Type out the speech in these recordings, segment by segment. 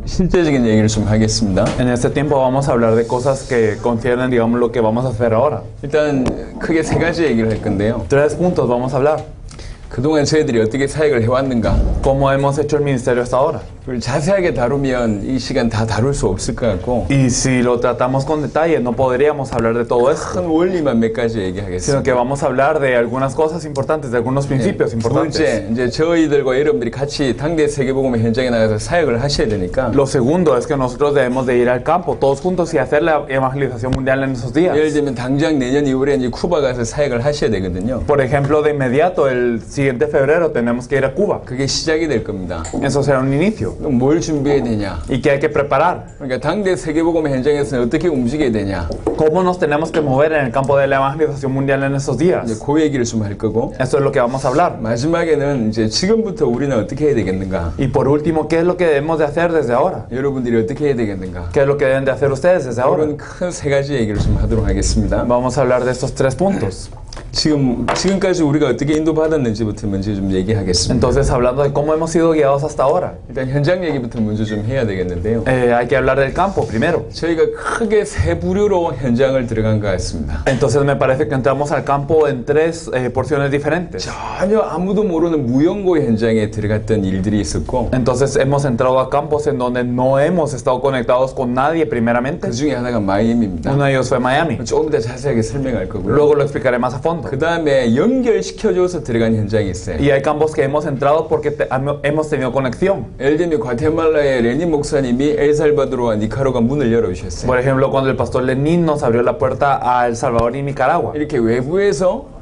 실제적인 얘기를 좀 하겠습니다. En este tiempo vamos a hablar de cosas que conciernen, digamos, lo que vamos a hacer ahora. 일단 크게 세 가지 얘기를 할 건데요. 3 puntos vamos a hablar. 그동안 저희들이 어떻게 사역을 해왔는가, Cómo hemos hecho el ministerio hasta ahora. 그걸 자세하게 다루면 이 시간 다 다룰 수 없을 것 같고 Y si lo tratamos con detalle, no podríamos hablar de todo esto, 큰 원리만 몇 가지 sino 얘기하겠습니다. que vamos a hablar de algunas cosas importantes, de algunos principios 두 importantes. 번째, 이제 저희들과 여러분들이 같이 당대 세계복음의 현장에 나가서 사역을 하셔야 되니까 Lo segundo es que nosotros debemos de ir al campo todos juntos y hacer la evangelización mundial en esos días. 예를 들면 당장 내년 2월에 이제 쿠바 가서 사역을 하셔야 되거든요. Por ejemplo, de inmediato, el siguiente febrero tenemos que ir a Cuba. 그게 시작이 될 겁니다. Eso será un inicio. 그럼 뭘 준비해야 되냐? ¿Y qué hay que preparar? 그러니까 당대 세계복음의 현장에서는 어떻게 움직여야 되냐? ¿Cómo nos tenemos que mover en el campo de la evangelización mundial en esos 이제 días? 그 얘기를 좀 할 거고 Eso es lo que vamos a hablar. 마지막에는 이제 지금부터 우리는 어떻게 해야 되겠는가? Y por último, ¿qué es lo que debemos de hacer desde ahora? 여러분들이 어떻게 해야 되겠는가? ¿Qué es lo que deben de hacer ustedes desde ahora? 이런 큰 세 가지 얘기를 좀 하도록 하겠습니다. Vamos a hablar de estos 3 puntos. 지금까지 우리가 어떻게 인도받았는지부터 먼저 좀 얘기하겠습니다. Entonces, hablando de cómo hemos sido guiados hasta ahora, 일단 현장 얘기부터 먼저 좀 해야 되겠는데요. hay que hablar del campo primero. 저희가 크게 세 부류로 현장을 들어간 것 같습니다. Entonces, me parece que entramos al campo en 3 porciones diferentes. 전혀 아무도 모르는 무연고 현장에 들어갔던 일들이 있었고 Entonces, hemos entrado a campos en donde no hemos estado conectados con nadie primeramente. 그 중에 하나가 마이애미입니다. Uno de ellos fue Miami. 조금 더 자세하게 설명할 거고요. Luego lo explicaré más a fondo. 그 다음에 연결시켜줘서 들어간 현장이 있어요. Y hay campos que hemos entrado porque hemos tenido conexión. 예를 들면 과테말라의 레니 목사님이 엘살바도르와 니카라과 문을 열어주셨어요. Por ejemplo, cuando el pastor Lenin nos abrió la puerta a El Salvador y Nicaragua. 이렇게 외부에서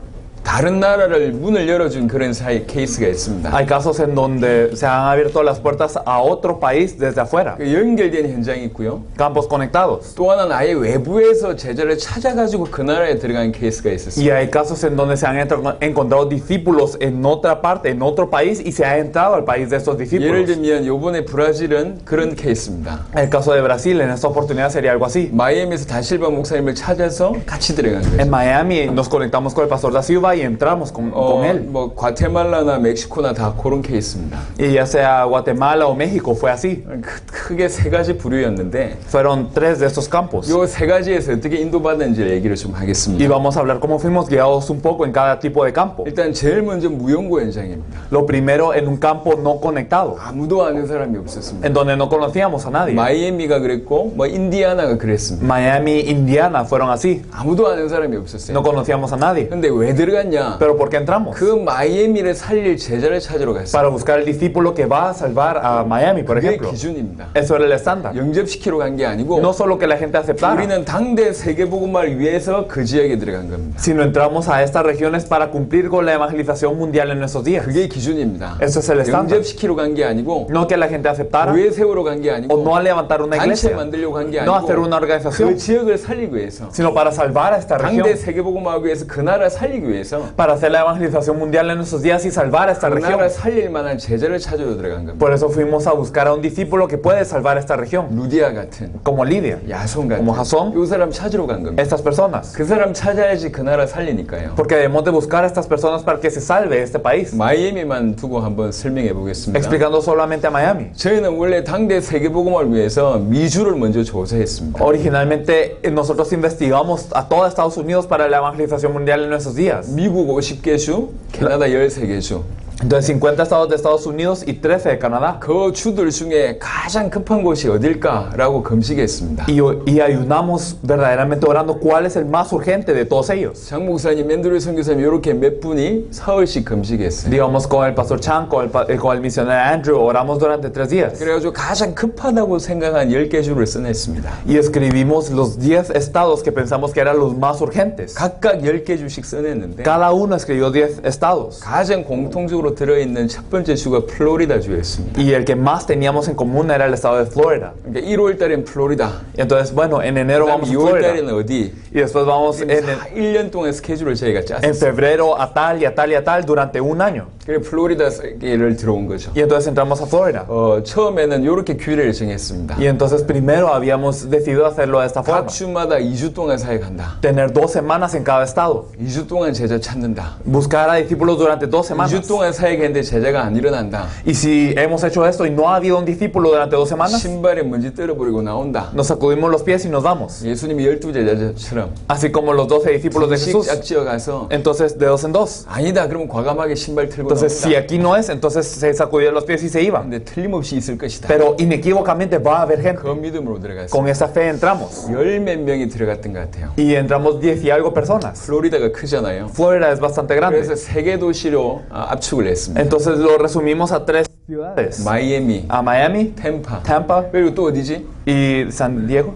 다른 나라를 문을 열어준 그런 케이스가 있습니다. Hay casos en donde se han abierto las puertas a otro país desde afuera. 그 연결된 현장이 있고요. Campos conectados. 또 하나는 아예 외부에서 제자를 찾아가지고 그 나라에 들어간 케이스가 있었어요. Y hay casos en donde se han encontrado discípulos en otra parte, en otro país, y se ha entrado al país de estos 예를 discípulos. 들면 이번에 브라질은 그런 케이스입니다. El caso de Brasil en esta oportunidad sería algo así. 마이애미에서 다실바 목사님을 찾아서 같이 들어간 거죠. En Miami nos conectamos con el pastor Da Silva y entramos con él. 뭐 과테말라나 멕시코나 다 그런 케이스입니다. Y ya sea Guatemala o México fue así. 크게 세 가지 부류였는데 Fueron 3 de estos campos. 이 세 가지에서 어떻게 인도받는지 얘기를 좀 Y 하겠습니다. vamos a hablar cómo fuimos guiados un poco en cada tipo de campo. 일단 제일 먼저 무연고 현장입니다. Lo primero, en un campo no conectado, 아무도 아는 사람이 없었습니다. en donde no conocíamos a nadie. 마이애미가 그랬고 뭐 인디아나가 그랬습니다. Miami, Indiana fueron así. 아무도 아는 사람이 없었어요. No conocíamos a nadie. 근데 왜 들어갔냐? Pero ¿por qué entramos? 그 마이애미를 살릴 제자를 찾으러 갔어요. Para buscar el discípulo que va a salvar a Miami, por 그게 ejemplo. 기준입니다. Eso era el estándar. 영접시키러 간 게 아니고 No solo que la gente aceptara, 우리는 당대 세계복음화를 위해서 그 지역에 들어간 겁니다. sino entramos a estas regiones para cumplir con la evangelización mundial en esos días. 그게 기준입니다. Eso es el estándar. 영접시키러 간 게 아니고 No que la gente aceptara, 교회 세우러 간 게 o 아니고 no a levantar una 단체 iglesia, 만들려고 간 게 no a 아니고 hacer una 그 organización, 지역을 살리기 위해서 sino para salvar a esta 당대 región, 세계복음화하기 위해서 그 나라 살리기 위해서 para hacer la evangelización mundial en esos días y salvar a esta 그 región. 나라 살릴 만한 제자를 찾으러 들어간 겁니다. Por eso fuimos a buscar a un discípulo que puede salvar esta región, 루디아 같은 como Lidia, 야손 같은 como Jasón, 이 사람 찾으러 간 겁니다. estas personas. 그 사람 찾아야지 그 나라 살리니까요. Porque debemos de buscar a estas personas para que se salve este país. 마이애미만 두고 한번 설명해 보겠습니다. Explicando solamente a Miami. 저희는 원래 당대 세계복음화를 위해서 미주를 먼저 조사했습니다. Originalmente nosotros investigamos a toda Estados Unidos para la evangelización mundial en esos días. 미국 50개 주, 캐나다 13개 주. Entonces 50 estados de Estados Unidos y 13 de Canadá. 그 주들 중에 가장 급한 곳이 어딜까라고 검색했습니다. Y ayunamos verdaderamente orando cuál es el más urgente de todos ellos. 장 목사님, 앤드류 선교사님 이렇게 몇 분이 사흘씩 검색했어요. Digamos con el pastor Chan, con el misionero Andrew, oramos durante 3 días. 그래가지고 가장 급하다고 생각한 10개 주를 써냈습니다. Y escribimos los 10 estados que pensamos que eran los más urgentes. 각각 10개 주씩 써냈는데 Cada uno escribió 10 estados. 가장 공통적으로 들어있는 첫 번째 주가 플로리다 주였습니다. Y el que más teníamos en común era el estado de Florida. 그러니까 1월 달엔 플로리다, Y entonces, bueno, en enero vamos a 2월 Florida. 달에는 어디? Y después vamos 1년 동안 스케줄을 저희가 en 짰어요. febrero a tal y a tal y a tal durante un año. 그래 플로리다를 들어온 거죠. Y entonces entramos a Florida. 처음에는 이렇게 규례를 정했습니다. Y entonces primero habíamos decidido hacerlo de esta 각 forma. 주마다 2주 동안 사역한다. Tener 2 semanas en cada estado. 2주 동안 제자 찾는다. Buscar a discípulos durante 2 semanas. 2주 동안 사역했는데 제자가 안 일어난다. Y si hemos hecho esto y no ha habido un discípulo durante 2 semanas, 신발에 먼지 떨어버리고 나온다. nos sacudimos los pies y nos vamos. 예수님이 12제자처럼 Así como los 12 discípulos de Jesús. 짝지어 가서 Entonces, de 2 en 2. 아니다 그러면 과감하게 신발 틀고 Entonces, si 나온다. aquí no es, entonces se sacudían los pies y se iban. 근데 틀림없이 있을 것이다. Pero inequívocamente va a haber gente. 그 믿음으로 들어갔어요. Con esa fe entramos. 10몇 명이 들어갔던 것 같아요. Y entramos 10 y algo personas. 플로리다가 크잖아요. Florida es bastante grande. 그래서 세 개 도시로 압축을 했습니다. Entonces lo resumimos a 3 ciudades. 마이애미, A Miami, 템파, Tampa 그리고 또 어디지? y San Diego.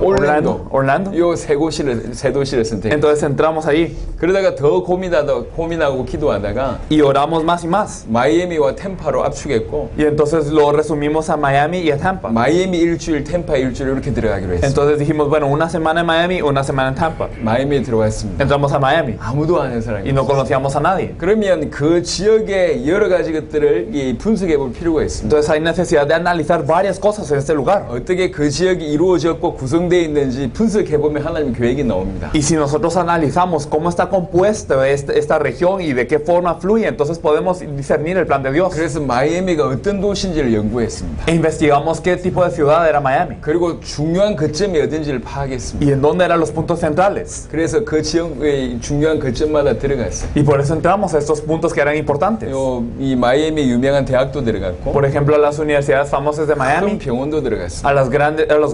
올랜도. Orlando. 요 세 도시를 선택했어요. Entonces entramos ahí 그러다가 더 고민하고 기도하다가 y oramos más y más. 마이애미와 템파로 압축했고 Y entonces lo resumimos a Miami y a Tampa. 마이애미 일주일, 템파 일주일 이렇게 들어가기로 했어요. Entonces dijimos, bueno, una semana en Miami, una semana en Tampa. 마이애미에 들어갔습니다. Entramos a Miami 아무도 아는 사람이 y no 없어요. conocíamos a nadie. 그러면 그 지역의 여러 가지 것들을 분석해 볼 필요가 있습니다. Entonces hay necesidad de analizar varias cosas en este lugar. 어떻게 그 지역이 이루어졌고 구성되어 있는지 분석해 보면 하나님 계획이 나옵니다. Y si nosotros analizamos cómo está compuesta esta región y de qué forma fluye, entonces podemos discernir el plan de Dios. 그래서 마이애미가 어떤 도시인지를 연구했습니다. E investigamos qué tipo de ciudad era Miami 그리고 중요한 거점이 어딘지를 파악했습니다. y en dónde eran los puntos centrales. 그래서 그 지역의 중요한 거점마다 들어갔어요. Y por eso entramos a estos puntos que eran importantes. 이 마이애미 유명한 대학도 들어갔고 Por ejemplo, a las universidades famosas de 큰 Miami, 병원도 들어갔어요. a los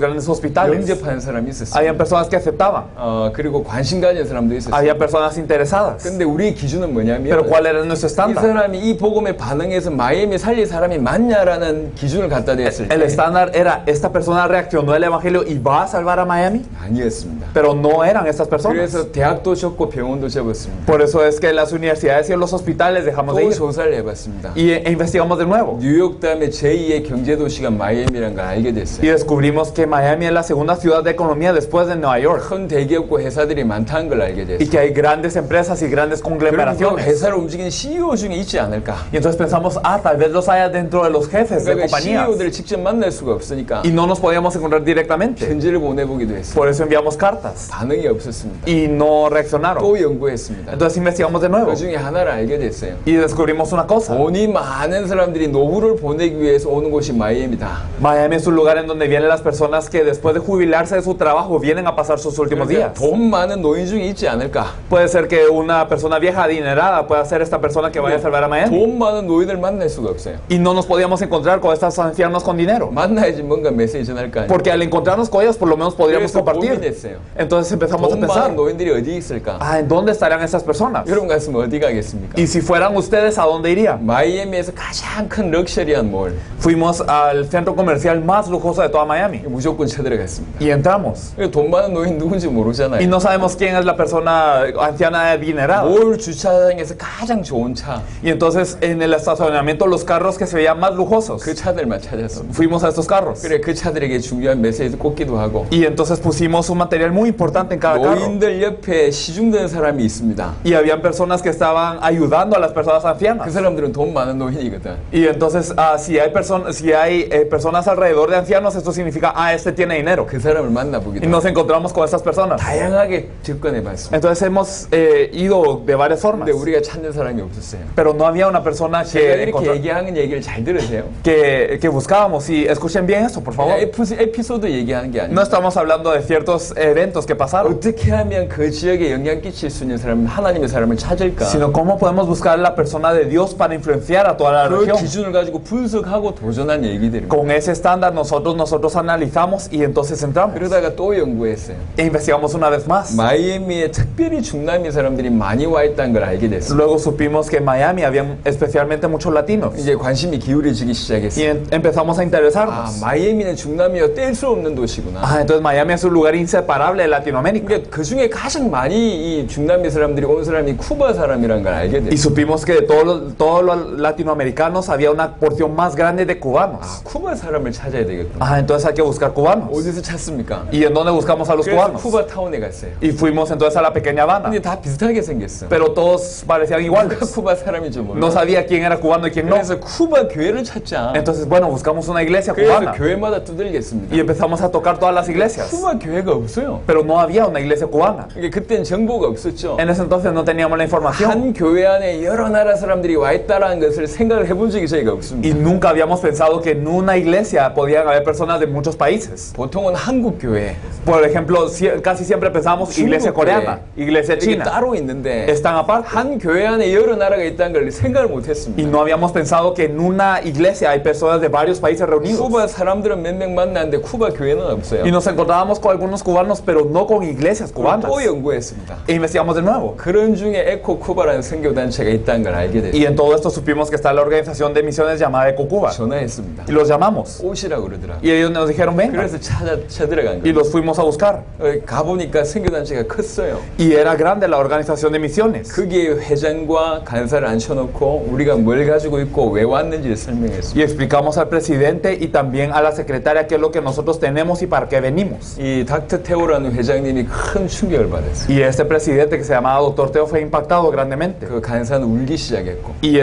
grandes hospitales. 영접하는 사람이 있었어요. Habían personas que aceptaban, 그리고 관심 가진 사람도 있었어요. había personas interesadas. 근데 우리 기준은 뭐냐면 Pero ¿cuál era nuestro 이 estándar? 사람이 이 복음에 반응해서 마이애미 살릴 사람이 맞냐라는 기준을 갖다 댔을 El 때 estándar era, ¿esta persona reaccionó al evangelio y va a salvar a Miami? 아니었습니다. Pero no eran estas personas. 그래서 대학도 접고 병원도 접었습니다. Por eso es que las universidades y los hospitales dejamos de 또 ir 조사를 해봤습니다. e investigamos de nuevo. 뉴욕 다음에 제2의 경제도시가 마이애미라는 걸 알게 Y 됐어요. descubrimos que Miami es la segunda ciudad de economía después de Nueva York. 큰 대기업과 회사들이 많다는 걸 알게 Y 됐어요. que hay grandes empresas y grandes 그럼 그 conglomeraciones. 회사를 움직이는 CEO 중에 있지 않을까? Y entonces pensamos, tal vez los haya dentro de los jefes de 그러니까 compañías. CEO들을 직접 만날 수가 없으니까 Y no nos podíamos encontrar directamente. 편지를 보내보기도 했어요. Por eso enviamos cartas. 반응이 없었습니다. Y no reaccionaron. 또 연구했습니다. Entonces investigamos de nuevo. 그 중에 하나를 알게 됐어요. Y descubrimos una cosa. 돈이 많은 사람들이 노후를 보내기 위해서 오는 곳이 마이애미다. Miami es un lugar en donde vienen las personas que después de jubilarse de su trabajo vienen a pasar sus últimos 그러니까 días. 돈 많은 노인 중에 있지 않을까? Puede ser que una persona vieja adinerada pueda ser esta persona que vaya a salvar a Miami. 돈 많은 노인을 만날 수가 없어요. Y no nos podíamos encontrar con estos ancianos con dinero. 만나야지 뭔가 메시지 전할 거 아니에요. Porque al encontrarnos con ellos por lo menos podríamos 그래서 compartir. 고민했어요. Entonces empezamos a 돈 pensar, 많은 노인들이 어디 있을까? ¿en dónde estarían esas personas? 여러분 같으면 어디 가겠습니까? Y si fueran ustedes, ¿a dónde irían? 마이애미에서 가장 큰 럭셔리한 몰 Fuimos al centro comercial más lujoso de toda Miami. 무조건 쳐들어갔습니다. Y entramos. 돈 많은 노인 누군지 Y 모르잖아요. no sabemos quién es la persona anciana adinerada. 몰 주차장에서 가장 좋은 차, Y entonces en el estacionamiento los carros que se veían más lujosos. 그 차들만 찾았습니다. Fuimos a estos carros. 그래 그 차들에게 중요한 메시지 꽂기도 하고 Y entonces pusimos un material muy importante en cada carro. 노인들 옆에 시중되는 사람이 있습니다. Y habían personas que estaban ayudando a las personas 그 ancianas. 사람들은 돈 많은 노인이거든. Y entonces si hay personas alrededor de ancianos, esto significa, este tiene dinero. 그 사람을 Y 만나보기도 nos 하고 encontramos con estas personas. 다양하게 접근해봤습니다. Entonces hemos ido de varias formas. 근데 우리가 찾는 사람이 없었어요. Pero no había una persona 제가 이렇게 얘기하는 얘기를 잘 들으세요. que buscábamos. Y escuchen bien esto, por favor. 에피소드 얘기하는 게 No 아니에요. estamos hablando de ciertos eventos que pasaron, 어떻게 하면 그 지역에 영향 끼칠 수 있는 사람, 하나님의 사람을 찾을까? sino cómo podemos buscar la persona de Dios para influenciar a toda la 그 región. 기준을 가지고 분석하고 도전한 얘기들입니다. Con ese estándar nosotros analizamos y entonces entramos. 그러다가 또 연구했어요. E investigamos una vez más. 마이애미에 특별히 중남미 사람들이 많이 와 있다는 걸 알게 됐어요. Luego supimos que en Miami habían especialmente muchos latinos. 이제 관심이 기울어지기 Y 시작했어요. empezamos a interesarnos. 마이애미는 중남미와 뗄 수 없는 도시구나. Entonces Miami es un lugar inseparable de Latinoamérica. 그러니까 그 중에 가장 많이 이 중남미 사람들이 온 사람이 쿠바 사람이라는 걸 알게 Y 됐어요. supimos que de todos los latinoamericanos había una porción más grande de cubanos. 쿠바 사람을 찾아야 되겠구나. Entonces hay que buscar cubanos. 어디서 찾습니까? 찾습니까? ¿Y en dónde buscamos a los 그래서 cubanos? 쿠바 타운에 갔어요. Y fuimos entonces a la pequeña Habana. 근데 다 비슷하게 생겼어. Pero todos parecían 누가 iguales. 쿠바 사람인지 몰라. No sabía quién era cubano y quién no. 그래서 쿠바 교회를 찾자. Entonces, bueno, buscamos una iglesia 그래서 cubana. 교회마다 두들겼습니다. Y empezamos a tocar todas las iglesias. 쿠바 교회가 없어요. Pero no había una iglesia cubana. 이게 그때는 정보가 없었죠. En ese entonces no teníamos la información. 한 교회 안에 여러 나라 사람들이 와 있다라는 것을 생각을 해본 적이 저희가 Y 없습니다. nunca habíamos pensado que en una iglesia podían haber personas de muchos países. 보통은 한국 교회, Por ejemplo, casi siempre pensamos iglesia coreana, iglesia 이게 china. 따로 있는데 Están aparte. 한 교회 안에 여러 나라가 있다는 걸 생각을 못 Y 했습니다. no habíamos pensado que en una iglesia hay personas de varios países reunidos. 쿠바 사람들은 몇 명 만났는데 쿠바 교회는 없어요. Y nos encontrábamos con algunos cubanos, pero no con iglesias cubanas. 또 연구했습니다. E investigamos de nuevo. 그런 중에 에코 쿠바라는 선교 단체가 있다는 걸 알게 됐어요. Y en todo esto supimos que está la organización de misiones llamada Ecocuba. 전화했습니다. Y los llamamos. 오시라고 그러더라고요. Y ellos nos dijeron, venga. 그래서 찾아들어간 Y 거예요. los fuimos a buscar. 가보니까 선교 단체가 컸어요. Y era grande la organización de misiones. 거기에 회장과 간사를 앉혀놓고 우리가 뭘 가지고 있고 왜 왔는지를 설명했습니다. Y explicamos al presidente y también a la secretaria qué es lo que nosotros tenemos y para qué venimos. 이 닥터 테오라는 회장님이 큰 충격을 받았어요. Y este presidente que se llamaba Dr. Teo fue impactado grandemente. 그 간사는 울기 시작했고 Y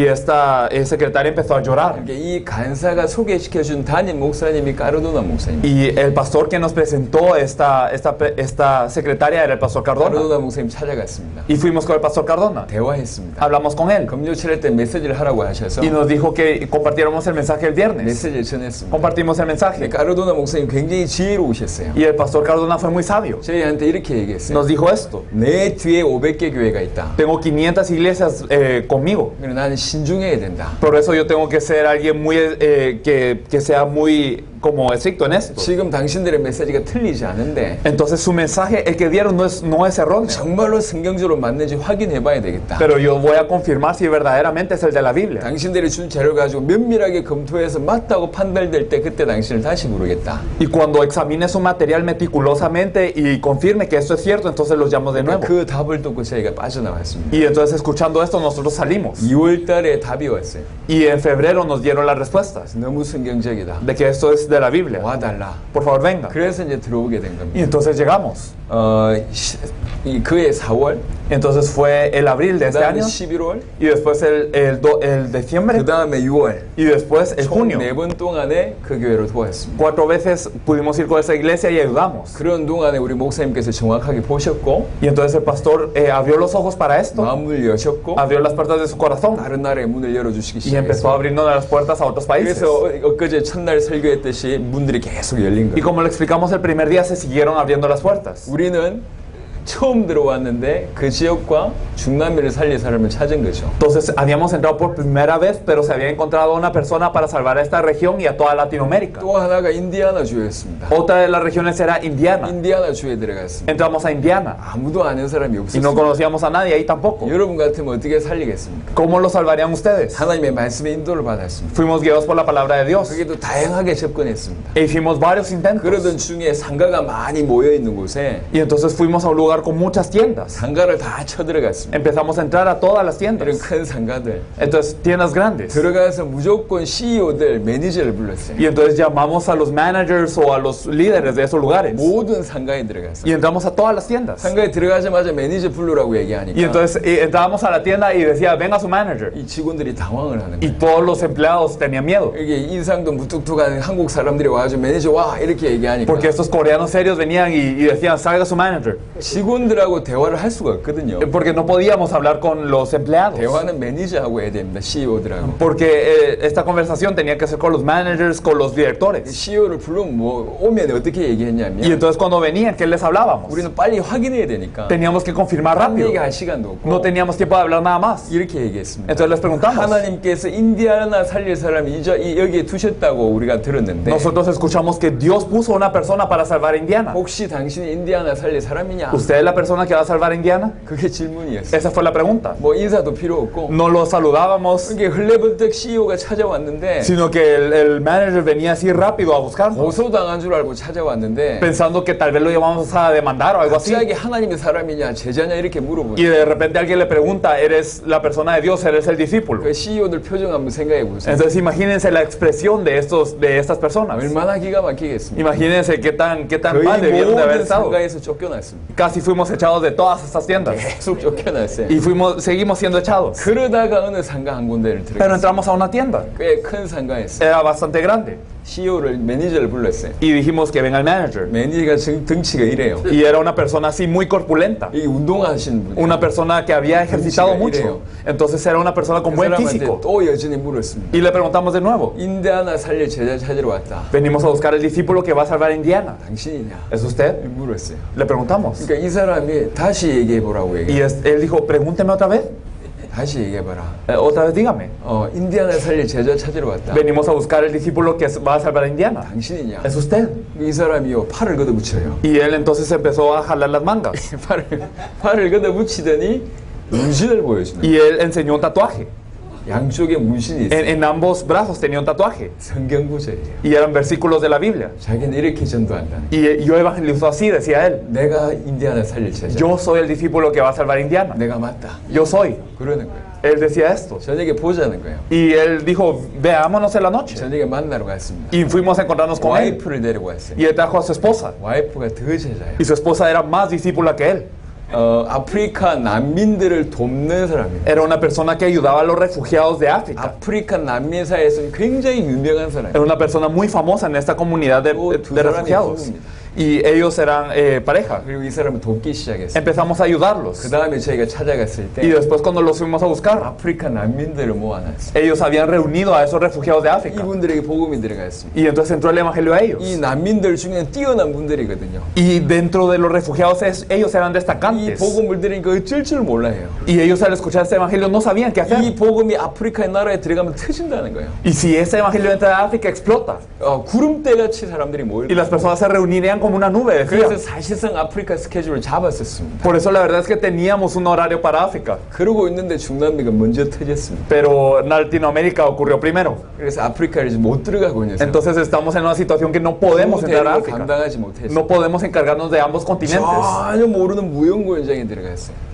esta secretaria empezó a llorar. 이게 이 간사가 소개시켜준 담임 목사님이 까르도나 목사님. Y el pastor que nos presentó esta secretaria era el pastor Cardona. 까르도나 목사님 찾아갔습니다. Y fuimos con el pastor Cardona. 대화했습니다. Hablamos con él. 금요 칠할 때 메시지를 하라고 하셔서 Y nos dijo que compartiéramos el mensaje el viernes. 메시지를 전했습니다. Compartimos el mensaje. 까르도나 목사님 굉장히 지혜로우셨어요. Y el pastor Cardona fue muy sabio. 저희한테 이렇게 얘기했어요. Nos dijo esto. 내 뒤에 500개 교회가 있다. Tengo 500 iglesias conmigo. 그래서 나는 신중해야 된다. Por eso yo tengo que ser alguien muy que sea muy como estricto en esto. 지금 당신들의 메시지가 틀리지 않은데 Entonces su mensaje, el que dieron no es erróneo. 정말로 성경적으로 맞는지 확인해 봐야 되겠다. Pero yo voy a confirmar si verdaderamente es el de la Biblia. 당신들이 준 자료 가지고 면밀하게 검토해서 맞다고 판단될 때 그때 당신을 다시 부르겠다. Y cuando examine su material meticulosamente y confirme que esto es cierto, entonces los llamo de nuevo. 그 답을 듣고 저희가 빠져나왔습니다. Y entonces escuchando esto nosotros salimos. 2월 달에 답이 왔어요. Y en febrero nos dieron las respuestas 너무 성경적이다. de que esto es de la Biblia. 와달라. Por favor, venga. 그래서 이제 들어오게 된 Y 겁니다. entonces llegamos. 그해 4월, Entonces fue el abril de 그 este 다음에 año. 11월, Y después el diciembre. 그 다음에 6월. Y después el 총 junio. 4번 동안에 그 교회를 도왔습니다. 4 veces pudimos ir con esa iglesia y ayudamos. 그런 동안에 우리 목사님께서 정확하게 보셨고 Y entonces el pastor abrió los ojos para esto. 마음을 여셨고 Abrió las puertas de su corazón. 다른 나라의 문을 열어주시기 Y empezó a 시작했어요. abrirnos las puertas a otros países. 그래서 엊그제 첫날 설교했듯이 문들이 계속 열린 Y 거예요. como lo explicamos el primer día, se siguieron abriendo las puertas. 우리는 처음 들어왔는데 그 지역과 중남미를 살릴 사람을 찾은 거죠. Entonces habíamos entrado por primera vez, pero se había encontrado una persona para salvar a esta región y a toda Latinoamérica. 또 하나가 인디아나 주였습니다. Otra de las regiones era Indiana. 인디아나 주에 들어갔습니다. Entramos a Indiana 아무도 아는 사람이 y no 없었어요. conocíamos a nadie ahí tampoco. 여러분 같으면 어떻게 살리겠습니까? ¿Cómo lo salvarían ustedes? 하나님의 말씀의 인도를 받았습니다. Fuimos guiados por la palabra de Dios 그게도 다양하게 접근했습니다. e hicimos varios intentos. 그러던 중에 상가가 많이 모여 있는 곳에 Y entonces fuimos a un lugar con muchas tiendas. 상가를 다 쳐들어갔습니다. Empezamos a entrar a todas las 이런 tiendas. 큰 상가들 Entonces, tiendas grandes. 들어가서 무조건 CEO들, 매니저를 불렀어요. Y entonces llamamos a los managers o a los líderes de esos lugares. 모든 상가에 들어갔어요. Y entramos a todas las tiendas. 상가에 들어가자마자 매니저 부르라고 Y 얘기하니까 entonces entrábamos a la tienda y decía, venga su manager. 이 직원들이 당황을 하는 Y 거예요. todos los empleados tenían miedo. 이게 인상도 무뚝뚝한 한국 사람들이 와가지고 매니저 와 이렇게 얘기하니까 Porque estos coreanos serios venían y decían, salga su manager. 직원들하고 대화를 할 수가 없거든요. Porque no podíamos hablar con los empleados. 대화는 매니저하고 해야 됩니다. CEO들하고. Porque esta conversación tenía que ser con los managers, con los directores. CEO를 부르면 뭐 오면 어떻게 Y 얘기했냐면 entonces cuando venían, ¿qué les hablábamos? 우리는 빨리 확인해야 되니까 Teníamos que confirmar 딴 rápido. 얘기할 시간도 없고 No teníamos tiempo de hablar nada más. 이렇게 얘기했습니다. Entonces les preguntamos. 하나님께서 인디아나 살릴 사람이 여기에 두셨다고 우리가 들었는데 Nosotros escuchamos que Dios puso una persona para salvar a Indiana. 혹시 당신이 인디아나 살릴 사람이냐? ¿Usted ¿Usted es la persona que va a salvar a Indiana? 그게 질문이었어요. Esa fue la pregunta. 뭐 인사도 필요 없고 No lo saludábamos, 이게 흘레벌떡 CEO가 찾아왔는데 sino que el manager venía así rápido a buscarnos, 고소당한 줄 알고 찾아왔는데 pensando que tal vez lo íbamos a demandar o algo así. 갑자기 하나님의 사람이냐 제자냐 이렇게 Y 물어보는 de repente alguien le pregunta, ¿eres la persona de Dios? ¿Eres el discípulo? 그 CEO들 표정 한번 생각해 보세요. Entonces imagínense la expresión de estas personas. 얼마나 기가 막히겠습니까? Imagínense qué tan 거의 mal debieron de haber 모든 estado. 상가에서 쫓겨났습니다. Casi fuimos echados de todas estas tiendas. 계속 쫓겨났어요. Y seguimos siendo echados. 그러다가 어느 상가 한 군데를 Pero 들어갔어요. entramos a una tienda. 꽤 큰 상가였어요. Era bastante grande. CEO를 매니저를 불렀어요. Y dijimos que venga el manager. 매니저가 등치가 이래요. Y era una persona así muy corpulenta. 이 운동하시는 분. Una persona que había ejercitado mucho. Entonces era una persona con 그 buen 사람한테 físico. 또 여전히 물었습니다. Y le preguntamos de nuevo. 인디아나 살릴 제자 찾으러 왔다. Venimos a buscar el discípulo que va a salvar a Indiana. 당신이냐? ¿Es usted? 물었어요. Le preguntamos. 그러니까 이 사람이 다시 얘기해 보라고 Y 얘기해요. él dijo, pregúnteme otra vez. 다시 얘기해 봐라. Otra vez dígame. 인디아나 살릴 제자 찾으러 왔다. Venimos a buscar el discípulo que va a salvar a Indiana. 당신이냐? ¿Es usted? 이 사람이요 팔을 걷어붙여요. Y él entonces empezó a jalar las mangas. 팔을 걷어붙이더니 문신을 보여주는. Y él enseñó un tatuaje. 양쪽에 문신이 있어요. En ambos brazos tenía un tatuaje. 성경 구절이에요. Y eran versículos de la Biblia. 자기는 이렇게 전도한다는. Y yo evangelizo así, decía él. 내가 인디아나 살릴 제자. Yo soy el discípulo que va a salvar a Indiana. 내가 맞다. Yo soy. 그러는 거예요. Él decía esto. 저녁에 보자는 거예요. Y él dijo, veámonos en la noche. 저녁에 만나러 갔습니다. Y fuimos a encontrarnos con él. 와이프를 데리고 왔어요. Y él trajo a su esposa. 와이프가 더 제자예요. Y su esposa era más discípula que él. 아프리카 난민들을 돕는 사람이에요. Era una persona que ayudaba a los refugiados de África. 아프리카 난민 사회에서는 굉장히 유명한 사람이에요. Era una persona muy famosa en esta comunidad de refugiados. Y ellos eran pareja. 그리고 이 사람을 돕기 시작했어요. Empezamos a ayudarlos. 그 다음에 저희가 찾아갔을 Y 때 después cuando los fuimos a buscar, 아프리카 난민들을 모아놨어요. ellos habían reunido a esos refugiados de África. 이분들에게 복음이 들어갔습니다. Y entonces entró el evangelio a 이 ellos. 난민들 중에는 뛰어난 분들이거든요. Y dentro de los refugiados ellos eran 이 destacantes. 복음을 들으니까 어쩔 줄 몰라요. Y ellos al escuchar este evangelio no sabían qué 이 hacer. 복음이 아프리카의 나라에 들어가면 터진다는 거예요. Y si ese evangelio entra a África, explota. 구름대같이 사람들이 모일 Y las 거예요. personas se reunirían como una nube, decía. 그래서 사실상 아프리카 스케줄을 잡았었습니다. Por eso la verdad es que teníamos un horario para África. 그러고 있는데 중남미가 먼저 터졌습니다. Pero en Latinoamérica ocurrió primero. 그래서 아프리카를 지금 못 들어가고 있는 상황. Entonces estamos en una situación que no podemos entrar a África. 감당하지 못했어요. No podemos encargarnos de ambos continentes. 전혀 모르는 무용고 현장에 들어갔어요.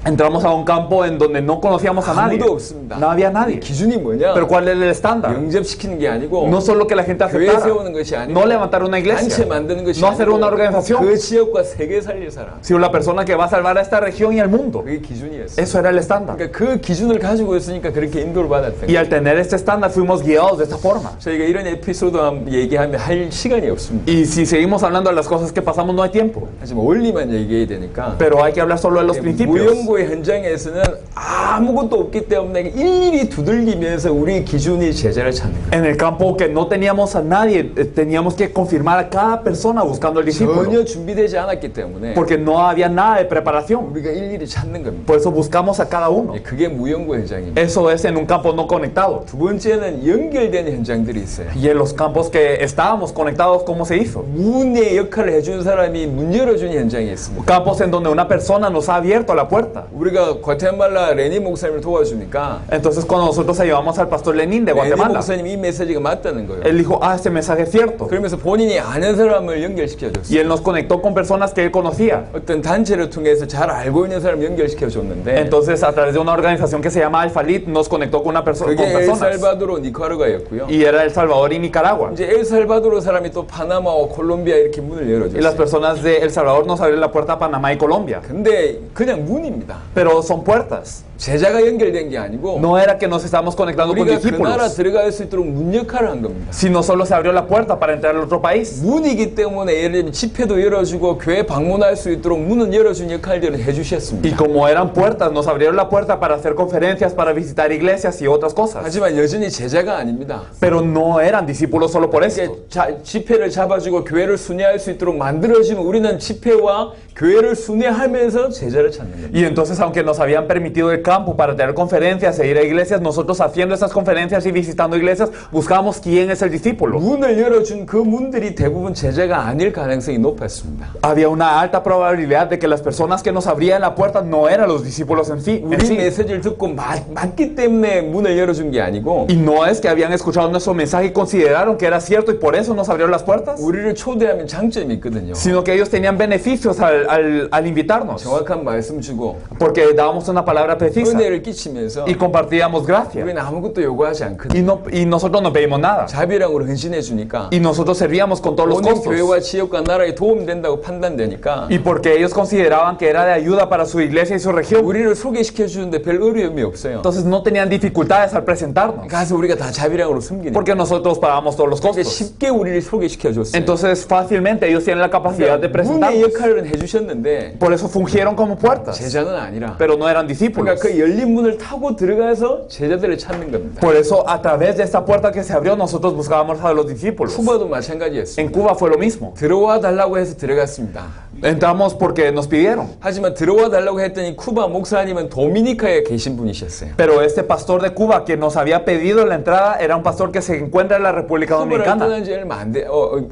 Entramos a un campo en donde no conocíamos a nadie. 아무도 없습니다. No había nadie. 기준이 뭐냐? Pero ¿cuál era el estándar? 영접시키는 게 아니고 No solo que la gente 교회 aceptara, 세우는 것이 아니고 no levantar una 단체 iglesia, 만드는 것이 no hacer 아니고 una organización, 그 지역과 세계 살릴 사람. sino la persona que va a salvar a esta región y al mundo. 그게 기준이었어요. Eso era el estándar. 그러니까 그 기준을 가지고 있으니까 그렇게 인도를 받았던 Y 거예요. al tener este estándar fuimos guiados de esta forma. 저희가 이런 에피소드 얘기하면 할 시간이 없습니다. Y si seguimos hablando de las cosas que pasamos no hay tiempo. 하지만 원리만 얘기해야 되니까 Pero hay que hablar solo de los principios. 무용고의 현장에서는 아무것도 없기 때문에 일일이 두들기면서 우리 기준이 제자를 찾는 거예요. En el campo que no teníamos a nadie, teníamos que confirmar a cada persona buscando el discípulo. 전혀 준비되지 않았기 때문에 Porque no había nada de preparación. 우리가 일일이 찾는 겁니다. Por eso buscamos a cada uno. 그게 무용고 현장입니다. Eso es en un campo no conectado. 두 번째는 연결된 현장들이 있어요. Y en los campos que estábamos conectados, ¿cómo se hizo? 문의 역할을 해준 사람이 문 열어준 현장이 있습니다. Campos en donde una persona nos ha abierto la puerta. 우리가 과테말라 레니 목사님을 도와주니까 Entonces cuando nosotros ayudamos al pastor Lenín de 레니 Guatemala, 목사님 이 메시지가 맞다는 거예요. él dijo, este mensaje es cierto. 그러면서 본인이 아는 사람을 연결시켜줬어요. Y él nos conectó con personas que él conocía. 어떤 단체를 통해서 잘 알고 있는 사람 연결시켜줬는데 Entonces a través de una organización que se llama Alfalit nos conectó con con 그게 personas. 엘살바도르 니카라과였고요. Y era El Salvador y Nicaragua. 이제 엘살바도르 사람이 또 파나마와 콜롬비아 이렇게 문을 Y las 열어줬어요. personas de El Salvador nos abrieron la puerta a Panamá y Colombia. 근데 그냥 문입니다. Pero son puertas. 제자가 연결된 게 아니고 No era que nos estamos conectando con 우리가 그 나라 discípulos, 들어갈 수 있도록 문 역할을 한 겁니다. sino solo se abrió la puerta para entrar al otro país. 문이기 때문에 예를 들면 집회도 열어주고 교회 방문할 수 있도록 문은 열어준 역할들을 Y 해주셨습니다. como eran puertas, nos abrieron la puerta para hacer conferencias, para visitar iglesias y otras cosas. 하지만 여전히 제자가 아닙니다. Pero no eran discípulos solo por eso. 이게 집회를 잡아주고 교회를 순회할 수 있도록 만들어지면 우리는 집회와 교회를 순회하면서 제자를 찾는 겁니다. Y entonces, aunque nos habían permitido el campo para tener conferencias e ir a iglesias, nosotros haciendo esas conferencias y visitando iglesias, buscamos quién es el discípulo. 문을 열어준 그 문들이 대부분 제자가 아닐 가능성이 높았습니다. Había una alta probabilidad de que las personas que nos abrían la puerta no eran los discípulos en sí. 우리 메시지를 듣고 맞기 때문에 문을 열어준 게 아니고 Y no es que habían escuchado nuestro mensaje y consideraron que era cierto y por eso nos abrieron las puertas, 우리를 초대하면 장점이 있거든요. sino que ellos tenían beneficios al invitarnos, 정확한 말씀 주고 porque dábamos una palabra precisa 은혜를 끼치면서 y compartíamos gracia. 우리는 아무것도 요구하지 않거든요. Y nosotros no pedimos nada. 자비랑으로 헌신해 주니까 Y nosotros servíamos con todos los 오늘 costos. 교회와 지역과 나라에 도움된다고 판단되니까 Y porque ellos consideraban que era de ayuda para su iglesia y su región, 우리를 소개시켜 주는데 별 어려움이 없어요. entonces no tenían dificultades al presentarnos, 가서 우리가 다 자비랑으로 섬기니까 porque nosotros pagamos todos los costos. 쉽게 우리를 소개시켜 줬어요. Entonces fácilmente ellos tienen la capacidad de 문의 presentarnos. 역할은 해주셨는데 Por eso fungieron como puertas, 제자는 아니라 pero no eran 그러니까 discípulos. 그 열린 문을 타고 들어가서 제자들을 찾는 겁니다. Por eso a través de esta puerta que se abrió nosotros buscábamos a los discípulos. 쿠바도 마찬가지였어요. En Cuba fue lo mismo. 들어와 달라고 해서 들어갔습니다. Entramos porque nos pidieron. 하지만 들어와 달라고 했더니 쿠바 목사님은 도미니카에 계신 분이셨어요. Pero este pastor de Cuba que nos había pedido la entrada era un pastor que se encuentra en la República 쿠바를 Dominicana. 떠난 지 얼마 안 돼,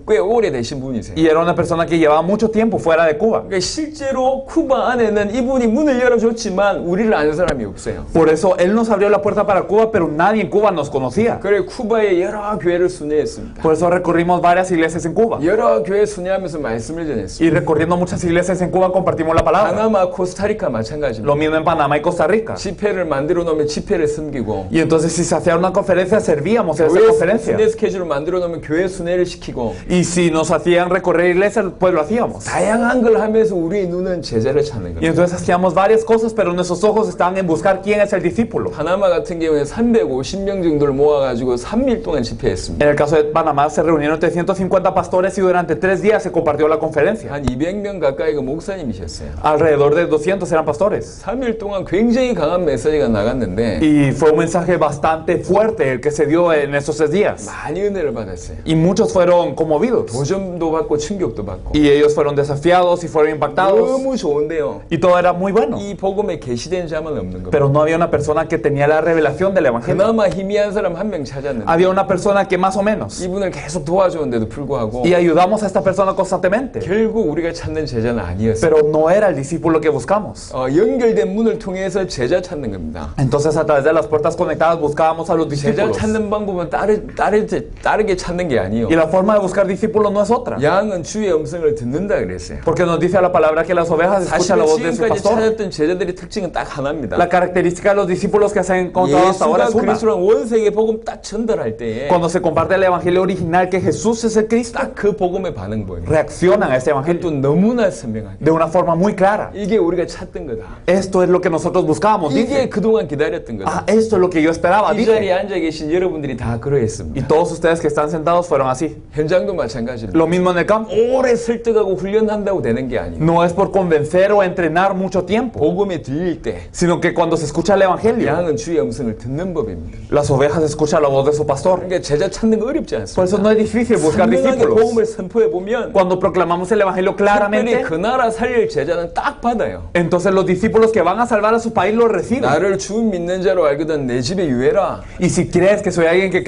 꽤 오래 되신 분이세요. Y era una persona que llevaba mucho tiempo fuera de Cuba. 그러니까 실제로 쿠바 안에는 이분이 문을 열어줬지만 우리를 아는 사람이 없어요. Por eso él nos abrió la puerta para Cuba, pero nadie en Cuba nos conocía. 그래 쿠바의 여러 교회를 순회했습니다. Por eso recorrimos varias iglesias en Cuba. 여러 교회 순회하면서 말씀을 전했습니다. Y recorriendo muchas iglesias en Cuba compartimos la palabra. 파나마, 코스타리카 마찬가지입니다. Lo mismo en Panamá y Costa Rica. 집회를 만들어 놓으면 집회를 섬기고 Y entonces si se hacía una conferencia, servíamos en esa 교회 conferencia. 순회 스케줄을 만들어 놓으면 교회 순회를 시키고 Y si nos hacían recorrer iglesias, pues lo hacíamos. 다양한 걸 하면서 우리의 눈은 제자를 찾는 Y 겁니다. entonces hacíamos varias cosas, pero nuestros ojos estaban en buscar quién es el discípulo. 파나마 같은 경우에 350명 정도를 모아가지고 3일 동안 집회했습니다. En el caso de Panamá se reunieron 350 pastores y durante 3 días se compartió la conferencia. 한 200명 가까이가 목사님이셨어요. Alrededor de 200 eran pastores. 3일 동안 굉장히 강한 메시지가 나갔는데 Y fue un mensaje bastante fuerte el que se dio en esos 3 días. 많이 은혜를 받았어요. Y muchos fueron conmovidos. 도전도 받고 충격도 받고 Y ellos fueron desafiados y fueron impactados. 너무 좋은데요. Y todo era muy bueno. 이 복음에 계시된 자만 없는 겁니다. Pero no había una persona que tenía la revelación del Evangelio. 그나마 희미한 사람 한 명 찾았는데 Había una persona que más o menos. 이분을 계속 도와주는데도 불구하고 Y ayudamos a esta persona constantemente. 결국 우리가 찾는 제자는 아니었어요. Pero no era el discípulo que buscamos. 연결된 문을 통해서 제자 찾는 겁니다. Entonces a través de las puertas conectadas buscábamos a los 제자 discípulos. 찾는 방법은 다르게 찾는 게 아니에요. Y la forma de buscar discípulos no es otra. 양은 주의 음성을 듣는다 그랬어요. Porque nos dice la palabra que las ovejas escuchan la 사실은 voz de su 지금까지 pastor. 찾았던 제자들의 특징은 딱 하나입니다. La característica de los discípulos que se han encontrado hasta ahora 예수가 es una. 그리스도랑 원세계 복음 딱 전달할 때에 Cuando se comparte el evangelio original que Jesús es el Cristo, 딱 그 복음의 반응 보여요. reaccionan a este 또 evangelio 너무나 선명하게. de una forma muy clara. 이게 우리가 찾던 거다. Esto es lo que nosotros buscábamos, 이게 dice. 그동안 기다렸던 거다. Esto es lo que yo esperaba, 이 자리에 dice. 앉아 계신 여러분들이 다 그러했습니다. Y todos ustedes que están sentados fueron así. 현장도 마찬가지입니다. Lo mismo en el campo. 오래 설득하고 훈련한다고 되는 게 아니에요. No es por convencer o entrenar mucho tiempo, 복음에 들릴 때 sino que cuando se escucha el evangelio, 양은 주의 음성을 듣는 법입니다. las ovejas escuchan la voz de su pastor. 그러니까 제자 찾는 거 어렵지 Por eso no 않습니다. es difícil buscar 분명하게 discípulos. 복음을 선포해 보면 Cuando proclamamos el evangelio 특별히 claramente, 그 나라 살릴 제자는 딱 받아요. entonces los discípulos que van a salvar a su país lo reciben. 나를 주 믿는 자로 알거든 내 집에 유해라. Y si crees que soy alguien que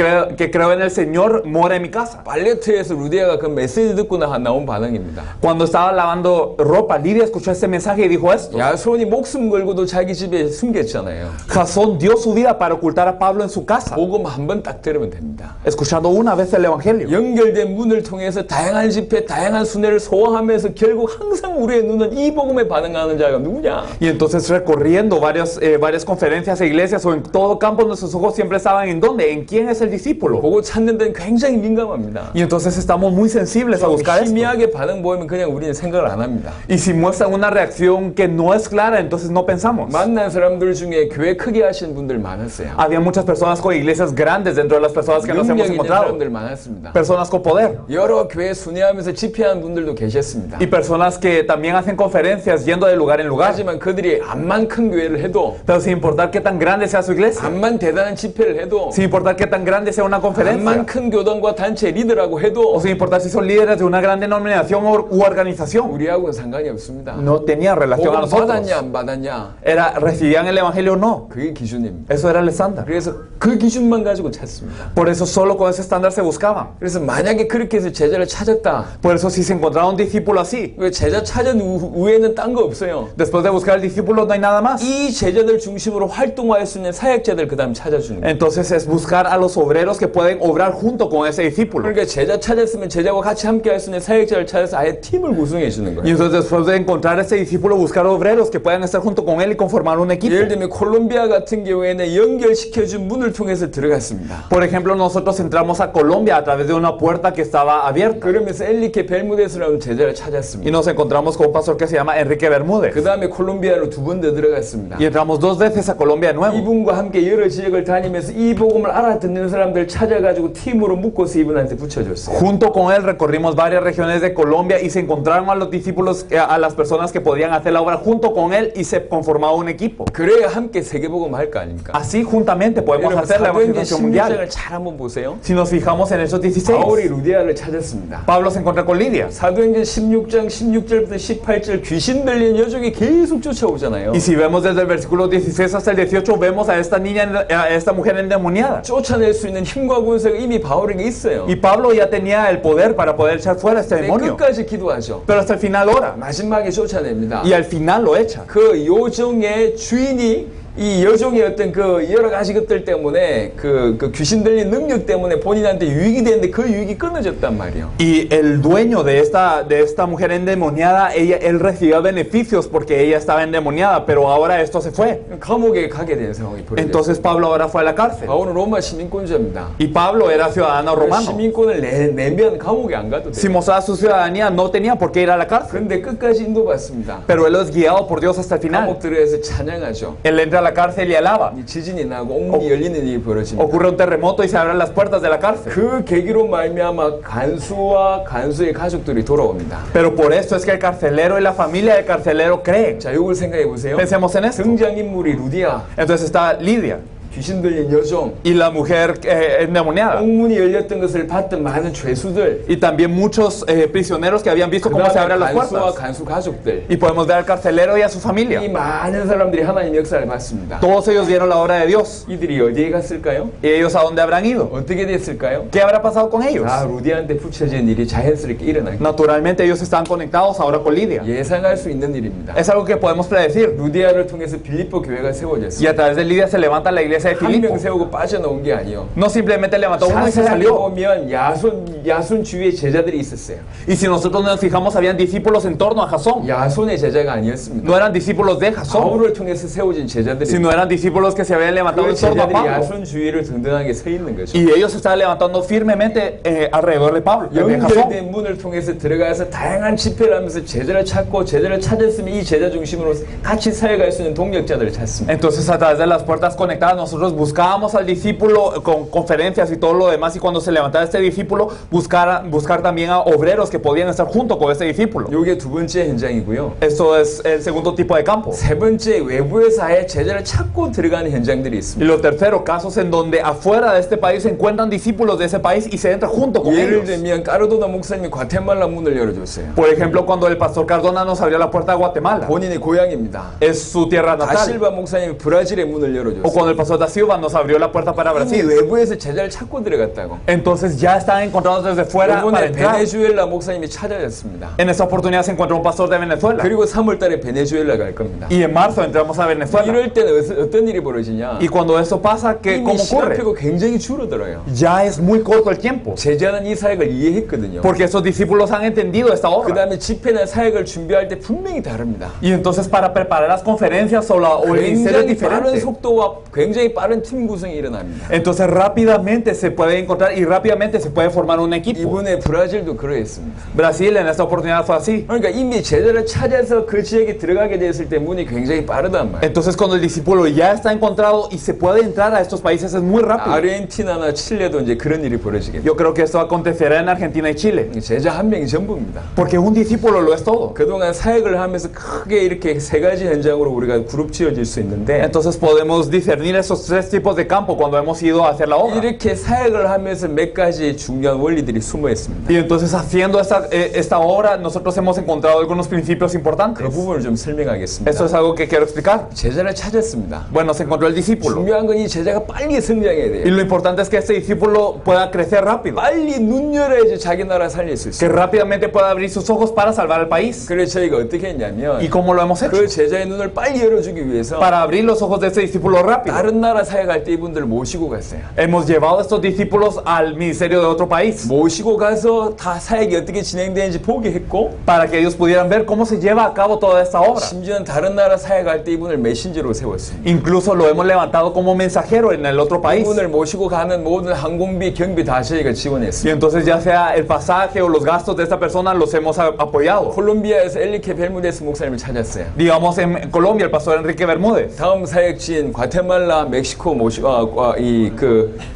creo en el Señor, mora en mi casa. 발레트에서 루디아가 그 메시지 듣고 나온 반응입니다. Cuando estaba lavando ropa, Lidia escuchó este mensaje y dijo esto. 야손이 목숨 걸고도 자기 집에 숨겼잖아요. Jasón dio su vida para ocultar a Pablo en su casa, 복음 한 번 딱 들으면 됩니다. escuchando una vez el evangelio. 연결된 문을 통해서 다양한 집회, 다양한 순회를 소화하면서 결국 항상 우리의 눈은 이 복음에 반응하는 자가 누구냐? Y entonces recorriendo varias conferencias e iglesias o en todo campo, nuestros ojos siempre estaban en dónde, en quién es el discípulo. 보고 찾는 데는 굉장히 민감합니다. Y entonces estamos muy sensibles a buscar esto. 희미하게 반응 보이면 그냥 우리는 생각을 안 합니다. Y si muestran una reacción que no es clara, entonces no pensamos. 만난 사람들 중에 교회 크게 하신 분들 많았어요. Había muchas personas con iglesias grandes dentro de las personas que nos hemos 능력 있는 encontrado. 사람들 많았습니다. Personas con poder. 여러 교회 순회하면서 집회하는 분들도 계셨습니다. Y personas que también hacen conferencias yendo de lugar en lugar. 하지만 그들이 암만 큰 교회를 해도 Pero sin importar qué tan grande sea su iglesia, 암만 대단한 집회를 해도 sin importar qué tan grande sea una 암만 conferencia, 큰 교단과 단체 리더라고 해도 o sin importar si son líderes de una gran denominación u organización, 우리하고는 상관이 없습니다. no tenía relación a 복음 nosotros. 받았냐 안 받았냐 Era recibían el evangelio o no. 그게 기준입니다. Eso era el estándar. 그래서 그 기준만 가지고 찾습니다. Por eso solo con ese estándar se buscaban. 그래서 만약에 그렇게 해서 제자를 찾았다. Por eso si se encontraba un discípulo así, 왜 제자 찾은 후에는 딴 거 없어요. después de buscar al discípulo no hay nada más. 이 제자들 중심으로 활동할 수 있는 사역자들 그 다음 찾아주는 거예요. Entonces es buscar a los obreros que pueden obrar junto con ese discípulo. 그러니까 제자 찾았으면 제자와 같이 함께 할 수 있는 사역자를 찾아서 아예 팀을 구성해 주는 Y 거예요. entonces después de encontrar a ese discípulo, buscar obreros que puedan estar junto con él y conformar un equipo. 예를 들면 콜롬비아 같은 경우에는 연결시켜준 문을 통해서 들어갔습니다. Por ejemplo, nosotros entramos a Colombia a través de una puerta que estaba abierta 그러면서 엘리케 벨무데스라는 제자를 y 찾았습니다. nos encontramos con un pastor que se llama Enrique Bermúdez. 그 다음에 콜롬비아로 두 번 더 들어갔습니다. Y entramos 2 veces a Colombia de nuevo. 이분과 함께 여러 지역을 다니면서 이 복음을 알아듣는 사람들 찾아가지고 팀으로 묶어서 이분한테 붙여줬어요. Junto con él recorrimos varias regiones de Colombia y se encontraron a los discípulos, a las personas que podían hacer la obra junto con él y se conformaba un equipo. 그래야 함께 세계복음 할 거 아닙니까? Así juntamente podemos 여러분 hacer la 사도행전 evangelización mundial. 16장을 잘 한번 보세요. Si nos fijamos en Hechos 16, 바울이 루디아를 찾았습니다. Pablo se encuentra con Lidia. 사도행전 16장 16절부터 18절 귀신 들린 여종이 계속 쫓아오잖아요. Y si vemos desde el versículo 16 hasta el 18, vemos a esta niña, a esta mujer endemoniada. 쫓아낼 수 있는 힘과 권세가 이미 바울에게 있어요. Y Pablo ya tenía el poder para poder echar fuera a este 근데 demonio. 끝까지 기도하죠. Pero hasta el final ora. 마지막에 쫓아냅니다. Y al final lo echa. 그 요정의 주인이 이 여종의 어떤 그 여러 가지 것들 때문에 그 귀신 들린 능력 때문에 본인한테 유익이 되는데 그 유익이 끊어졌단 말이에요. Y el dueño de esta mujer endemoniada, él recibía beneficios porque ella estaba endemoniada, pero ahora esto se fue. 감옥에 가게 된 상황이 벌어졌어요. Entonces Pablo ahora fue a la cárcel. 바울은 로마 시민권자입니다. Y Pablo era ciudadano romano. 시민권을 내면 감옥에 안 가도 Si 돼요. mostraba su ciudadanía, no tenía por qué ir a la cárcel. 그런데 끝까지 인도받습니다. Pero él es guiado por Dios hasta el final. 감옥 들어가서 찬양하죠. Él entra a la cárcel y alaba. 이 지진이 나고 옥문이 열리는 일이 벌어집니다. Ocurre un terremoto y se abren las puertas de la cárcel. 그 계기로 말미암아 간수와 간수의 가족들이 돌아옵니다. Pero por esto es que el carcelero y la familia del carcelero creen. 자, 이걸 생각해 보세요. Pensemos en esto. 등장인물이 루디아, Entonces está Lidia 귀신 들린 여종, y la mujer endemoniada. 옥문이 열렸던 것을 봤던 많은 죄수들, Y también muchos prisioneros que habían visto cómo se abren las 간수와 puertas. 간수 가족들. Y podemos ver al carcelero y a su 이 familia. 많은 사람들이 하나님 역사를 봤습니다. Todos ellos vieron la obra de Dios. 이들이 어디에 갔을까요? ¿Y ellos a dónde habrán ido? 어떻게 됐을까요? ¿Qué habrá pasado con ellos? 다 루디아한테 붙여진 일이 자연스럽게 일어나요. Naturalmente ellos están conectados ahora con Lidia. 예상할 수 있는 일입니다. Es algo que podemos predecir. 루디아를 통해서 빌립보 교회가 Y 세워졌어요. a través de Lidia se levanta la iglesia de 한 Filipo. 명 세우고 빠져나온 게 아니에요. No simplemente levantó uno y se 자세하게 salió. 보면 야손 주위에 제자들이 있었어요. Y si nosotros nos fijamos, habían discípulos en torno a Jasón. 야손의 제자가 아니었습니다. No eran discípulos de Jasón, 바울을 통해서 세워진 제자들이 sino eran discípulos que se habían levantado 그 en torno a 제자들이 Pablo. 야손 주위를 든든하게 서 있는 거죠. Y ellos se estaban levantando firmemente alrededor de Pablo, de Jasón. 연결된 문을 통해서 들어가서 다양한 집회를 하면서 제자를 찾고 제자를 찾았으면 이 제자 중심으로 같이 사역할 수 있는 동력자들을 찾습니다. Entonces a través de las puertas conectadas nosotros buscábamos al discípulo con conferencias y todo lo demás, y cuando se levantaba este discípulo buscar también a obreros que podían estar junto con este discípulo. 이게 두 번째 현장이고요. Esto es el segundo tipo de campo. 세 번째 외부에서 아예 제자를 찾고 들어가는 현장들이 Y 있습니다. lo tercero, casos en donde afuera de este país se encuentran discípulos de ese país y se entra junto con 예를 ellos. 들면 까르도나 목사님이 과테말라 문을 열어줬어요. Por ejemplo, cuando el pastor Cardona nos abrió la puerta a Guatemala, 본인의 고향입니다. es su tierra natal. 다실바 목사님이 브라질의 문을 O 열어줬어요. cuando el pastor Da Silva nos abrió la puerta para 이미 Brasil. 외부에서 제자를 찾고 들어갔다고. Entonces ya están encontrados desde fuera para 이번에 entrar. 베네수엘라 목사님이 찾아졌습니다. En esta oportunidad se encontró un pastor de Venezuela. 그리고 3월달에 베네수엘라 갈 겁니다. Y en marzo entramos a Venezuela. 이럴 때는 어떤 일이 벌어지냐? Y cuando eso pasa, 이미 ¿cómo ocurre? 시간표가 굉장히 줄어들어요. Ya es muy corto el tiempo. 제자는 이 사역을 이해했거든요. Porque esos discípulos han entendido esta 그 obra. 다음에 집회나 사역을 준비할 때 분명히 다릅니다. Y entonces para preparar las conferencias o el ministerio es 굉장히 빠른 diferente. 속도와 굉장히 빠른 팀 구성이 일어납니다. Entonces rápidamente se puede encontrar y rápidamente se puede formar un equipo. 이번에 브라질도 그러했습니다. Brasil en esta oportunidad fue así. 그러니까 이미 제자를 찾아서 그 지역에 들어가게 됐을 때 문이 굉장히 빠르단 말이에요. Entonces cuando el discípulo ya está encontrado y se puede entrar a estos países es muy rápido. 아르헨티나나 칠레도 이제 그런 일이 벌어지겠죠. Yo creo que esto acontecerá en Argentina y Chile. 제자 한 명이 전부입니다. Porque un discípulo lo es todo. 그동안 사역을 하면서 크게 이렇게 세 가지 현장으로 우리가 그룹 지어질 수 있는데 Entonces podemos discernir esos estos tres tipos de campo cuando hemos ido a hacer la obra. 이렇게 사역을 하면서 몇 가지 중요한 원리들이 숨어 있습니다. Y entonces haciendo esta obra nosotros hemos encontrado algunos principios 그 importantes. 부분을 좀 설명하겠습니다. Esto es algo que quiero explicar. 제자를 찾았습니다. Bueno, se encontró el discípulo. 중요한 건 이 제자가 빨리 성장해야 Y 돼요. lo importante es que este discípulo pueda crecer rápido. 빨리 눈 열어야지 자기 나라 살릴 수 Que 있어요. rápidamente pueda abrir sus ojos para salvar al país. 그래서 저희가 어떻게 했냐면 ¿Y cómo lo hemos hecho? 그 제자의 눈을 빨리 열어주기 위해서 Para abrir los ojos de este discípulo rápido. 다른 나라 사역할 때 이분들을 모시고 갔어요. Hemos llevado a estos discípulos al ministerio de otro país. 모시고 가서 다 사역이 어떻게 진행되는지 보게 했고 Para que ellos pudieran ver cómo se lleva a cabo toda esta obra. 심지어는 다른 나라 사역할 때 이분을 메신저로 세웠습니다. Incluso lo hemos levantado como mensajero en el otro país. 이분을 모시고 가는 모든 항공비, 경비 다 저희가 Y 지원했습니다. entonces ya sea el pasaje o los gastos de esta persona los hemos apoyado. 콜롬비아에서 엘리케 벨무데스 목사님을 찾았어요. Digamos en Colombia el pastor Enrique Bermúdez. 다음 사역지인 과테말라, 멕시코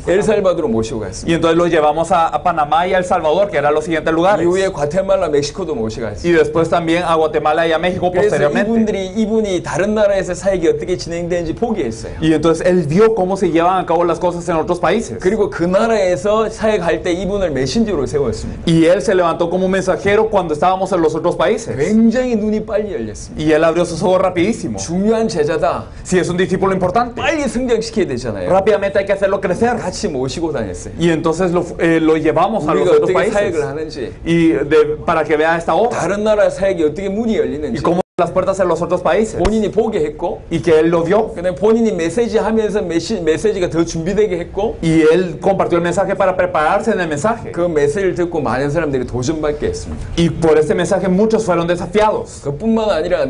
엘살바도로 모시고 갔습니다. Y entonces lo llevamos a Panamá y a El Salvador, que eran los siguientes lugares. 이후에 과테말라, 멕시코도 모시고 갔습니다. Y después también a Guatemala y a México 그래서 posteriormente. 이분이 다른 나라에서 사역이 어떻게 진행되는지 보게 했어요. Y entonces él vio cómo se llevan a cabo las cosas en otros países. 그리고 그 나라에서 사역할 때 이분을 메신저로 세웠습니다. Y él se levantó como mensajero cuando estábamos en los otros países. 굉장히 눈이 빨리 열렸습니다. Y él abrió sus ojos rapidísimo. 중요한 제자다. Si es un discípulo importante, 빨리 성장시켜야 되잖아요. rápidamente hay que hacerlo crecer. 같이 모시고 다녔어요. Y entonces lo llevamos a los 우리가 otros 어떻게 사역을 países. 하는지, Y para que vea esta obra. 다른 나라 사역이 어떻게 문이 Y 열리는지 cómo las puertas en los otros países. 본인이 보게 했고, Y que él lo vio. 그다음에 본인이 메시지 하면서 메시지가 더 준비되게 했고, Y él compartió el mensaje para prepararse en el mensaje. 그 메시지를 듣고 많은 사람들이 도전받게 했습니다. Y por este mensaje muchos fueron desafiados. 그뿐만 아니라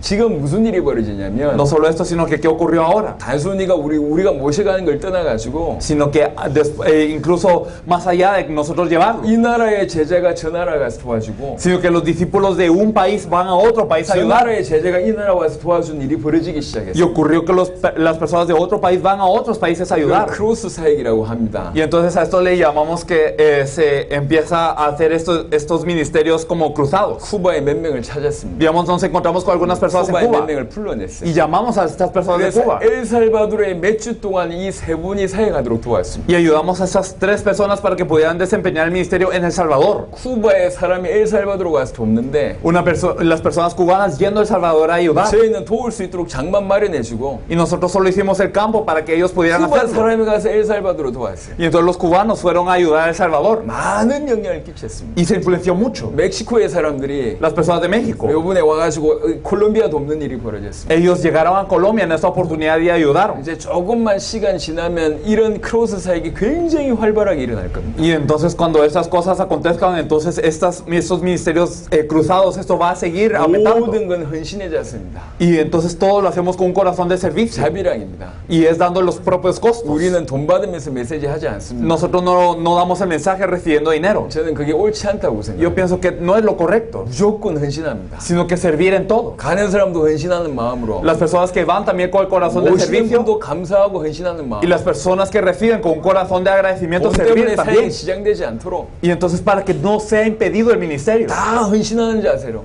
지금 무슨 일이 벌어지냐면 No solo esto, sino que qué ocurrió ahora. 단순히가 우리가 모셔가는 걸 떠나가지고 Sino que incluso más allá de nosotros llevarlo. 이 나라의 제자가 저 나라 가서 도와주고 Sino que los discípulos de un país van a otro país a 저 ayudar. 나라의 제자가 이 나라 와서 도와준 일이 벌어지기 Y 시작했어요. ocurrió que las personas de otro país van a otros países a ayudar. 크로스 사역이라고 합니다. Y entonces a esto le llamamos que se empieza a hacer estos ministerios como cruzados. 쿠바에 몇 명을 찾았습니다. Digamos, nos encontramos con algunas personas en 쿠바에 몇 Cuba 명을 불러냈어요. y llamamos a estas personas de 그래서 Cuba 엘살바도르에 몇 주 동안 이 세 분이 사역하도록 도왔습니다. y ayudamos a esas tres personas para que pudieran desempeñar el ministerio en El Salvador. 쿠바의 사람이 엘살바도르 가서 돕는데 Las personas cubanas yendo a El Salvador a ayudar. 저희는 도울 수 있도록 장만 마련해주고 Y nosotros solo hicimos el campo para que ellos pudieran 쿠바 hacerlo. 사람이 가서 엘살바도르 도왔어요. Y entonces los cubanos fueron a ayudar a El Salvador. 많은 영향을 끼쳤습니다. Y se influenció mucho. 멕시코의 사람들이 Las personas de México. 요번에 와가지고 콜롬비아 돕는 일이 벌어졌습니다. Ellos llegaron a Colombia en esta oportunidad y ayudaron. 이제 조금만 시간 지나면 이런 크로스 사역이 굉장히 활발하게 일어날 겁니다. Y entonces cuando estas cosas acontezcan, entonces estos ministerios cruzados, esto va a seguir aumentando. 모든 건 헌신의 자세입니다. Y entonces todo lo hacemos con un corazón de servicio. 자비랑입니다. Y es dando los propios costos. 우리는 돈 받으면서 메시지 하지 않습니다. Nosotros no damos el mensaje recibiendo dinero. 저는 그게 옳지 않다고 Yo 생각합니다. pienso que no es lo correcto, 무조건 헌신합니다. sino que servir en todo. 가는 사람도 헌신하는 마음으로, Las personas que van también con el corazón de 오시는 servicio 분도 감사하고 헌신하는 y 마음. las personas que reciben con un corazón de agradecimiento 돈 servir 때문에 también. 사역이 지장되지 않도록 Y entonces para que no sea impedido el ministerio, 다 헌신하는 자세로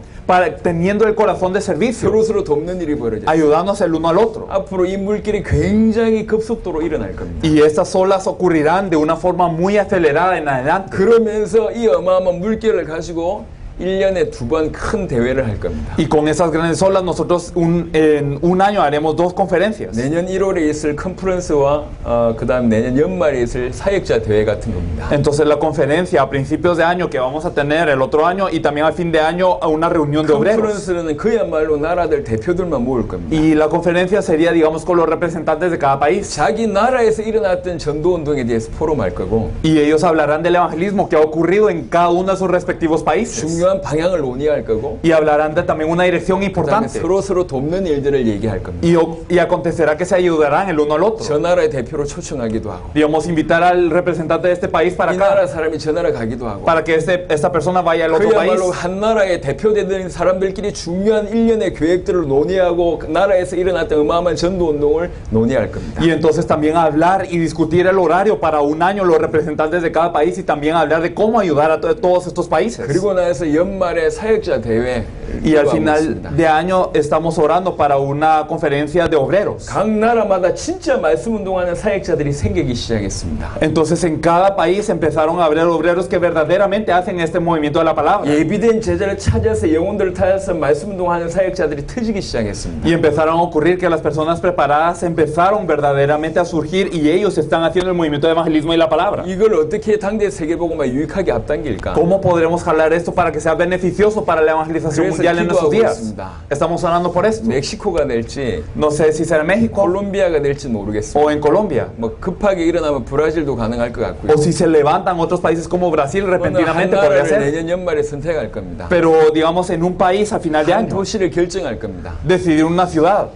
teniendo el corazón de servicio, 서로서로 돕는 일이 벌어져요. ayudándose el uno al otro. 앞으로 이 물길이 굉장히 급속도로 일어날 겁니다. Y estas olas ocurrirán de una forma muy acelerada en adelante. 그러면서 이 어마어마한 물길을 가지고 1년에 2번 큰 대회를 할 겁니다. Y con esas grandes olas nosotros en un año haremos 2 conferencias. 내년 1월에 있을 컨퍼런스와 그 다음 내년 연말에 있을 사역자 대회 같은 겁니다. Entonces la conferencia a principios de año que vamos a tener el otro año y también al fin de año una reunión de obreros. 컨퍼런스는 그야말로 나라들 대표들만 모을 겁니다. Y la conferencia sería, digamos, con los representantes de cada país. 자기 나라에서 일어났던 전도운동에 대해서 포럼할 거고 Y ellos hablarán del evangelismo que ha ocurrido en cada uno de sus respectivos países. 중요한 방향을 논의할 거고 Y hablarán de también una dirección 그다음에 importante. 서로 돕는 일들을 얘기할 겁니다. Y acontecerá que se ayudarán el uno al otro. 저 나라의 대표로 초청하기도 하고 Digamos, invitar al representante de este país para 이 나라 acá, 사람이 저 나라 가기도 하고 para que esta persona vaya al otro país. 그야말로 한 나라의 대표되는 사람들끼리 중요한 일련의 계획들을 논의하고 그 나라에서 일어났던 어마어마한 전도운동을 논의할 겁니다. Y entonces también hablar y discutir el horario para un año los representantes de cada país y también hablar de cómo ayudar a todos estos países. 그리고 나서 연말에 사역자 대회 Y al final de año estamos orando para una conferencia de obreros. 각 나라마다 진짜 말씀 운동하는 사역자들이 생기기 시작했습니다. Entonces en cada país empezaron a haber obreros que verdaderamente hacen este movimiento de la palabra. 예비된 제자를 찾아서 영혼들을 찾아서 말씀 운동하는 사역자들이 터지기 시작했습니다. Y empezaron a ocurrir que las personas preparadas empezaron verdaderamente a surgir y ellos están haciendo el movimiento de evangelismo y la palabra. 이걸 어떻게 당대 세계복음화 유익하게 앞당길까? ¿Cómo podremos jalar esto para que sea beneficioso para la evangelización 그래서 mundial en nuestros 기도하고 días? 있습니다. Estamos orando por esto. 멕시코가 될지 No sé si será en México 콜롬비아가 될지 모르겠습니다. o en Colombia. 뭐 급하게 일어나면 브라질도 가능할 것 같고요. O si se levantan otros países como Brasil 어느 한 repentinamente podría 나라를 ser. 내년 연말에 선택할 겁니다. Pero digamos en un país a final de 한 año, 도시를 결정할 겁니다. decidir una ciudad.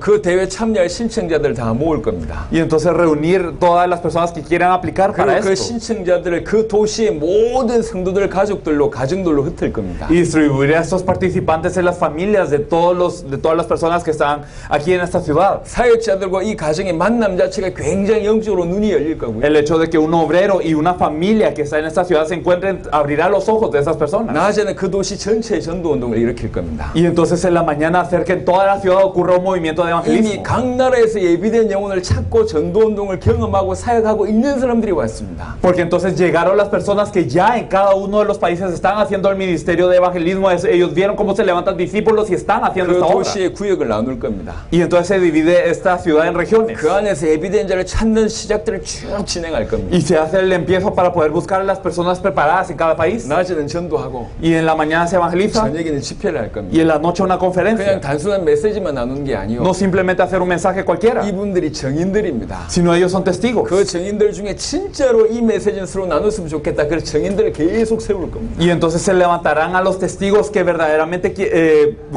그 대회 참여할 신청자들 다 모을 겁니다. Y entonces reunir todas las personas que quieran aplicar para 그리고 그 esto. 신청자들을 그 도시의 모든 성도들 가족들로 가정들로 흩을 겁니다. Y distribuir a estos participantes en las familias de todas las personas que están aquí en esta ciudad. 사역자들과 이 가정의 만남 자체가 굉장히 영적으로 눈이 열릴 거고요. El hecho de que un obrero y una familia que está en esta ciudad se encuentren abrirá los ojos de esas personas. 낮에는 그 도시 전체의 전도 운동을 일으킬 겁니다. Y entonces en la mañana hacer que en toda la ciudad ocurra un movimiento de 이미 evangelismo. 각 나라에서 예비된 영혼을 찾고 전도 운동을 경험하고 사역하고 있는 사람들이 왔습니다. Porque entonces llegaron las personas que ya en cada uno de los países están haciendo el ministerio de evangelismo. Ellos vieron cómo se levantan discípulos y están haciendo 그 esta obra. 도시의 구역을 나눌 겁니다. Y entonces se divide esta ciudad en regiones. 그 안에서 예비된 자를 찾는 시작들을 쭉 진행할 겁니다. Y se hace el empiezo para poder buscar a las personas preparadas en cada país. 낮에는 전도하고 Y en la mañana se evangeliza. 저녁에는 집회를 할 Y 겁니다. en la noche una 그냥 conferencia. 단순한 메시지만 나누는 게 아니요. No simplemente hacer un mensaje cualquiera, 이분들이 정인들입니다. sino ellos son testigos. 그 정인들 중에 진짜로 이 메시지는 서로 나눴으면 좋겠다. 그래서 정인들을 계속 세울 겁니다. Y entonces se levantarán a los testigos que verdaderamente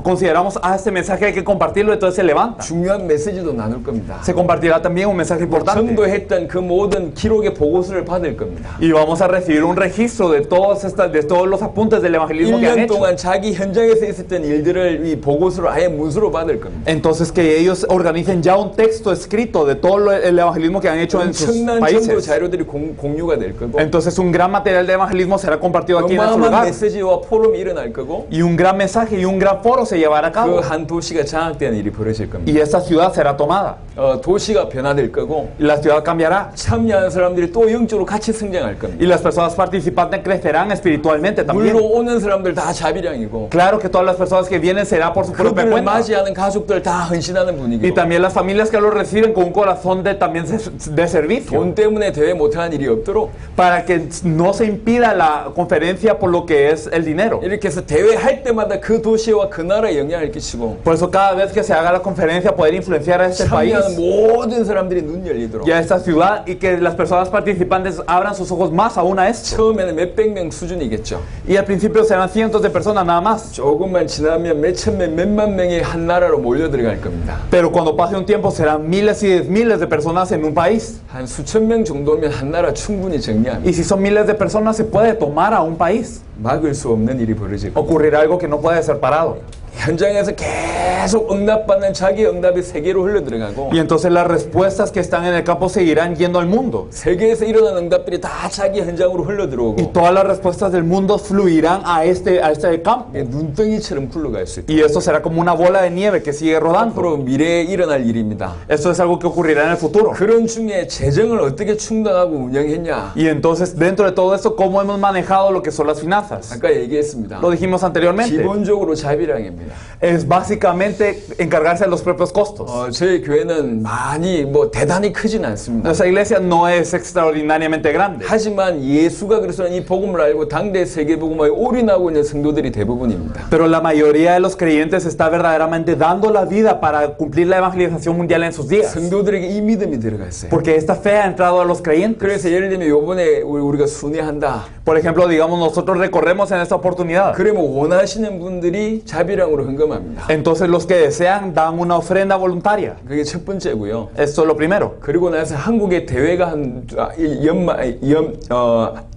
consideramos, este mensaje hay que compartirlo, entonces se levanta. 중요한 메시지도 나눌 겁니다. Se compartirá también un mensaje importante. 전도했던 그 모든 기록의 보고서를 받을 겁니다. Y vamos a recibir un registro de todos los apuntes del evangelismo que han 1년 hecho. 동안 자기 현장에서 있었던 일들을 이 보고서로 아예 문서로 받을 겁니다. Entonces que ellos organicen ya un texto escrito de todo el evangelismo que han hecho en sus 엄청난 전도 países. 자료들이 공유가 될 거고 Entonces un gran material de evangelismo será compartido aquí en nuestro 어마어마한 lugar. 메시지와 포럼이 일어날 거고 Y un gran mensaje y un gran foro se llevará a 그 cabo. 한 도시가 장악되는 일이 벌어질 겁니다. Y esta ciudad será tomada. 도시가 변화될 거고 Y la ciudad cambiará. 참여하는 사람들이 또 영적으로 같이 성장할 겁니다. Y las personas participantes crecerán espiritualmente también. 물론 오는 사람들 다 자비량이고 Claro que todas las personas que vienen será por su propia 그들을 cuenta. 맞이하는 가족들 다 헌신하는 Y 분위기고 también las familias que lo reciben con un corazón también de servicio. 돈 때문에 대회 못하는 일이 없도록 Para que no se impida la conferencia por lo que es el dinero. 이렇게 해서 대회 할 때마다 그 도시와 그 나라에 영향을 끼치고 Por eso cada vez que se haga la conferencia poder influenciar a este país 참여하는 모든 사람들이 눈 열리도록 y a esta ciudad y que las personas participantes abran sus ojos más aún a esto. 처음에는 몇백 명 수준이겠죠. Y al principio serán cientos de personas nada más. 조금만 지나면 몇천 명, 몇만 명이 한 나라로 몰려 들어갈 겁니다. Pero cuando pase un tiempo serán miles y miles de personas en un país. 한 수천 명 정도면 한 나라 충분히 정리합니다. Y si son miles de personas se puede tomar a un país. 막을 수 없는 일이 벌어질 겁니다. Ocurrirá algo que no puede ser parado. 현장에서 계속 응답받는 자기 응답이 세계로 흘러들어가고 Y entonces las respuestas que están en el campo seguirán yendo al mundo. 세계에서 일어나는 응답들이 다 자기 현장으로 Y 흘러들어오고 todas las respuestas del mundo fluirán a este campo. 눈덩이처럼 굴러갈 수 있다. Y esto será como una bola de nieve que sigue rodando. 앞으로 미래에 일어날 일입니다. Esto es algo que ocurrirá en el futuro. 그런 중에 재정을 어떻게 충당하고 운영했냐? Y entonces dentro de todo esto, ¿cómo hemos manejado lo que son las finanzas? 아까 얘기했습니다. Lo dijimos anteriormente. 기본적으로 자비량입니다. Es básicamente encargarse de los propios costos. 저희 교회는 많이 대단히 크진 않습니다. Nuestra iglesia no es extraordinariamente grande. 하지만 예수가 그리스도는 이 복음을 알고 당대 세계 복음화에 올인하고 있는 성도들이 대부분입니다. Pero la mayoría de los creyentes está verdaderamente dando la vida para cumplir la evangelización mundial en sus días. 성도들에게 이 믿음이 들어가 있어요. Porque esta fe ha entrado a los creyentes. 그래서 예를 들면 요번에 우리가 순회한다. Por ejemplo, digamos, nosotros recorremos en esta oportunidad. 그러면 원하시는 분들이 자비량으로 헌금합니다. Entonces los que desean dan una ofrenda voluntaria. 그게 첫 번째고요. Esto es lo primero. 그리고 나서 한국의 대회가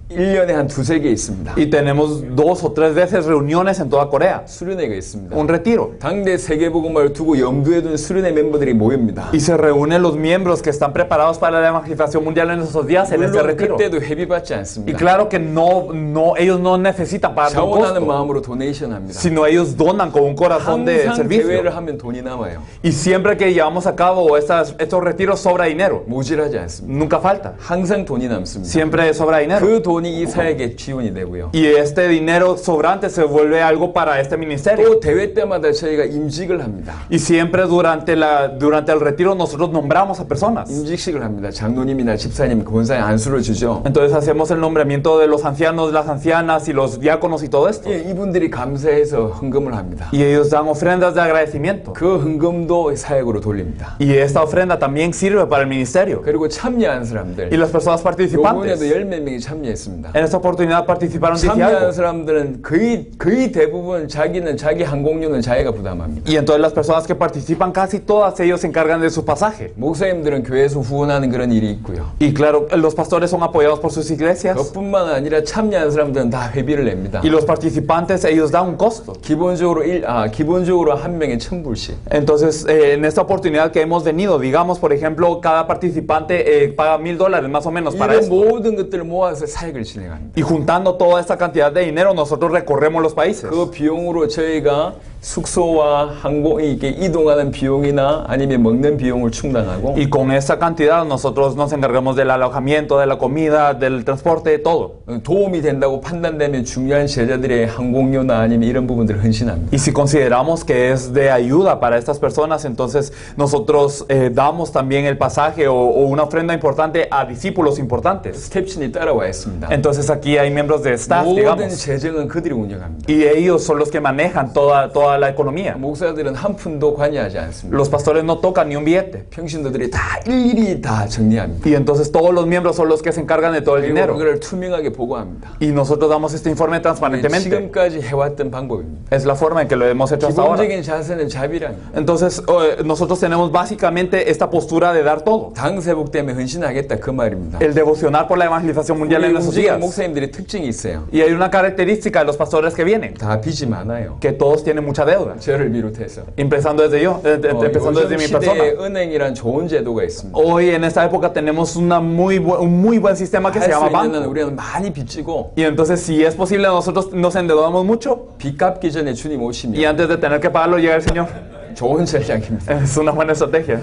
1년에 한 두세 개 있습니다. Y tenemos 2 o 3 veces reuniones en toda Corea. 수련회가 있습니다. Un retiro. 당대 세계복음을 두고 염두에 둔 수련회 멤버들이 모입니다. Y se reúnen los miembros que están preparados para la evangelización mundial en esos días en este 물론 retiro. 그때도 회비받지 Y 않습니다. claro que ellos no necesitan pagar un 자원하는 costo, 마음으로 도네이션 합니다. sino ellos donan con un corazón de 항상 servicio. 대회를 하면 돈이 남아요. Y siempre que llevamos a cabo estos retiros sobra dinero. 모질하지 않습니다. Nunca falta. 항상 돈이 남습니다. Siempre sobra dinero. 그 돈이 이 사역에 지원이 되고요. Y este dinero sobrante se vuelve algo para este ministerio. 또 대회 때마다 저희가 임직을 합니다. Y siempre durante el retiro nosotros nombramos a personas. 임직식을 합니다. 장로님이나 집사님, 권사님 안수를 주죠. Entonces hacemos el nombramiento de los ancianos, las ancianas y los diáconos y todo esto. 예, 이분들이 감사해서 헌금을 합니다. Y ellos dan ofrendas de agradecimiento. 그 헌금도 사역으로 돌립니다. Y esta ofrenda también sirve para el ministerio. 그리고 참여한 Y 사람들, las personas participantes. 이번에도 10몇 명이 참여했습니다. En esta oportunidad participaron 10 y 참여한 algo. 사람들은 거의 대부분 자기 항공료는 자기가 부담합니다. Y entonces las personas que participan, casi todas ellos se encargan de su pasaje. 목사님들은 교회에서 후원하는 그런 일이 있고요. Y claro, los pastores son apoyados por sus iglesias. 그것뿐만 아니라 참여한 사람들은 다 회비를 냅니다. Y los participantes, ellos dan un costo. 기본적으로 한 명에 1,000불씩. Entonces, en esta oportunidad que hemos venido, digamos, por ejemplo, cada participante paga $1,000 más o menos para 이런 esto. 모든 것들을 모아서 사역을 진행합니다. Y juntando toda esta cantidad de dinero, nosotros recorremos los países. 그 비용으로 저희가 숙소와 이렇게 이동하는 비용이나 아니면 먹는 비용을 충당하고 Y con esa cantidad nosotros nos encargamos del alojamiento, de la comida, del transporte, todo. 도움이 된다고 판단되면 중요한 제자들의 항공료나 아니면 이런 부분들을 헌신합니다. Y si consideramos que es de ayuda para estas personas, entonces nosotros damos también el pasaje o una ofrenda importante a discípulos importantes. 스텝신이 따라와 있습니다. Entonces aquí hay miembros de staff, 모든 digamos, 재정은 그들이 운영합니다. y ellos son los que manejan toda la economía. 목사들은 한 푼도 관여하지 않습니다. Los pastores no tocan ni un billete. 평신도들이 다 일일이 다 정리합니다. Y entonces todos los miembros son los que se encargan de todo el 그리고 dinero. 그걸 투명하게 보고합니다. Y nosotros damos este informe transparentemente. 지금까지 해왔던 방법입니다. Es la forma en que lo hemos hecho hasta ahora. 기본적인 자세는 자비랍니다. Entonces nosotros tenemos básicamente esta postura de dar todo. 당세복 때문에 헌신하겠다 그 말입니다. El devocionar por la evangelización mundial en esos días. 목사님들의 특징이 있어요. Y hay una característica de los pastores que vienen, 다 빚이 많아요. que todos tienen mucha deuda. 저를 비롯해서. Empezando desde yo, empezando desde 요즘 mi 시대에 persona. 은행이란 좋은 제도가 있습니다. Hoy en esta época tenemos un muy buen sistema que se 할 수 llama 있는 banco. 우리는 많이 빚지고 Y entonces si es posible nosotros nos endeudamos mucho 빚 갚기 전에 주님 y 오시면 antes de tener que pagarlo llega el Señor. 좋은 전략입니다. Es una buena estrategia.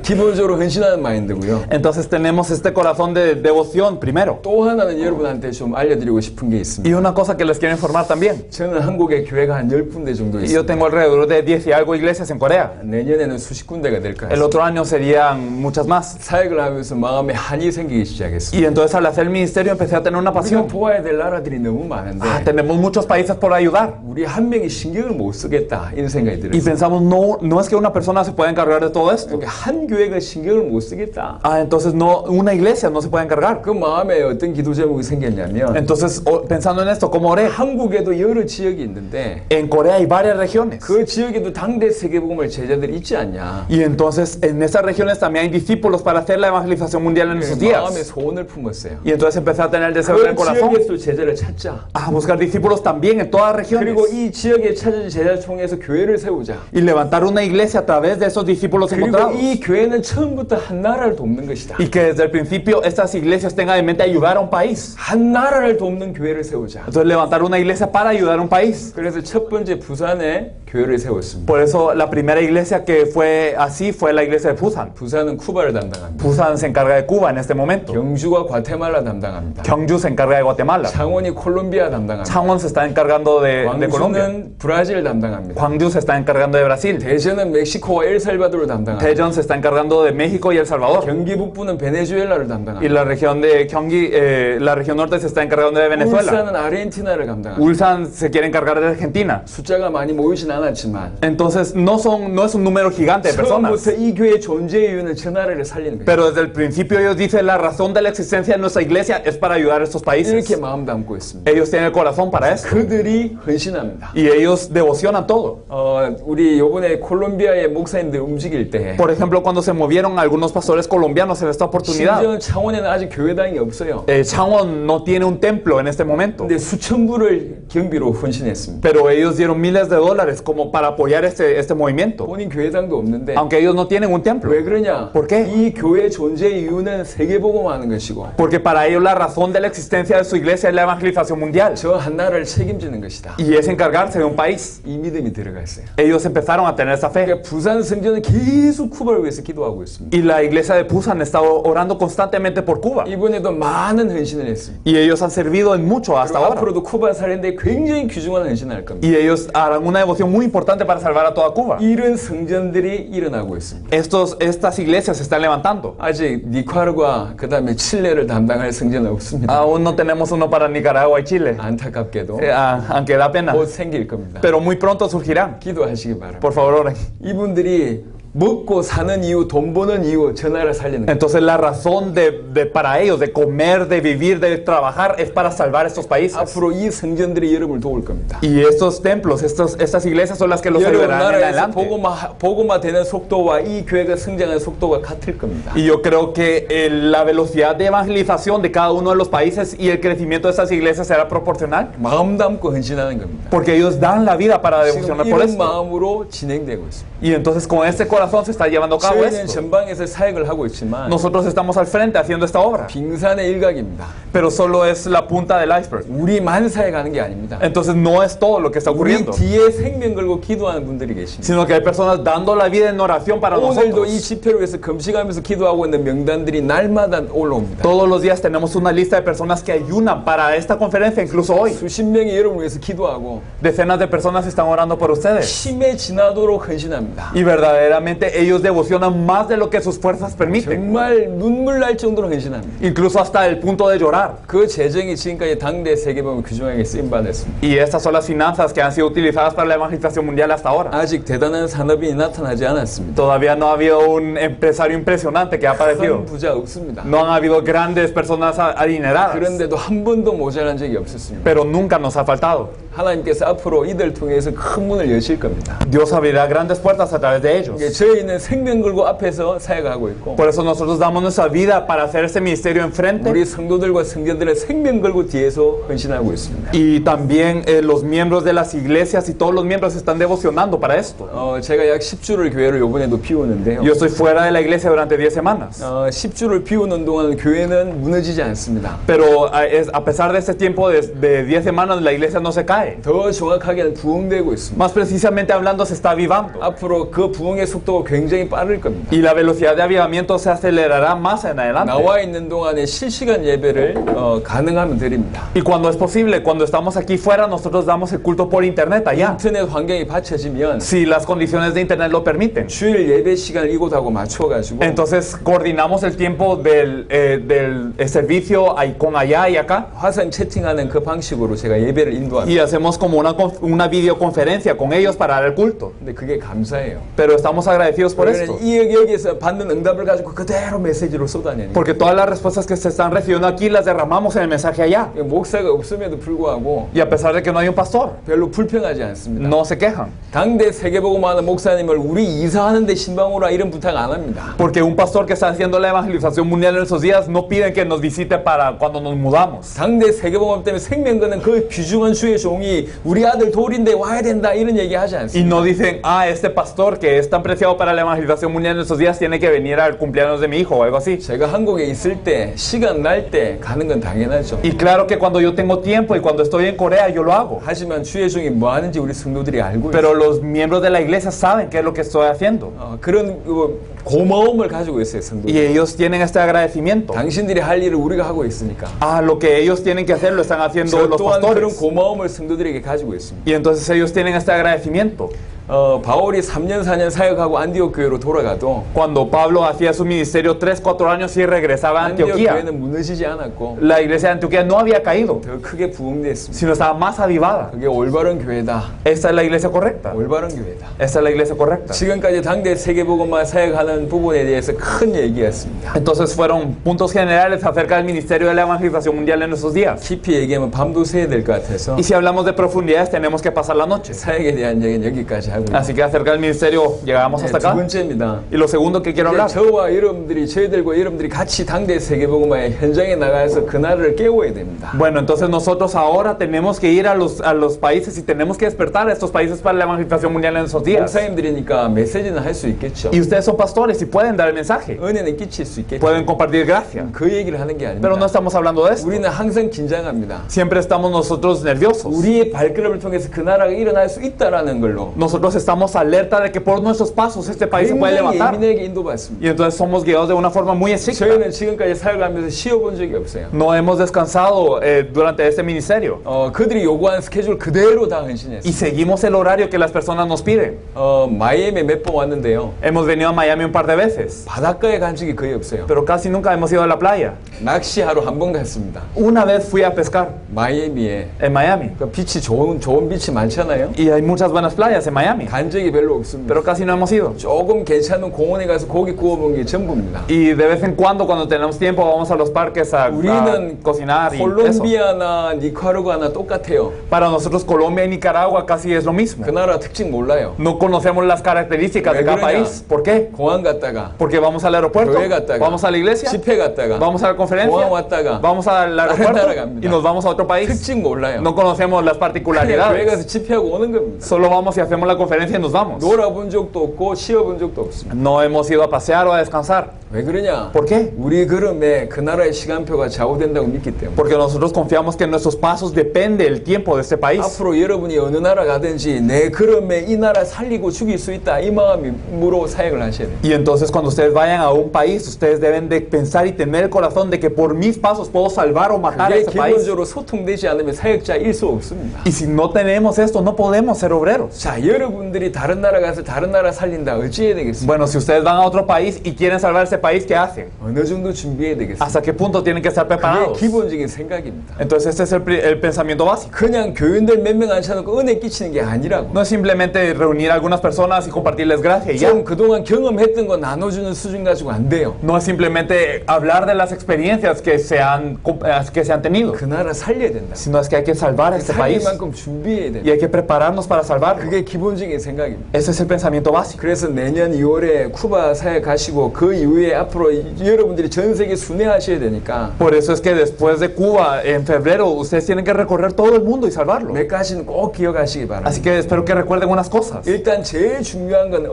기본적으로 헌신하는 마인드고요. Entonces tenemos este corazón de devoción primero. 또 하나는 여러분한테 좀 알려드리고 싶은 게 있습니다. Y una cosa que les quiero informar también. 저는 한국에 교회가 한 10군데 정도 Yo 있습니다. tengo alrededor de 10 y algo iglesias en Corea. 내년에는 수십 군데가 될 것 El 같습니다. otro año serían muchas más. 사역을 하면서 마음에 한이 생기기 시작했습니다. Y entonces al hacer el ministerio empecé a tener una 우리가 pasión. 도와야 될 나라들이 너무 많은데 Tenemos muchos países por ayudar. 우리 한 명이 신경을 못 쓰겠다 이런 생각이 Y 들었어요. pensamos, no es que una persona se pueda encargar de todo esto. 그러니까 한 교회가 신경을 못 쓰겠다. Entonces una iglesia no se puede encargar. 그 마음에 어떤 기도 제목이 생겼냐면 Entonces, pensando en esto, ¿cómo oré? 한국에도 여러 지역이 있는데 En Corea hay varias regiones. 그 지역에도 당대 세계복음을 제자들이 있지 않냐. Y entonces en esas regiones también hay discípulos para hacer la evangelización mundial en esos 마음에 días. 소원을 품었어요. Y entonces empecé a tener el deseo en el 그 corazón 지역에서 제자를 찾자. a buscar discípulos también en todas las regiones. 그리고 이 지역에 찾은 제자를 통해서 교회를 세우자. Y levantar una iglesia a través de esos discípulos 그리고 encontrados. 이 교회는 처음부터 한 나라를 돕는 것이다. Y que desde el principio estas iglesias tengan en mente ayudar a un país. 한 나라를 돕는 교회를 세우자. Entonces levantar una iglesia para ayudar a un país. 그래서 첫 번째 부산에 교회를 세웠습니다. Por eso la primera iglesia que fue así fue la iglesia de Busan. 부산은 쿠바를 담당합니다. Busan se encarga de Cuba en este momento. 경주가 과테말라 담당합니다. Gyeongju se encarga de Guatemala. 창원이 콜롬비아 담당합니다. Changwon se está encargando de Colombia. 광주는 브라질 담당합니다. Gwangju se está encargando de Brasil. 대전은 멕시코와 엘살바도를 담당합니다. Daejeon se está encargando de México y El Salvador. 경기 북부는 베네수엘라를 Y 담당합니다. la región de Gyeonggi, la región norte se está encargando de Venezuela. 울산은 아르헨티나를 담당합니다. Ulsan se quiere encargar de Argentina. 숫자가 많이 모이진 않았지만 Entonces no es un número gigante de personas. 처음부터 이 교회의 존재 이유는 저 나라를 살리는 거예요. Pero desde el principio ellos dicen la razón de la existencia de nuestra iglesia es para ayudar a estos países. 이렇게 마음 담고 있습니다. Ellos tienen el corazón para eso. 그들이 헌신합니다. Y ellos devocionan todo. 우리 요번에 콜롬비아의 목사님들 움직일 때 Por Por ejemplo, cuando se movieron algunos pastores colombianos en esta oportunidad. 심지어 창원에는 아직 교회당이 없어요. Changwon no tiene un templo en este momento. 근데 수천 불을 경비로 헌신했습니다. Pero ellos dieron miles de dólares como para apoyar este movimiento. 본인 교회당도 없는데 Aunque ellos no tienen un templo. 왜 그러냐? ¿Por qué? 이 교회 존재의 이유는 세계복음하는 것이고 Porque para ellos la razón de la existencia de su iglesia es la evangelización mundial. 저 한 나라를 책임지는 것이다. Y es encargarse de un país. 이 믿음이 들어갔어요. Ellos empezaron a tener esa fe. 그러니까 부산 성전은 계속 쿠바를 위해서 기도하고 있습니다. Y la iglesia de Busan está orando constantemente por Cuba. 이번에도 많은 헌신을 했습니다. Y ellos han servido en mucho hasta 그리고 ahora. 앞으로도 쿠바 살인데 굉장히 귀중한 헌신을 할 겁니다. Y ellos harán una devoción muy importante para salvar a toda Cuba. 이런 성전들이 일어나고 있습니다. Estas iglesias se están levantando. 아직 니카라과 그다음에 칠레를 담당할 성전은 없습니다. Aún no tenemos uno para Nicaragua y Chile. 안타깝게도 Aunque da pena. 곧 생길 겁니다. Pero muy pronto surgirán. 기도하시기 바랍니다. Por favor, oren. 이분들이 먹고 사는 이유, 돈 버는 이유, 저 나라 살리는 거예요. Entonces la razón para ellos de comer, de vivir, de trabajar es para salvar estos países. 앞으로 이 성전들이 여러분을 도울 겁니다. Y estos templos, estas iglesias son las que los 여러분 ayudarán en 나라에서 adelante. 복음화되는 속도와 이 교회가 성장하는 속도가 같을 겁니다. Y yo creo que la velocidad de evangelización de cada uno de los países y el crecimiento de estas iglesias será proporcional. 마음 담고 헌신하는 겁니다. Porque ellos dan la vida para 지금 devocionar por 이런 esto. 마음으로 진행되고 있습니다. Y entonces con este corazón se está llevando a cabo 저희는 esto. 전방에서 사역을 하고 있지만 Nosotros estamos al frente haciendo esta obra. 빙산의 일각입니다. Pero solo es la punta del iceberg. 우리만 사역하는 게 아닙니다. Entonces no es todo lo que está 우리 ocurriendo. 뒤에 생명 걸고 기도하는 분들이 계십니다. Sino que hay personas dando la vida en oración para 오늘도 이 nosotros. 집회를 위해서 금식하면서 기도하고 있는 명단들이 날마다 올라옵니다. Todos los días tenemos una lista de personas que ayunan para esta conferencia, incluso hoy. 수십 명이 여러분을 위해서 기도하고 Decenas de personas están orando por ustedes. 힘에 지나도록 헌신합니다. Y verdaderamente ellos devocionan más de lo que sus fuerzas permiten. 정말 눈물 날 정도로 헌신합니다. Incluso hasta el punto de llorar. 그 재정이 지금까지 당대 세계보면 규정하게 쓰임받았습니다. Y estas son las finanzas que han sido utilizadas para la evangelización mundial hasta ahora. 아직 대단한 산업인이 나타나지 않았습니다. Todavía no ha habido un empresario impresionante que ha aparecido. 큰 부자 없습니다. No han habido grandes personas adineradas. 그런데도 한 번도 모자란 적이 없었습니다. Pero nunca nos ha faltado. 하나님께서 앞으로 이들 통해서 큰 문을 여실 겁니다. Dios abrirá grandes puertas a través de ellos. 저희는 생명 걸고 앞에서 사역하고 있고 Por eso nosotros damos nuestra vida para hacer este ministerio enfrente. 우리 성도들과 성전들의 생명 걸고 뒤에서 헌신하고 있습니다. Y también los miembros de las iglesias y todos los miembros están devocionando para esto. 제가 약 10주를 교회를 이번에도 비우는데요. Yo estoy fuera de la iglesia durante 10 semanas. 10주를 비우는 동안 교회는 무너지지 않습니다. Pero a pesar de este tiempo de 10 semanas, la iglesia no se cae. 더 정확하게는 부흥되고 있습니다. Más precisamente hablando, se está avivando. 앞으로 그 부흥의 속도가 굉장히 빠를 겁니다. Y la velocidad de avivamiento se acelerará más en adelante. 나와 있는 동안에 실시간 예배를 가능하면 드립니다. Y cuando es posible, cuando estamos aquí fuera, nosotros damos el culto por internet allá. 인터넷 환경이 받쳐지면 Si las condiciones de internet lo permiten. 주일 예배 시간을 이곳하고 맞춰가지고 Entonces coordinamos el tiempo del servicio con allá y acá. 화상 채팅하는 그 방식으로 제가 예배를 인도합니다. Y hacemos como una videoconferencia con ellos para dar el culto. 근데 그게 감사해요. Pero estamos agradecidos por esto. 여기에서 받는 응답을 가지고 그대로 메시지로 쏟아내니까. Porque todas las respuestas que se están recibiendo aquí las derramamos en el mensaje allá. 목사가 없음에도 불구하고 Y a pesar de que no hay un pastor, 별로 불평하지 않습니다. no se quejan. 당대 세계복음하는 목사님을 우리 이사하는데 신방오라 이런 부탁 안 합니다. Porque un pastor que está haciendo la evangelización mundial en esos días no piden que nos visite para cuando nos mudamos. 당대 세계복음 때문에 생명 거는 그 귀중한 주의 종이 우리 아들 돌인데 와야 된다 이런 얘기 하지 Y 않습니다. no dicen, este pastor que es tan preciado para la evangelización mundial en esos días tiene que venir al cumpleaños de mi hijo o algo así. 제가 한국에 있을 때 시간 날 때 가는 건 당연하죠. Y claro que cuando yo tengo tiempo y cuando estoy en Corea yo lo hago. 하지만 주의 종이 뭐 하는지 우리 성도들이 알고 있어요. Pero los miembros de la iglesia saben qué es lo que estoy haciendo. 그런 고마움을 가지고 있어요, 성도들. Y ellos tienen este agradecimiento. 당신들이 할 일을 우리가 하고 있으니까. Lo que ellos tienen que hacer lo están haciendo 저 los 또한 그런 pastores. 고마움을 성도들에게 가지고 있습니다. Y entonces ellos tienen este agradecimiento. 바울이 3년 4년 사역하고 안디옥 교회로 돌아가도 Cuando Pablo hacía su ministerio 3-4 años y regresaba a 안디옥 Antioquía, 교회는 무너지지 않았고 la iglesia de Antioquía no había caído, 더 크게 부흥됐습니다. sino estaba más avivada. 그게 올바른 교회다. Esta es la iglesia correcta. 올바른 교회다. Esta es la iglesia correcta. 지금까지 당대 세계복음화 사역하는 부분에 대해서 큰 얘기였습니다. Entonces fueron puntos generales acerca del ministerio de la evangelización mundial en esos días. 깊이 얘기하면 밤도 새야 될 것 같아서 Y si hablamos de profundidades tenemos que pasar la noche. 사역에 대한 얘기는 여기까지 하고요. Así que acerca del ministerio llegamos hasta 두 acá. 번째입니다. Y lo segundo que quiero 이제 hablar. 저와 여러분들이 저희들과 여러분들이 같이 당대 세계복음화의 현장에 나가서 그 나라를 깨워야 됩니다. Bueno, entonces nosotros ahora tenemos que ir a los países y tenemos que despertar a estos países para la evangelización mundial en esos días. 목사님들이니까 메시지는 할 수 있겠죠. Y ustedes son pastores y pueden dar el mensaje. 은혜는 끼칠 수 있겠죠. Pueden compartir gracia. 그 얘기를 하는 게 Pero no 아닙니다. estamos hablando de esto. 우리는 항상 긴장합니다. Siempre estamos nosotros nerviosos. 우리의 발걸음을 통해서 그 나라가 일어날 수 있다라는 걸로 Nosotros estamos alerta de que por nuestros pasos este país se puede 굉장히 levantar. 예민하게 인도받습니다. Y entonces somos guiados de una forma muy estricta. 저희는 지금까지 살아가면서 쉬어본 적이 없어요. No hemos descansado durante este ministerio. 그들이 요구한 스케줄 그대로 다 Y 헌신했어요. seguimos el horario que las personas nos piden. 마이애미에 몇 번 왔는데요. Hemos venido a Miami un par de veces. 바닷가에 간 적이 거의 없어요. Pero casi nunca hemos ido a la playa. 낚시하러 한 번 갔습니다. Una vez fui a pescar 마이애미에 en Miami. 그 비치 좋은 비치 많잖아요. Y hay muchas buenas playas en Miami. 간 적이 별로 없습니다. Pero casi no hemos ido. 조금 괜찮은 공원에 가서 고기 구워 먹는 게 전부입니다. Y de vez en cuando tenemos tiempo, vamos a los parques a 우리는 cocinar y eso. 콜롬비아나 니카라과나 똑같아요. Para nosotros Colombia y Nicaragua casi es lo mismo. 그 나라 특징 몰라요. No conocemos las características de cada país. ¿Por qué? 공항 갔다가 Porque vamos al aeropuerto, 교회 갔다가 vamos a la iglesia, 집회 갔다가 vamos a la conferencia, 공항 왔다가 vamos al 나라 aeropuerto 갑니다. y nos vamos a otro país. 특징 몰라요. No conocemos las 그냥 교회 particularidades. 가서 집회하고 오는 겁니다. Solo vamos y hacemos la conferencia y nos vamos. 놀아본 적도 없고 쉬어본 적도 없습니다. No hemos ido a pasear o a descansar. 왜 그러냐? ¿Por qué? 우리 걸음에 그 나라의 시간표가 좌우된다고 믿기 때문에. Porque nosotros confiamos que en nuestros pasos depende el tiempo de este país. 앞으로 여러분이 어느 나라 가든지 내 걸음에 이 나라 살리고 죽일 수 있다 이 마음으로 사역을 하셔야 돼요. Y entonces cuando ustedes vayan a un país, ustedes deben de pensar y tener el corazón de que por mis pasos puedo salvar o matar a 그게 este país. 기본적으로 소통되지 않으면 사역자일 수 없습니다. Y si no tenemos esto, no podemos ser obreros. 자, 여러분들이 다른 나라 가서 다른 나라 살린다 어찌해야 되겠습니까? Bueno, si ustedes van a otro país y quieren salvar ese país, ¿qué hacen? 어느 정도 준비해야 되겠습니까? ¿Hasta qué punto tienen que estar 그게 preparados? 기본적인 생각입니다. Entonces este es el pensamiento básico. 그냥 교인들 몇 명 앉혀놓고 은혜 끼치는 게 아니라고. No es simplemente reunir a algunas personas y compartirles gracia y ya. 좀 그동안 경험했던 거 나눠주는 수준 가지고 안 돼요. No es simplemente hablar de las experiencias que se han tenido, 그 나라 살려야 된다. sino es que hay que salvar a este 살릴 país 만큼 준비해야 y 된다. hay que prepararnos para salvarlo. 그게 기본적인 생각입니다. Ese es el pensamiento básico. 그래서 내년 2월에 쿠바 사역 가시고 그 이후에 앞으로 여러분들이 전 세계 순회하셔야 되니까 Por eso es que después de Cuba, en febrero, ustedes tienen que recorrer todo el mundo y salvarlo. 몇 가지는 꼭 기억하시기 바랍니다. Así que espero que recuerden unas cosas. 일단 제일 중요한 건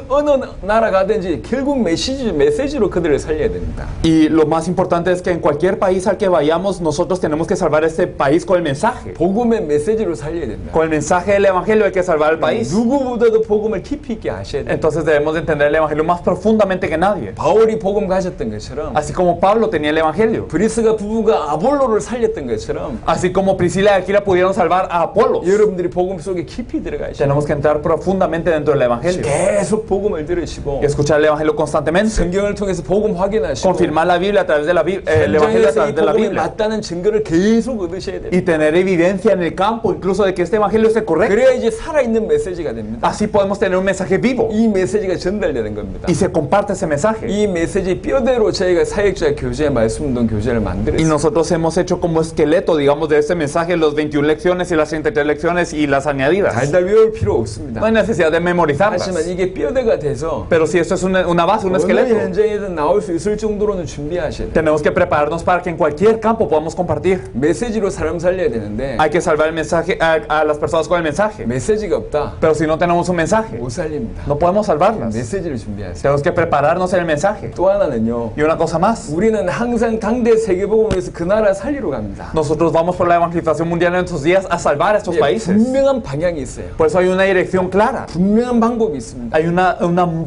어느 나라 가든지 결국 메시지로 그들을 살려야 됩니다. Y lo más importante es que en cualquier país al que vayamos, nosotros tenemos que salvar este país con el mensaje. 복음의 메시지로 살려야 됩니다. Con el mensaje del evangelio hay que salvar el país. 누구보다도 복음을 깊이 있게 아셔야 돼요. Entonces debemos de entender el evangelio más profundamente que nadie. 바울이 복음 가졌던 것처럼 Así como Pablo tenía el evangelio. 브리스가 부부가 아볼로를 살렸던 것처럼 Así como Priscila y Aquila pudieron salvar a Apolos. 여러분들이 복음 속에 깊이 들어가셔야 돼요. Tenemos que entrar profundamente dentro del evangelio. 계속 복음을 들으시고 Y escuchar el evangelio constantemente. 성경을 통해서 복음 확인하시고 Confirmar la Biblia a través de el evangelio a 현장에서 이 través de la 복음이 Biblia. 맞다는 증거를 계속 얻으셔야 돼요. Y tener evidencia en el campo, incluso de que este evangelio es correcto. 그래야 이제 살아있는 메시지가 됩니다. Así podemos tener un mensaje vivo. 이 메시지가 전달되는 겁니다. Y se comparte ese mensaje. 이 메시지 뼈대로 저희가 사역자 교재, 말씀운동 교재를 Y 만들었어요. nosotros hemos hecho como esqueleto, digamos, de este mensaje los 21 lecciones y las 33 lecciones y las añadidas. 달달 외울 필요 없습니다. No hay necesidad de memorizarlas. 하지만 이게 뼈대가 돼서 Pero si esto es una base, un 어느 esqueleto, 현장에든 나올 수 있을 정도로는 준비하셔야 돼요. tenemos que prepararnos para que en cualquier campo podamos compartir. 메시지로 사람 살려야 되는데 Hay que salvar el mensaje a las personas con el mensaje. 메시지가 없다. Pero si no tenemos un mensaje, 못 살립니다. no podemos salvarlas. 메시지를 준비하세요. Tenemos que prepararnos en el mensaje. 또 하나는요. Y una cosa más. 우리는 항상 당대 세계복음을 위해서 그 나라 살리러 갑니다. Nosotros vamos por la evangelización mundial en estos días a salvar a estos 예, países. 분명한 방향이 있어요. Por eso hay una dirección clara. 분명한 방법이 있습니다. Hay una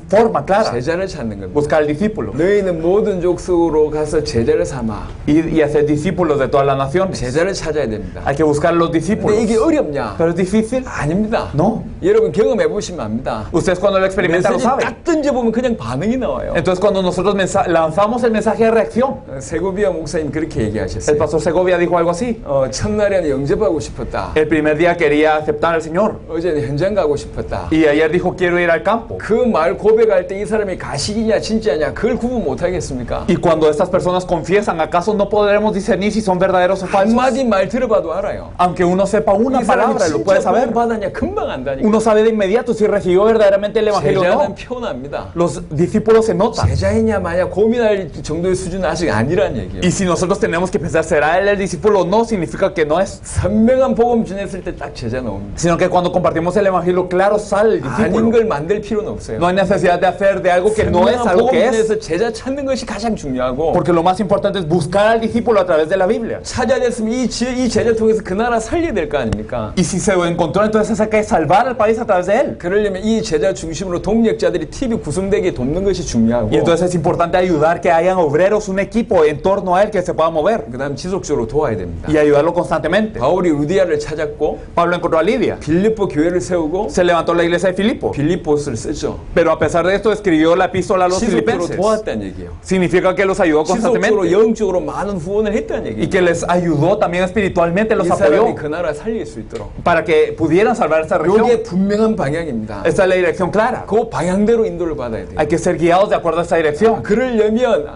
forma clara. 제자를 찾는 겁니다. Buscar el discípulo. 너희는 모든 족속으로 가서 제자를 삼아. Y hacer discípulos de todas las naciones. 제자를 찾아야 됩니다. Hay que buscar los 근데 discípulos. 이게 어렵냐? Pero es difícil. 아닙니다. No. 여러분 경험해 보시면 압니다. Ustedes cuando lo experimentan lo 메시지 saben. 딱 던져보면 그냥 반응이 나와요. Entonces cuando nosotros lanzamos el mensaje de reacción, 세고비아 목사님 그렇게 el 얘기하셨어요. pastor Segovia dijo algo así. 첫날에는 영접하고 싶었다. El primer día quería aceptar al Señor. 어제는 현장 가고 싶었다. Y ayer dijo quiero ir al campo. 그 말 고백할 때 이 사람이 가식이냐 진짜냐 그걸 구분 못하겠습니까? Y cuando estas personas confiesan, ¿acaso no podremos discernir si son verdaderos o falsos? 한마디 말 들어봐도 알아요. Aunque uno sepa una 이 사람이 palabra, lo puede 진짜 복음 saber. 받았냐 금방 안다니까. uno sabe de inmediato si recibió verdaderamente el Evangelio o 제자는 no. 표현합니다. Los discípulos se notan. 제자이냐 마냐 고민할 정도의 수준은 아직 아니란 얘기예요. Y si nosotros tenemos que pensar, ¿será él el discípulo o no? Significa que no es. 선명한 복음 전했을 때 딱 제자 나옵니다. Sino que cuando compartimos el Evangelio, claro, sale el 아닌 discípulo. 걸 만들 필요는 없어요. No hay necesidad de hacer de algo que no es 선명한 algo 복음 que es. 전에서 제자 찾는 것이 가장 중요하고 Porque lo más importante es buscar al discípulo a través de la Biblia. 찾아야 됐으면 이 제자 통해서 그 나라 살려야 될 거 아닙니까? Y si se lo encontró, entonces hay que salvar al país a través de él. 그러려면 이 제자 중심으로 동력자들이 TV 구성되게 돕는 것이 중요하고 Y entonces es importante ayudar que hayan obreros, un equipo en torno a él que se pueda mover. 그다음 지속적으로 도와야 됩니다. Y ayudarlo constantemente. 바울이 루디아를 찾았고 Pablo encontró a Lidia. 빌립보 교회를 세우고 Se levantó la iglesia de Filipo. 빌립보스를 쓰죠. Pero a pesar de esto escribió la epístola a los 지속적으로 filipenses. 도왔다는 얘기예요. Significa que los ayudó 지속적으로 constantemente. 영적으로 많은 후원을 했다는 Y 얘기예요. que les ayudó también espiritualmente, los 이 apoyó 사람이 그 나라 살릴 수 있도록. para que pudieran salvar esta región. 이게 분명한 방향입니다. Esta es la dirección clara. 그 방향대로 인도를 받아야 돼요. Hay que ser guiados de acuerdo a esta dirección. 그러려면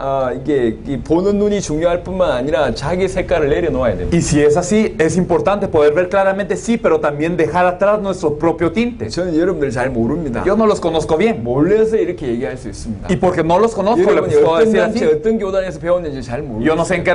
이게 이 보는 눈이 중요할 뿐만 아니라 자기 색깔을 내려놓아야 됩니다. Y si es así, es importante poder ver claramente sí, pero también dejar atrás nuestro propio tinte. 저는 여러분들 잘 모릅니다. Yo no los conozco bien. 몰라서 이렇게 얘기할 수 있습니다. Y porque no los conozco, les 여러분이 puedo 어떤 decir 단체, así. 어떤 교단에서 배웠는지 잘 모르겠어요. Yo no sé en qué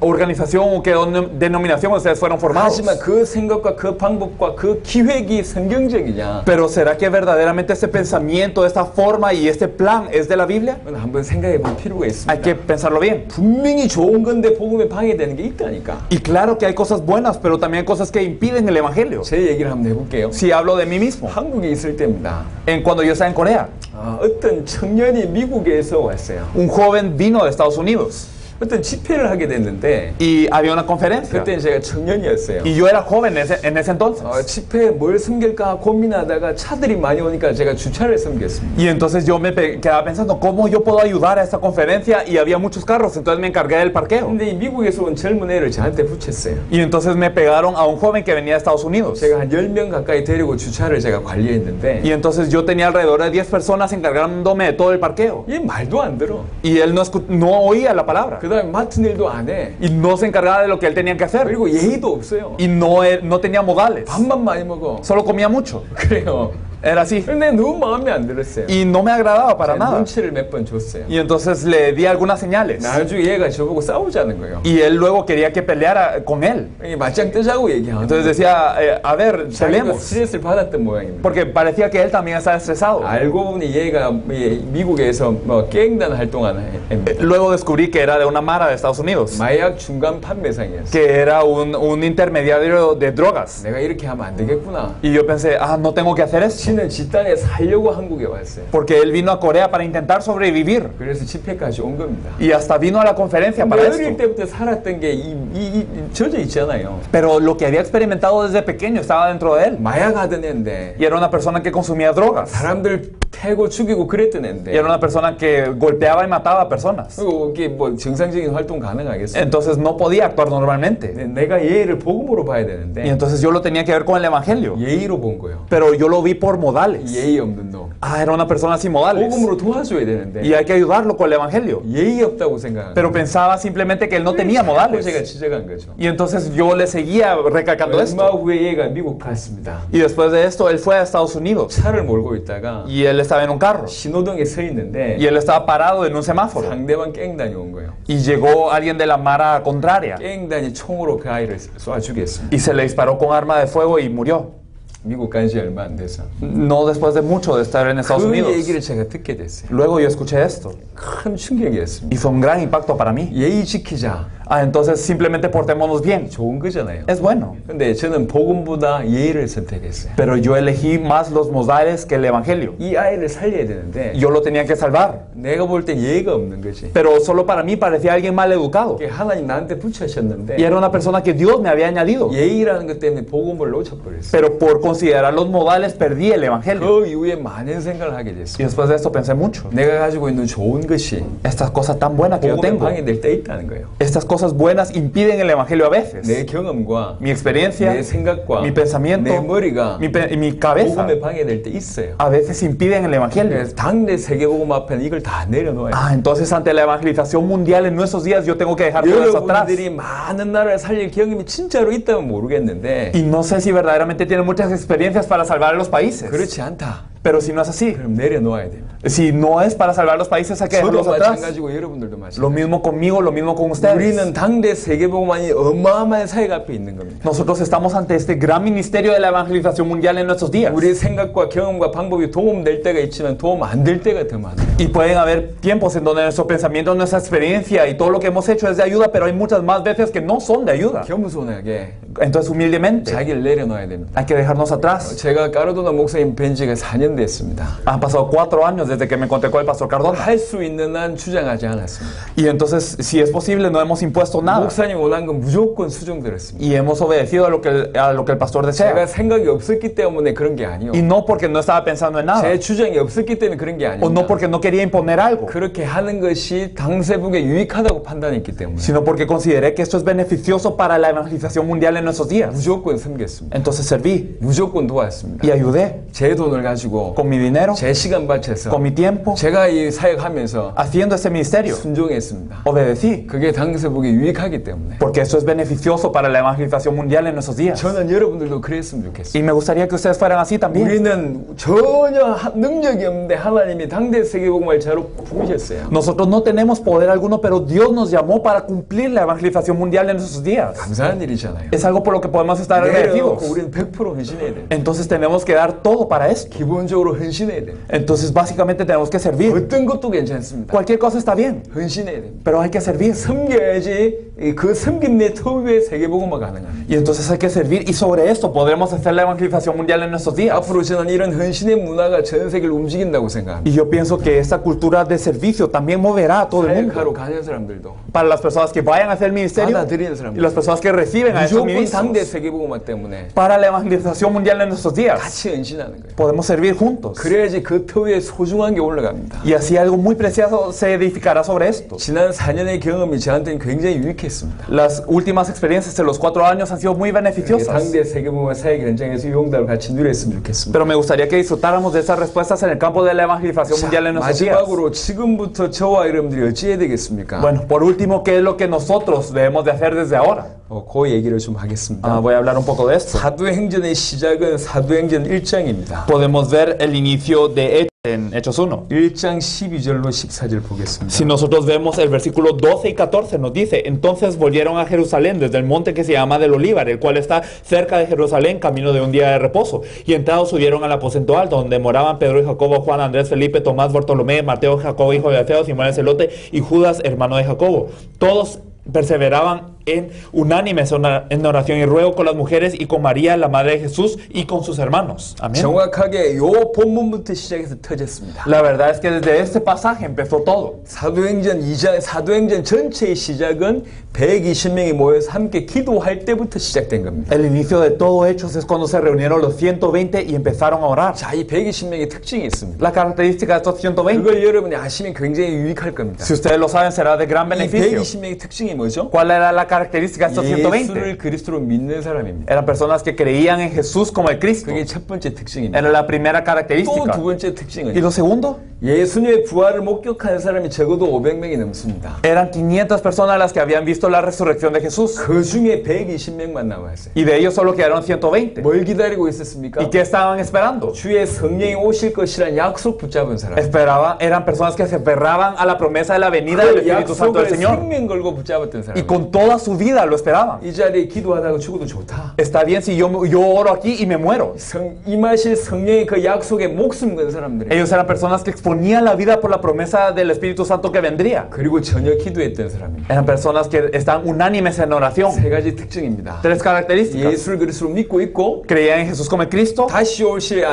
organización o qué denominación ustedes fueron formados. 하지만 그 생각과 그 방법과 그 기획이 성경적이냐? Pero ¿será que verdaderamente este pensamiento, esta forma y este plan es de la Biblia? 그건 한번 생각해 볼 필요가 있습니다. Hay que pensarlo bien. 분명히 좋은 건데 복음에 방해되는 게 있다니까. Y claro que hay cosas buenas, pero también hay cosas que impiden el evangelio. 제 얘기를 한번 해볼게요. Si hablo de mí mismo, 한국에 있을 때입니다. cuando yo estaba en Corea, 어떤 청년이 미국에서 왔어요. un joven vino de Estados Unidos 어떤 집회를 하게 됐는데 y había una conferencia. 그때는 제가 청년이었어요. Y yo era joven en ese entonces. 집회에 뭘 섬길까 고민하다가 차들이 많이 오니까 제가 주차를 섬겼습니다. Y entonces yo me quedaba pensando, ¿cómo yo puedo ayudar a esta conferencia? Y había muchos carros, entonces me encargué del parqueo. 근데 이 미국에서 온 젊은 애를 저한테 붙였어요. Y entonces me pegaron a un joven que venía de Estados Unidos. 제가 한 10명 가까이 데리고 주차를 제가 관리했는데 Y entonces yo tenía alrededor de 10 personas encargándome de todo el parqueo. 얘 말도 안 들어. Y él no oía la palabra. 그 다음에 맡은 일도 안 해. Y no se encargaba de lo que él tenía que hacer. 그리고 예의도 없어요. Y no tenía modales. 밥만 많이 먹어. Solo comía mucho. 그래요. Era así. 근데 너무 마음에 안 들었어요. Y no me agradaba para 제가 nada. 눈치를 몇 번 줬어요. Y entonces le di algunas señales. 나중에 얘가 저보고 싸우자는 거예요. Y él luego quería que peleara con él. 이게 맞짱 뜨자고 얘기하는 Entonces decía, a ver, 자기도 peleemos. 스트레스를 받았던 모양입니다. Porque parecía que él también estaba estresado. 알고 보니 얘가 미국에서 뭐 깽단 활동하는 애입니다. Luego descubrí que era de una mara de Estados Unidos. 마약 중간 판매상이었어요. Que era un intermediario de drogas. 내가 이렇게 하면 안 되겠구나. Y yo pensé, no tengo que hacer esto. 지는 집단에 살려고 한국에 왔어요. Porque él vino a Corea para intentar sobrevivir. 그래서 집회까지 온 겁니다. Y hasta vino a la conferencia para 어릴 esto. 때부터 살았던 게 젖어 있잖아요. Pero lo que había experimentado desde pequeño estaba dentro de él. 마약하던 애인데 Y era una persona que consumía drogas. 사람들 패고 죽이고 그랬던 Y 애인데 era una persona que golpeaba y mataba a personas. 그리고 이게 뭐 정상적인 활동 가능하겠어요? Entonces no podía actuar normalmente. 내가 예의를 복음으로 봐야 Y 되는데 entonces yo lo tenía que ver con el evangelio. 예의로 본 거예요. Pero yo lo vi por modales. 예의 없는 놈. Era una persona sin modales. 복음으로 도와줘야 되는데 Y hay que ayudarlo con el evangelio. 예의 없다고 생각하는 Pero pensaba simplemente que él no tenía 제가 modales. 지적한 거죠. Y entonces yo le seguía recalcando 얼마 esto. 후에 얘가 미국 갔습니다. Y después de esto, él fue a Estados Unidos. 차를 몰고 있다가 Y él estaba en un carro. 신호등에 서 있는데 Y él estaba parado en un semáforo. 상대방 깽단이 온 거예요. Y llegó alguien de la mara contraria. 깽단이 총으로 그 아이를 쏴 죽였습니다. Y se le disparó con arma de fuego y murió. 미국 간 지 얼마 안 돼서 No después de mucho de estar en Estados 그 Unidos. 얘기를 제가 듣게 됐어요. Luego yo escuché esto. 큰 충격이었습니다. Y fue un gran impacto para mí. 예의 지키자. Entonces simplemente portémonos bien. 좋은 거잖아요. Es bueno. 근데 저는 복음보다 예의를 선택했어요. Pero yo elegí más los modales que el evangelio. 이 아이를 살려야 되는데 Yo lo tenía que salvar. 내가 볼 땐 예의가 없는 거지. Pero solo para mí parecía alguien mal educado. 이게 하나님 나한테 붙여셨는데 Y era una persona que Dios me había añadido. 예의라는 것 때문에 복음을 놓쳐버렸어요. Pero por considerar los modales perdí el evangelio. 그 이후에 많은 생각을 하게 Y 됐어요. después de esto pensé mucho. 내가 가지고 있는 좋은 것이 Estas cosas tan buenas que yo 복음에 tengo. 방해될 때 있다는 거예요. Estas cosas buenas impiden el evangelio a veces. 내 경험과 Mi experiencia, 내 생각과 mi pensamiento, 내 머리가 mi cabeza 복음에 방해될 때 있어요. a veces impiden el evangelio. 그래서 당대 세계복음 앞에는 이걸 다 내려놓아요. Entonces ante la evangelización mundial en nuestros días yo tengo que dejar todo eso atrás. 여러분들이 많은 나라를 살릴 경험이 진짜로 있다면 모르겠는데 Y no sé si verdaderamente tienen muchas experiencias para salvar a los países. 그렇지 않다. Pero si no es así, 그럼 내려놓아야 됩니다. si no es para salvar los países hay que 저도 dejarlos atrás. 마찬가지고 여러분들도 Lo 마찬가지고 mismo conmigo, lo mismo con ustedes. 우리는 당대 세계복음만이 어마어마한 사역 앞에 있는 겁니다. Nosotros estamos ante este gran ministerio de la evangelización mundial en nuestros días. 우리의 생각과 경험과 방법이 도움될 때가 있지만 도움 안 될 때가 더 많아요. Y pueden haber tiempos en donde nuestro pensamiento, nuestra experiencia y todo lo que hemos hecho es de ayuda, pero hay muchas más veces que no son de ayuda. 겸손하게 Entonces humildemente 자기를 내려놔야 됩니다. hay que dejarnos atrás. 제가 까르도나 목사님 뵌 지가 4년 됐습니다. Han pasado 4 años desde que me encontré con el pastor Cardona. 할 수 있는 한 주장하지 않았습니다. Y entonces, si es posible, no hemos impuesto nada. 목사님 원한 건 무조건 수정드렸습니다. Y hemos obedecido a lo que el pastor 제가 desea. 생각이 없었기 때문에 그런 게 아니요. Y no porque no estaba pensando en nada. 제 주장이 없었기 때문에 그런 게 O no 아닙니다. porque no quería imponer algo. 그렇게 하는 것이 당세북에 유익하다고 판단했기 때문에 Sino porque consideré que esto es beneficioso para la evangelización mundial en nuestros días. 무조건 섬겼습니다. Entonces serví 무조건 도왔습니다. y ayudé 제 돈을 가지고 con mi dinero, 제 시간 바쳐서 con mi tiempo, 제가 이 사역하면서 haciendo este ministerio. 순종했습니다. Obedecí. 그게 당세북에 유익하기 때문에 Porque eso es beneficioso para la evangelización mundial en nuestros días. 저는 여러분들도 그랬으면 좋겠어요. Y me gustaría que ustedes fueran así también. 우리는 전혀 능력이 없는데 하나님이 당대 세계복음을 자로 부르셨어요. Nosotros no tenemos poder alguno, pero Dios nos llamó para cumplir la evangelización mundial en nuestros días. 감사한 일이잖아요. Es algo por lo que podemos estar agradecidos. 내려놓고 우리는 100% 헌신해야 돼요. Entonces tenemos que dar todo para esto. 기본적으로 헌신해야 돼요. Entonces básicamente tenemos que servir. 어떤 것도 괜찮습니다. Cualquier cosa está bien, 헌신해야 됩니다. pero hay que servir. 섬겨야지 그 섬김 내 터 위에 세계복음화 가능합니다. Y entonces hay que servir y sobre esto podremos hacer la evangelización mundial en nuestros días. 앞으로 저는 이런 헌신의 문화가 전 세계를 움직인다고 생각합니다. Y yo pienso que esta cultura de servicio también moverá a todo el mundo. 사역하러 가는 사람들도 Para las personas que vayan a hacer el ministerio 받아들이는 사람들. y las personas que reciben a esos 무조건 ministros. 당대 세계복음화 때문에 Para la evangelización mundial en nuestros días 같이 헌신하는 거예요. podemos servir juntos. 그래야지 그 터 위에 소중한 게 올라갑니다. Y así algo muy preciado se edificará sobre esto. 지난 4년의 경험이 저한테는 굉장히 유익했습니다. Las últimas experiencias de los 4 años han sido muy beneficiosas. 당대 세계복음화 사역 현장에서 이 용답을 같이 누렸으면 좋겠습니다. Pero me gustaría que disfrutáramos de esas respuestas en el campo de la evangelización mundial en nuestros días. 마지막으로 지금부터 저와 여러분들이 어찌해야 되겠습니까? Bueno, por último, ¿qué es lo que nosotros debemos de hacer desde ahora? 그 얘기를 좀 하겠습니다. Voy a hablar un poco de esto. 사도행전의 시작은 사도행전 1장입니다. Podemos ver el inicio de Hechos en Hechos 1. 1장 12절로 14절 보겠습니다. Si nosotros vemos el versículo 12 y 14 nos dice: entonces volvieron a Jerusalén desde el monte que se llama del Olivar, el cual está cerca de Jerusalén, camino de un día de reposo. Y entrados subieron al aposento alto, donde moraban Pedro y Jacobo, Juan, Andrés, Felipe, Tomás, Bartolomé, Mateo, Jacobo, hijo de Alfeo, Simón el Celote, y Judas, hermano de Jacobo. Todos perseveraban en unánimes en oración y ruego con las mujeres y con María, la madre de Jesús, y con sus hermanos. Amén. 정확하게 요 본문부터 시작해서 터졌습니다. La verdad es que desde este pasaje empezó todo. 사도행전 전체의 시작은 120명이 모여서 함께 기도할 때부터 시작된 겁니다. El inicio de todo Hechos es cuando se reunieron los 120 y empezaron a orar. 자, 이 120명의 특징이 있습니다. La característica de estos 120, 그걸 여러분이 아시면 굉장히 유익할 겁니다. si ustedes lo saben, será de gran 이 beneficio. 120명의 특징이 뭐죠? ¿Cuál era la característica de estos 120? 예수를 그리스도로 믿는 사람입니다. Eran personas que creían en Jesús como el Cristo. 그게 첫 번째 특징입니다. Era la primera 또 característica. 두 번째 Y 특징은 lo segundo, 예수님의 부활을 목격한 사람이 적어도 500명이 넘습니다. eran 500 personas las que habían visto la resurrección de Jesús. 그 중에 120명만 남아있어요. Y de ellos solo quedaron 120. 뭘 기다리고 있었습니까? ¿Y qué estaban esperando? 주의 성령이 오실 것이라는 약속 붙잡은 사람. Eran personas que se aferraban a la promesa de la venida del 그 Espíritu Santo del 약속을 Señor. 생명 걸고 붙잡았던 Y 사람. con toda su vida lo esperaban. 이 자리에 기도하다가 죽어도 좋다. Está bien si yo oro aquí y me muero. 임하실 성령의 그 약속에 목숨 건 사람들이. Ellos eran personas que exponían la vida por la promesa del Espíritu Santo que vendría. 그리고 전혀 기도했던 사람입니다. Eran personas que están unánimes en oración. 세 가지 특징입니다. 3 características. 예수를 그리스도로 믿고 있고 Creían en Jesús como el Cristo. 다시 오실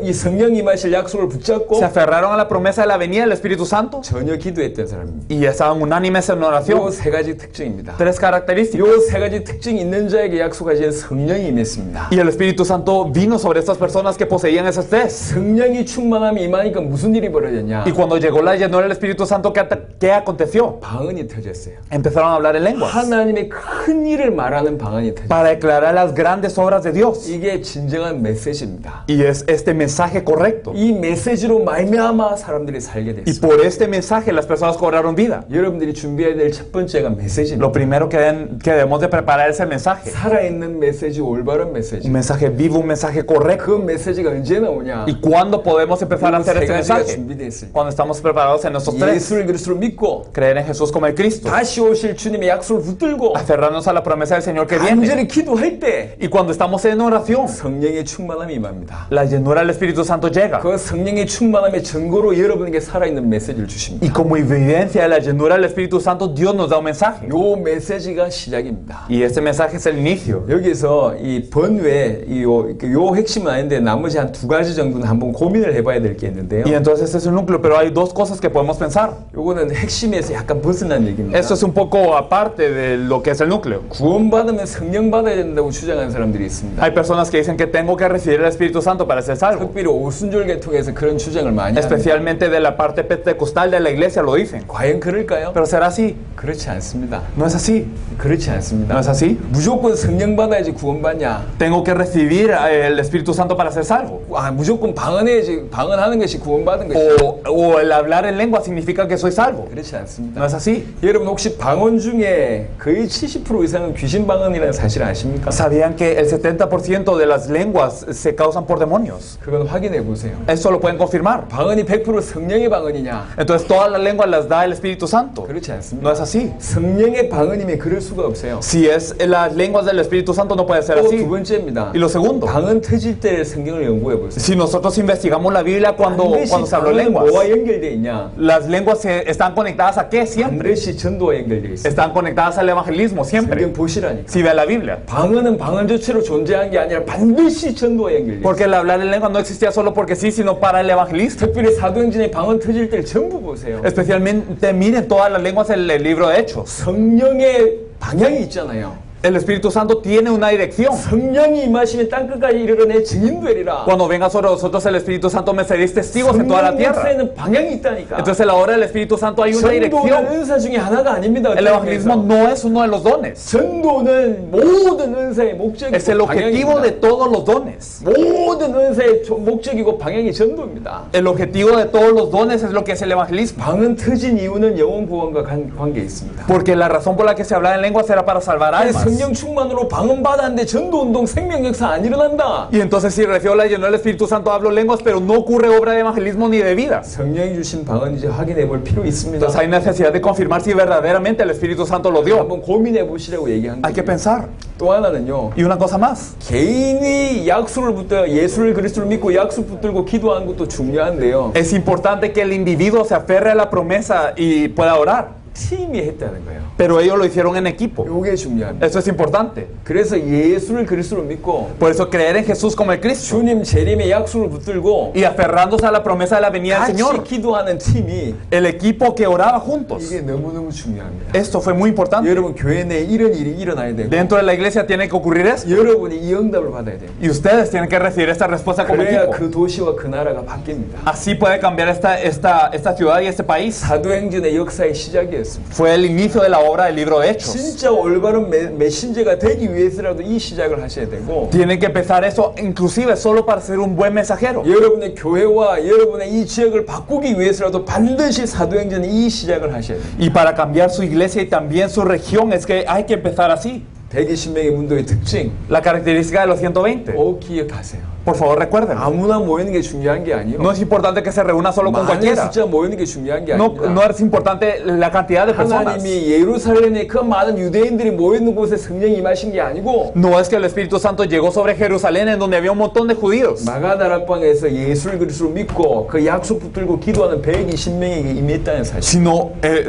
이 성령 임하실 약속을 붙잡고 Se aferraron a la promesa de la venida del Espíritu Santo. 전혀 기도했던 사람입니다. Y estaban unánimes en oración. 요 세 가지 특징입니다. 3 características. 요 세 가지 특징 있는 자에게 약속하신 성령이 임했습니다. Y el Espíritu Santo vino sobre estas personas que poseían esas 3. 성령이 충만함이 임하니까 무슨 일이 벌어져요? 벌어졌냐? Y cuando llegó la llenura del Espíritu Santo, ¿qué aconteció? 방언이 터졌어요. Empezaron a hablar en lenguas 하나님의 큰 일을 말하는 방언이 터졌어요. para declarar las grandes obras de Dios. 이게 진정한 메시지입니다. Y es este mensaje correcto. 이 메시지로 말미암아 사람들이 살게 Y 됐어요. por este mensaje las personas cobraron vida. 여러분들이 준비해야 될 첫 번째가 메시지입니다. Lo primero que debemos de preparar es el mensaje. 살아있는 메시지, 올바른 메시지. Un mensaje vivo, un mensaje correcto. 그 메시지가 언제 나오냐? ¿Y cuándo podemos empezar a hacer este 세 가지가 mensaje? 준비됐을 때. Cuando estamos preparados en nuestros tres. 예수를 그리스도로 믿고 Creer en Jesús como el Cristo. 다시 오실 주님의 약속을 붙들고 Aferrarnos a la promesa del Señor que viene. 간절히 기도할 때 Y cuando estamos en oración, 성령의 충만함이 임합니다. la llenura del Espíritu Santo llega. 그 성령의 충만함의 증거로 여러분에게 살아있는 메시지를 주십니다. Y como evidencia de la llenura del Espíritu Santo, Dios nos da un mensaje. 요 메시지가 시작입니다. Y este mensaje es el inicio. 여기서 이 번외 요 핵심은 아닌데 나머지 한 두 가지 정도는 한번 고민을 해봐야 될 게 있는데요. Y entonces este es el núcleo, pero hay dos cosas que podemos pensar. 요거는 핵심에서 약간 벗어난 얘기입니다. Esto es un poco aparte de lo que es el núcleo. 구원받으면 성령 받아야 된다고 주장하는 사람들이 있습니다. Hay personas que dicen que tengo que recibir el Espíritu Santo para ser salvo. 특별히 오순절 계통에서 그런 주장을 많이 합니다. Especialmente de la parte pentecostal de la iglesia lo dicen. 과연 그럴까요? Pero será así. 그렇지 않습니다. No es así. 그렇지 No 않습니다. es así. 무조건 성령 받아야지 구원받냐? Tengo que recibir el Espíritu Santo para ser salvo. 아, 무조건 방언해야지 방언하는 것이 구원받은 것이 O el hablar en lengua significa que soy salvo. 그렇지 않습니다. No es así. 여러분 혹시 방언 중에 거의 70% 이상은 귀신 방언이라는 사실 아십니까? ¿Sabían que el 70% de las lenguas se causan por demonios? 그건 확인해 보세요. Eso lo pueden confirmar. 방언이 100% 성령의 방언이냐? Entonces todas las lenguas las da el Espíritu Santo. 그렇지 않습니다. No es así. 성령의 방언이면 그럴 수가 없어요. Si es las lenguas del Espíritu Santo no puede ser 또 así. 두 번째입니다. Y lo segundo, 방언 터질 때 성경을 연구해 보세요. si nosotros investigamos la Biblia cuando 반드시 se habló 방언은 lenguas, 뭐와 연결되어 있냐? las lenguas están conectadas a qué siempre. 반드시 전도와 연결되어 있어요. Están conectadas al evangelismo siempre. 성경 보시라니까. Si ve la Biblia. 방언은 방언 자체로 존재한 게 아니라 반드시 전도와 연결되어 있어요. Porque el hablar en lengua no existía solo porque sí, sino para el evangelista. 특별히 사도행전의 방언 터질 때를 전부 보세요. Especialmente miren todas las lenguas en el libro de Hechos. 성령의 방향이 있잖아요. El Espíritu Santo tiene una dirección. 성령이 임하시면 땅끝까지 이르러 내 증인 되리라. Cuando venga sobre nosotros el Espíritu Santo me seréis testigos en toda la 성령 tierra. 역사에는 방향이 있다니까. Entonces a la hora del Espíritu Santo hay una 전도는 dirección. 은사 중에 하나가 아닙니다. El evangelismo no es uno de los dones. 전도는 모든 은사의 목적이고 Es el objetivo de 방향입니다. todos los dones. 모든 은사의 목적이고 방향이 전도입니다. El objetivo de todos los dones es lo que es el evangelismo. 방언 터진 이유는 영혼 구원과 관계 있습니다. Porque la razón por la que se habla en lenguas era para salvar almas. 성령 충만으로 방언 받았는데 전도운동 생명 역사 안 일어난다. Y entonces si recibo la llenura del Espíritu Santo hablo lenguas, pero no ocurre obra de evangelismo ni de vida. 성령이 주신 방언 이제 확인해 볼 필요 있습니다. Entonces hay necesidad de confirmar si verdaderamente el Espíritu Santo lo dio. 한번 고민해 보시라고 얘기한 Hay que 거예요. pensar. 또 하나는요. Y una cosa más. 개인이 약속을 붙들어 예수를 그리스도를 믿고 약속 붙들고 기도하는 것도 중요한데요. Es importante que el individuo se aferre a la promesa y pueda orar. 팀이 했다는 거예요. Pero ellos lo hicieron en equipo. 이게 중요합니다. Eso es importante. 그래서 예수를 그리스도로 믿고 Por eso creer en Jesús como el Cristo 주님 재림의 약속을 붙들고 y aferrándose a la promesa de la venida del 같이 Señor. 기도하는 팀이 El equipo que oraba juntos. 이게 너무너무 중요합니다. Esto fue muy importante. 여러분 교회 내에 이런 일이 일어나야 되고 Dentro de la iglesia tiene que ocurrir esto. 여러분이 이 응답을 받아야 돼요. Y ustedes tienen que recibir esta respuesta como 그래야 equipo. 그 도시와 그 나라가 바뀝니다. Así puede cambiar esta ciudad y este país. 사도행전의 역사의 시작이었습니다. Fue el inicio de la obra del libro de Hechos. 진짜 올바른 메신저가 되기 위해서라도 이 시작을 하셔야 되고 Tienen que empezar eso inclusive solo para ser un buen mensajero. 여러분의 교회와 여러분의 이 지역을 바꾸기 위해서라도 반드시 사도행전 이 시작을 하셔야 돼요. Y para cambiar su iglesia y también su región es que hay que empezar así. 120명의 문도의 특징 La característica de los 120. 꼭 기억하세요. Por favor, recuerden. 아무나 모이는 게 중요한 게 아니에요. No es importante que se reúna solo con 많은 cualquiera. 숫자 모이는 게 중요한 게 No, 아닙니다. no es importante la cantidad de personas. 하나님이 예루살렘에 그 많은 유대인들이 모이는 곳에 성령이 임하신 게 아니고 No es que el Espíritu Santo llegó sobre Jerusalén en donde había un montón de judíos. 마가다락방에서 예수를 그리스도로 믿고 그 약속 붙들고 기도하는 120명에게 임했다는 사실.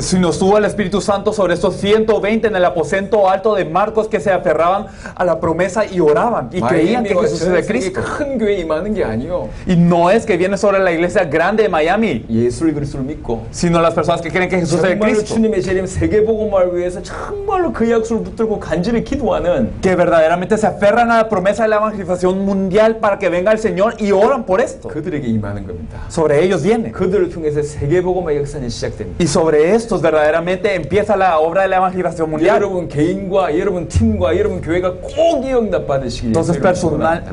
Sino estuvo el Espíritu Santo sobre estos 120 en el aposento alto de Marcos que se aferraban a la promesa y oraban y creían que Jesús es el Cristo. 큰 큰 교회에 임하는 게 아니요. Y no es que viene sobre la iglesia grande de Miami, 예수를 그리스도를 믿고 sino las personas que creen que Jesús es el 정말로 Cristo. 주님의 재림 세계복음화를 위해서 정말로 그 약속을 붙들고 간절히 기도하는 Que verdaderamente se aferran a la promesa de la evangelización mundial para que venga el Señor y oran por esto. 그들에게 임하는 겁니다. Sobre ellos viene. 그들을 통해서 세계복음화 역사는 시작됩니다. Y sobre estos verdaderamente empieza la obra de la evangelización mundial. 여러분 개인과 여러분 팀과 여러분 교회가 꼭 이 응답 받으시길 Entonces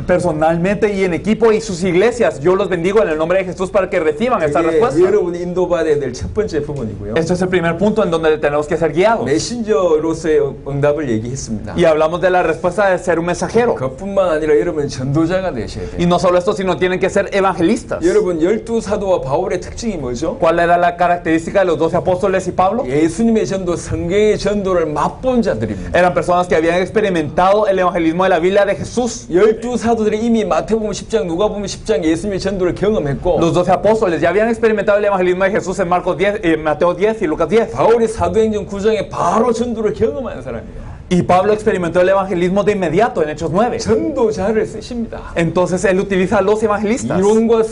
personalmente y en equipo y sus iglesias, yo los bendigo en el nombre de Jesús para que reciban esta respuesta. 여러분이 인도받아야 될 첫 번째 부분이고요. Esto es el primer punto en donde tenemos que ser guiados. 메신저로서의 응답을 얘기했습니다. Y hablamos de la respuesta de ser un mensajero. 그것뿐만 아니라 여러분 전도자가 되셔야 돼요. Y no solo esto, sino tienen que ser evangelistas. 여러분 12사도와 바울의 특징이 뭐죠? ¿Cuál era la característica de los 12 apóstoles y Pablo? 예수님의 전도, 성경의 전도를 맛본 자들입니다. Eran personas que habían experimentado el evangelismo de la Biblia de Jesús. 12사도들이 이미 마태복음 10장, 누가복음 10장 예수님의 전도를 경험했고 Los 12 apóstoles ya habían experimentado el evangelismo de Jesús en Marcos 10, Mateo 10 y Lucas 10. 바울이 사도행전 9장에 바로 전도를 경험한 사람이에요. Y Pablo experimentó el evangelismo de inmediato en Hechos 9. 전도자를 쓰십니다. Entonces él utiliza a los evangelistas. 이론과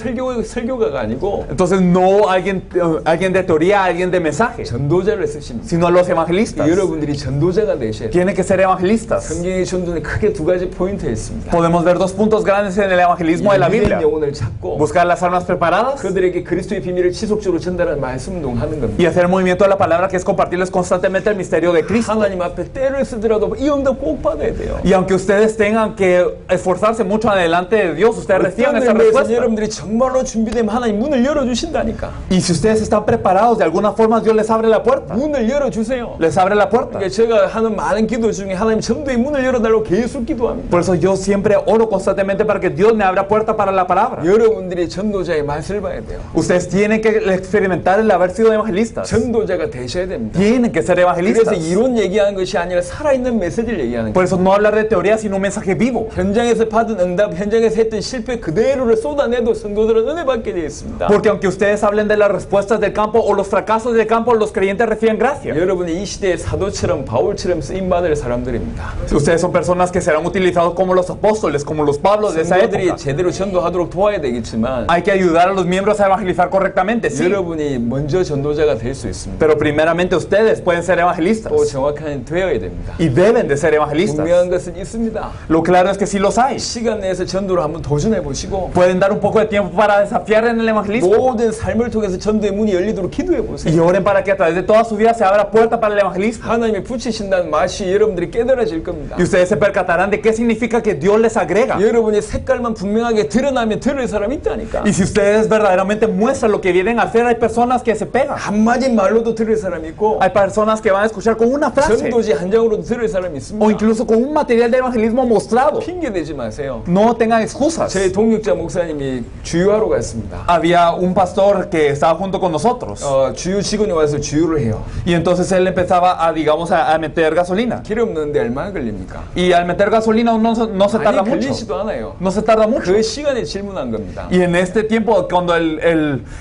설교가가 아니고 Entonces no alguien de teoría, alguien de mensaje, 전도자를 쓰십니다. sino a los evangelistas. 여러분들이 전도자가 되셔야 돼요. Tienen que ser evangelistas. 성경의 전도는 크게 두 가지 포인트가 있습니다. Podemos ver dos puntos grandes en el evangelismo de la Biblia. 영혼을 찾고 Buscar las almas preparadas 그들에게 그리스도의 비밀을 지속적으로 전달하는 말씀 운동하는 겁니다. y hacer el movimiento de la palabra, que es compartirles constantemente el misterio de Cristo. 하나님 앞에 때를 쓰더라도 이 응답 꼭 받아야 돼요. Y aunque ustedes tengan que esforzarse mucho adelante de Dios, ustedes reciban esa respuesta. 여러분들이 정말로 준비되면 하나님 문을 열어주신다니까. Y si ustedes están preparados, de alguna forma Dios les abre la puerta. 문을 열어주세요. Les abre la puerta. 그러니까 제가 하는 많은 기도 중에 하나님 전도의 문을 열어달라고 계속 기도합니다. Por eso yo siempre oro constantemente para que Dios me abra puerta para la palabra. 여러분들이 전도자의 맛을 봐야 돼요. Ustedes tienen que experimentar el haber sido evangelistas. 전도자가 되셔야 됩니다. Tienen que ser 그래서 evangelistas. 이론 얘기하는 것이 아니라 살아있는 메시지를 얘기하는 Por 거예요. eso no hablar de teoría, sino un mensaje vivo. 현장에서 받은 응답, 현장에서 했던 실패 그대로를 쏟아내도 성도들은 은혜 받게 되어 있습니다. Porque aunque ustedes hablen de las respuestas del campo o los fracasos del campo, los creyentes reciben gracia. 여러분이 이 시대의 사도처럼 바울처럼 쓰임받을 사람들입니다. Ustedes son personas que serán utilizados como los apóstoles, como los Pablos de esa 성도들이 época. 제대로 전도하도록 도와야 되겠지만 Hay que ayudar a los miembros a evangelizar correctamente, sí. 여러분이 먼저 전도자가 될 수 있습니다. Pero primeramente ustedes pueden ser evangelistas. 또 정확하게 되어야 됩니다. Y deben de ser evangelistas. 분명한 것은 있습니다. Lo claro es que sí los hay. 시간 내에서 전도를 한번 도전해 보시고 Pueden dar un poco de tiempo para desafiar en el evangelismo. 모든 삶을 통해서 전도의 문이 열리도록 기도해 보세요. Y oren para que a través de toda su vida se abra puerta para el evangelismo. 하나님이 붙이신다는 맛이 여러분들이 깨달아질 겁니다. Y ustedes se percatarán de qué significa que Dios les agrega. 여러분이 색깔만 분명하게 드러나면 들을 사람이 있다니까. Y si ustedes verdaderamente muestran lo que vienen a hacer, hay personas que se pegan. 한마디 말로도 들을 사람이 있고 Hay personas que van a escuchar con una frase 전도지 한 장으로도 들을 사람이 o 있습니다. incluso con un material de evangelismo mostrado. 핑계 대지 마세요. No tengan excusas. 제 동역자 목사님이 주유하러 갔습니다. Había un pastor que estaba junto con nosotros 주유 직원이 와서 주유를 해요. y entonces él empezaba a, digamos, a meter gasolina. 기름 넣는데 얼마나 걸립니까? Y al meter gasolina no se tarda 아니 mucho. 걸리지도 않아요. No se tarda mucho. 그 시간에 질문한 겁니다. Y en este tiempo, cuando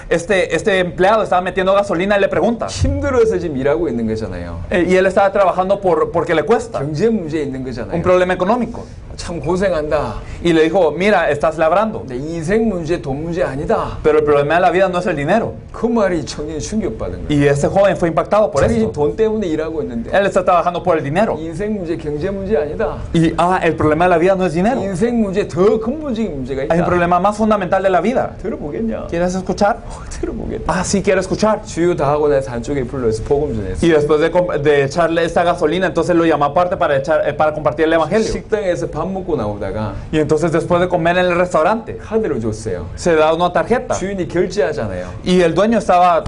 este empleado estaba metiendo gasolina, él le pregunta. 힘들어서 지금 일하고 있는 거잖아요. Y él estaba trabajando porque le cuesta. 경제 문제 있는 Un 거잖아요. problema económico. 참 고생한다. Y le dijo, mira, estás labrando. 근데 인생 문제, 돈 문제 아니다. Pero el problema de la vida no es el dinero. 그 말이 청년이 충격받은 거예요. Y ese joven fue impactado por 자기 esto. 지금 돈 때문에 일하고 있는데 Él está trabajando por el dinero. 인생 문제, 경제 문제 아니다. Y el problema de la vida no es dinero. 인생 문제 더 근본적인 문제가 Hay un 있다. problema más fundamental de la vida. 들어보겠냐? ¿Quieres escuchar? 들어보겠다. Sí quiero escuchar. 주유 다 하고 나서 한쪽에 불러서 복음 전했어. Y después de echarle esta gasolina, entonces lo llamó aparte para compartir el evangelio. 식당에서 밥 먹고 나오다가 Y entonces después de comer en el restaurante, 카드를 줬어요. se da una tarjeta. 주인이 결제하잖아요. Y el dueño estaba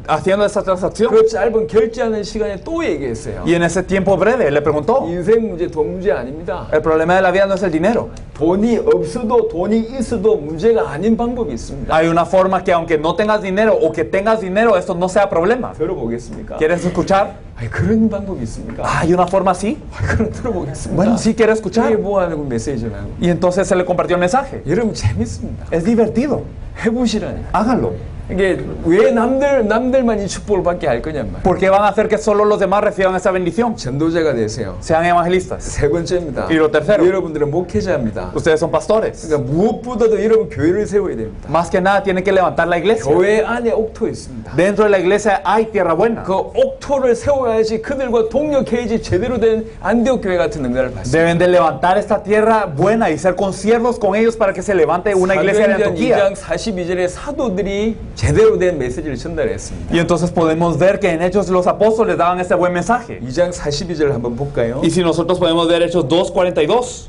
haciendo esa transacción. 그 짧은 결제하는 시간에 또 얘기했어요. Y en ese tiempo breve le preguntó, 인생 문제, 돈 문제 아닙니다. el problema de la vida no es el dinero. 돈이 없어도 돈이 있어도 문제가 아닌 방법이 있습니다. Hay una forma que aunque no tengas dinero o que tengas dinero, esto no sea problema. 들어보겠습니까? ¿Quieres escuchar? 아니, 그런 방법이 있습니까? Hay una forma así. 그럼 들어보겠습니다. Bueno, sí quiero escuchar. 이게 뭐 하는 메시지나. Y entonces se le compartió el mensaje. 여러분 재밌습니다. Es divertido. 해보시라니. Háganlo. 이게 왜 남들만 이 축복을 받게 할 거냔 말이에요. ¿Por qué van a hacer que solo los demás reciban esa bendición? 전도자가 되세요. Sean evangelistas. 세 번째입니다. Y lo tercero. 여러분들은 목회자입니다. Ustedes son pastores. 그러니까 무엇보다도 여러분 교회를 세워야 됩니다. Más que nada tienen que levantar la iglesia. 교회 안에 옥토 있습니다. Dentro de la iglesia hay tierra buena. 그 옥토를 세워야지 그들과 동력해야지 제대로 된 안디옥 교회 같은 응답을 받습니다. Deben de levantar esta tierra buena y ser conciervos con ellos para que se levante una iglesia de 사도행전 Antioquía. 2장 42절에 사도들이 제대로 된 메시지를 전달했습니다. Y entonces podemos ver que en Hechos los apóstoles daban este buen mensaje. 2장 42절 한번 볼까요? Y si nosotros podemos ver Hechos 2:42,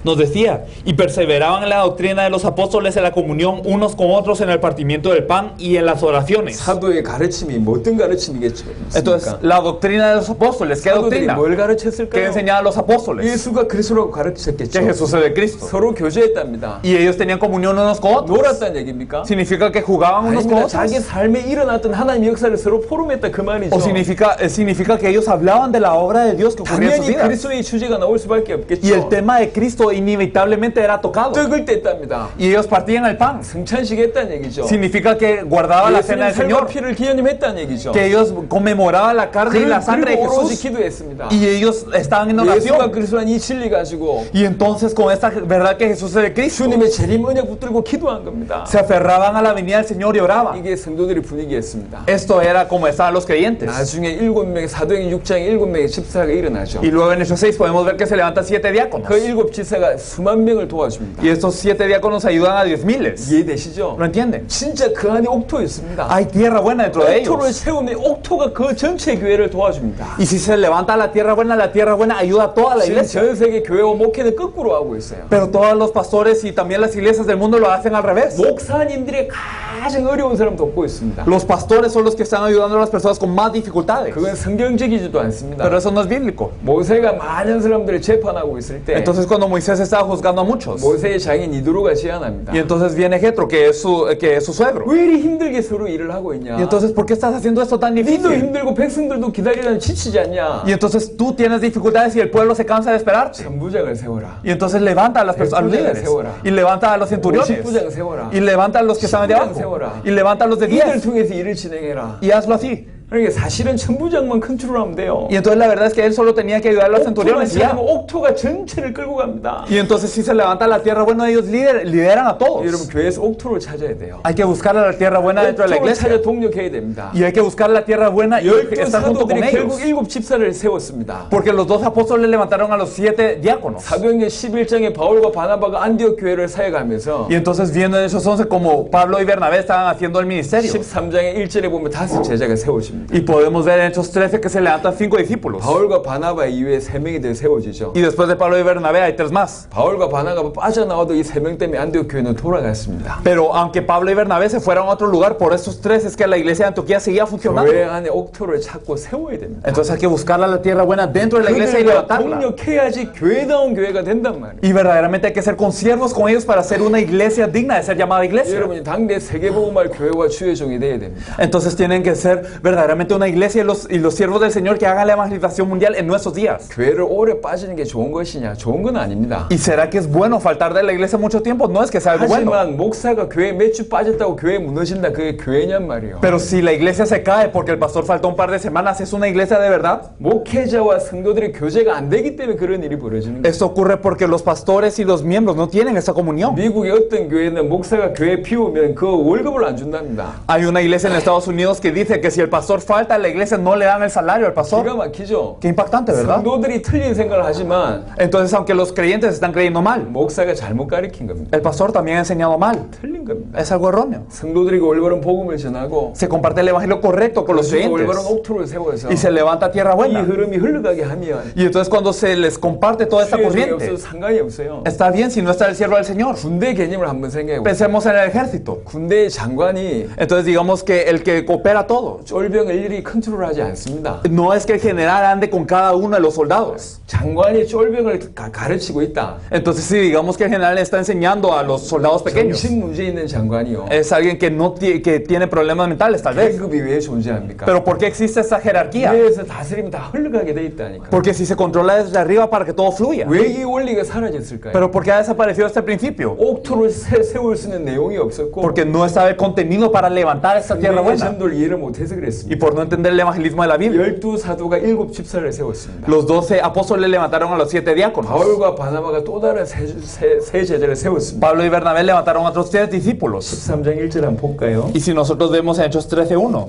nos decía, y perseveraban en la doctrina de los apóstoles, en la comunión unos con otros, en el partimiento del pan y en las oraciones. 사도의 가르침이 어떤 가르침이겠죠? Entonces, la doctrina de los apóstoles, ¿qué 사도들이 doctrina? 뭘 ¿Qué 가르쳤을까요? enseñaban los apóstoles? 예수가 그리스도라고 Que 가르쳤겠죠. Jesús es de Cristo. 서로 교제했답니다. Y ellos tenían comunión unos con otros. 놀았다는 얘기입니까? ¿Significa que jugaban unos con 아닙니다. otros? 자기 삶에 일어났던 하나님의 역사를 서로 포럼했다 그 말이죠. ¿O significa que ellos hablaban de la obra de Dios que ocurría en sus 당연히 vidas? 그리스도의 주제가 나올 수밖에 Y 없겠죠. el tema de Cristo inevitablemente era tocado. 떡을 뗐답니다. Y ellos partían el pan. 승찬식 했다는 얘기죠. Significa que guardaba la cena 예수님 del 살과 Señor. 피를 기념했다는 얘기죠. Que ellos conmemoraban la carne y la sangre de 그리고 오로지 Jesús. 기도했습니다. Y ellos estaban en 예수가 oración. 그리스도란 이 진리 가지고 Y entonces con esta verdad que Jesús es de Cristo, 주님의 재림 언약 붙들고 기도한 겁니다. se aferraban a la venida del Señor y oraban. 이게 성도들의 분위기였습니다. Esto era como estaban los creyentes. 나중에 7명의 사도행 6장에 7명의 집사가 일어나죠. Y luego en Hechos 6 podemos ver que se levantan 7 diáconos. 그 7 집사가 수만 명을 도와줍니다. Y estos 7 diáconos ayudan a 10,000. 이해되시죠? ¿Lo entienden? 진짜 그 안에 옥토 있습니다. Hay tierra buena dentro de 옥토를 ellos. 세우면 옥토가 그 전체 교회를 도와줍니다. Y si se levanta la tierra buena ayuda a toda la 지금 iglesia. 전 세계 교회와 목회는 거꾸로 하고 있어요. Pero todos los pastores y también las iglesias del mundo lo hacen al revés. 목사님들이 가장 어려운 사람 돕고 있습니다. Los pastores son los que están ayudando a las personas con más dificultades. 그건 성경적이지도 않습니다. Pero eso no es bíblico. 모세가 많은 사람들을 재판하고 있을 때 Entonces cuando Moisés estaba juzgando a muchos, 모세의 장인 이드로가 제안합니다. y entonces viene Jetro, que es su suegro. 왜 이리 힘들게 서로 일을 하고 있냐? Y entonces, ¿por qué estás haciendo esto tan 니도 difícil? 힘들고 백성들도 기다리려면 지치지 않냐? Y entonces tú tienes dificultades y el pueblo se cansa de esperarte. 전부장을 세워라. Y entonces levanta a, a los líderes. Y levanta a los centuriones. 50부장 세워라. Y levanta a los que estaban de abajo. Y levanta a los de 이들 10. 통해서 일을 진행해라. Y hazlo así. 그러니까 사실은 천부장만 컨트롤하면 돼요. Y entonces la verdad es que él solo tenía que ayudar a los 옥토만 centuriones. Y ya. 세우면 옥토가 전체를 끌고 갑니다. Y entonces si se levanta la tierra buena, ellos lideran a todos. 여러분 교회에서 옥토를 찾아야 돼요. Hay que buscar a la tierra buena dentro de la 옥토를 iglesia. 찾아 동력해야 됩니다. Y hay que buscar la tierra buena y 열두 estar junto con 사도들이 결국 ellos. 7 집사를 세웠습니다. Porque los dos apóstoles levantaron a los 7 diáconos. 사도행전 11장에 바울과 바나바가 안디옥 교회를 사역하면서 Y entonces viendo en esos 11 como Pablo y Bernabé estaban haciendo el ministerio. 13장의 1절에 보면 5 제자가 세워집니다. Y podemos ver en Hechos 13 que se levantan 5 discípulos. 바울과 바나바 이후에 3명이 더 세워지죠. Y después de Pablo y Bernabé hay 3 más. 바울과 바나바가 빠져나와도 이 3명 때문에 안디옥 교회는 돌아갔습니다. Pero aunque Pablo y Bernabé se fueron a otro lugar, por estos 3 es que la iglesia de Antioquía seguía funcionando. 교회 안에 옥토를 찾고 세워야 됩니다. Entonces hay que buscarla la tierra buena dentro de la iglesia y 그들과 levantarla. 동력해야지 교회다운 교회가 된단 말이에요. Y verdaderamente hay que ser consiervos con ellos para ser una iglesia digna de ser llamada iglesia. 여러분이 당대 세계복음할 교회와 주의 종이 돼야 됩니다. Entonces tienen que ser verdaderamente una iglesia y los siervos del Señor que hagan la evangelización mundial en nuestros días. 교회를 오래 빠지는 게 좋은 것이냐? 좋은 건 아닙니다. ¿Y será que es bueno faltar de la iglesia mucho tiempo? No es que sea algo bueno. 하지만 목사가 교회 몇 주 빠졌다고 교회 무너진다. 그게 교회냔 말이에요. Pero si la iglesia se cae porque el pastor faltó un par de semanas, ¿es una iglesia de verdad? 목회자와 성도들의 교제가 안 되기 때문에 그런 일이 벌어지는 거예요. Esto ocurre porque los pastores y los miembros no tienen esa comunión. 미국의 어떤 교회는 목사가 교회 비우면 그 월급을 안 준답니다. Hay una iglesia en Estados Unidos que dice que si el pastor falta, la iglesia no le dan el salario al pastor. 기가 막히죠. Qué impactante, ¿verdad? 성도들이 틀린 생각을 하지만 Entonces, aunque los creyentes están creyendo mal, 목사가 잘못 가르친 겁니다. el pastor también ha enseñado mal. 틀린 겁니다. Es algo erróneo. 성도들에게 올바른 복음을 전하고 Se comparte el evangelio correcto con los 올바른 creyentes 옥토를 세워서 y se levanta tierra 이 buena. 흐름이 흘러가게 하면 Y entonces cuando se les comparte toda esta 수혜종이 corriente, 없어도 상관이 없어요. está bien si no está el siervo del Señor. 군대 개념을 한번 생각해 보세요. Pensemos en el ejército. 군대의 장관이 Entonces digamos que el que coopera todo, 쫄병 전병을 일일이 컨트롤하지 않습니다. No es que el general ande con cada uno de los soldados. 장관이 쫄병을 가르치고 있다. Entonces, si digamos que el general está enseñando a los soldados pequeños, 정신 문제 있는 장관이요. es alguien que no que tiene problemas mentales, tal vez. 계급이 왜 존재합니까? Pero ¿por qué existe esa jerarquía? 위에서 다스리면 다 흘러가게 돼 있다니까. Porque si se controla desde arriba para que todo fluya. 왜 이 원리가 사라졌을까요? Pero ¿por qué ha desaparecido este principio? 옥토를 세울 수 있는 내용이 없었고 Porque no estaba el contenido para levantar esta tierra 성경의 buena. 전도를 이해를 못해서 Y 그랬습니다. por no entender el evangelismo de la Biblia. 12사도가 7집사를 세웠습니다. Los 12 apóstoles levantaron a los 7 diáconos. 바울과 바나바가 또 다른 세 제자를 세웠습니다. Pablo y Bernabé levantaron a otros 3 discípulos. 13장 1절 한번 볼까요? Y si nosotros vemos en Hechos 13:1,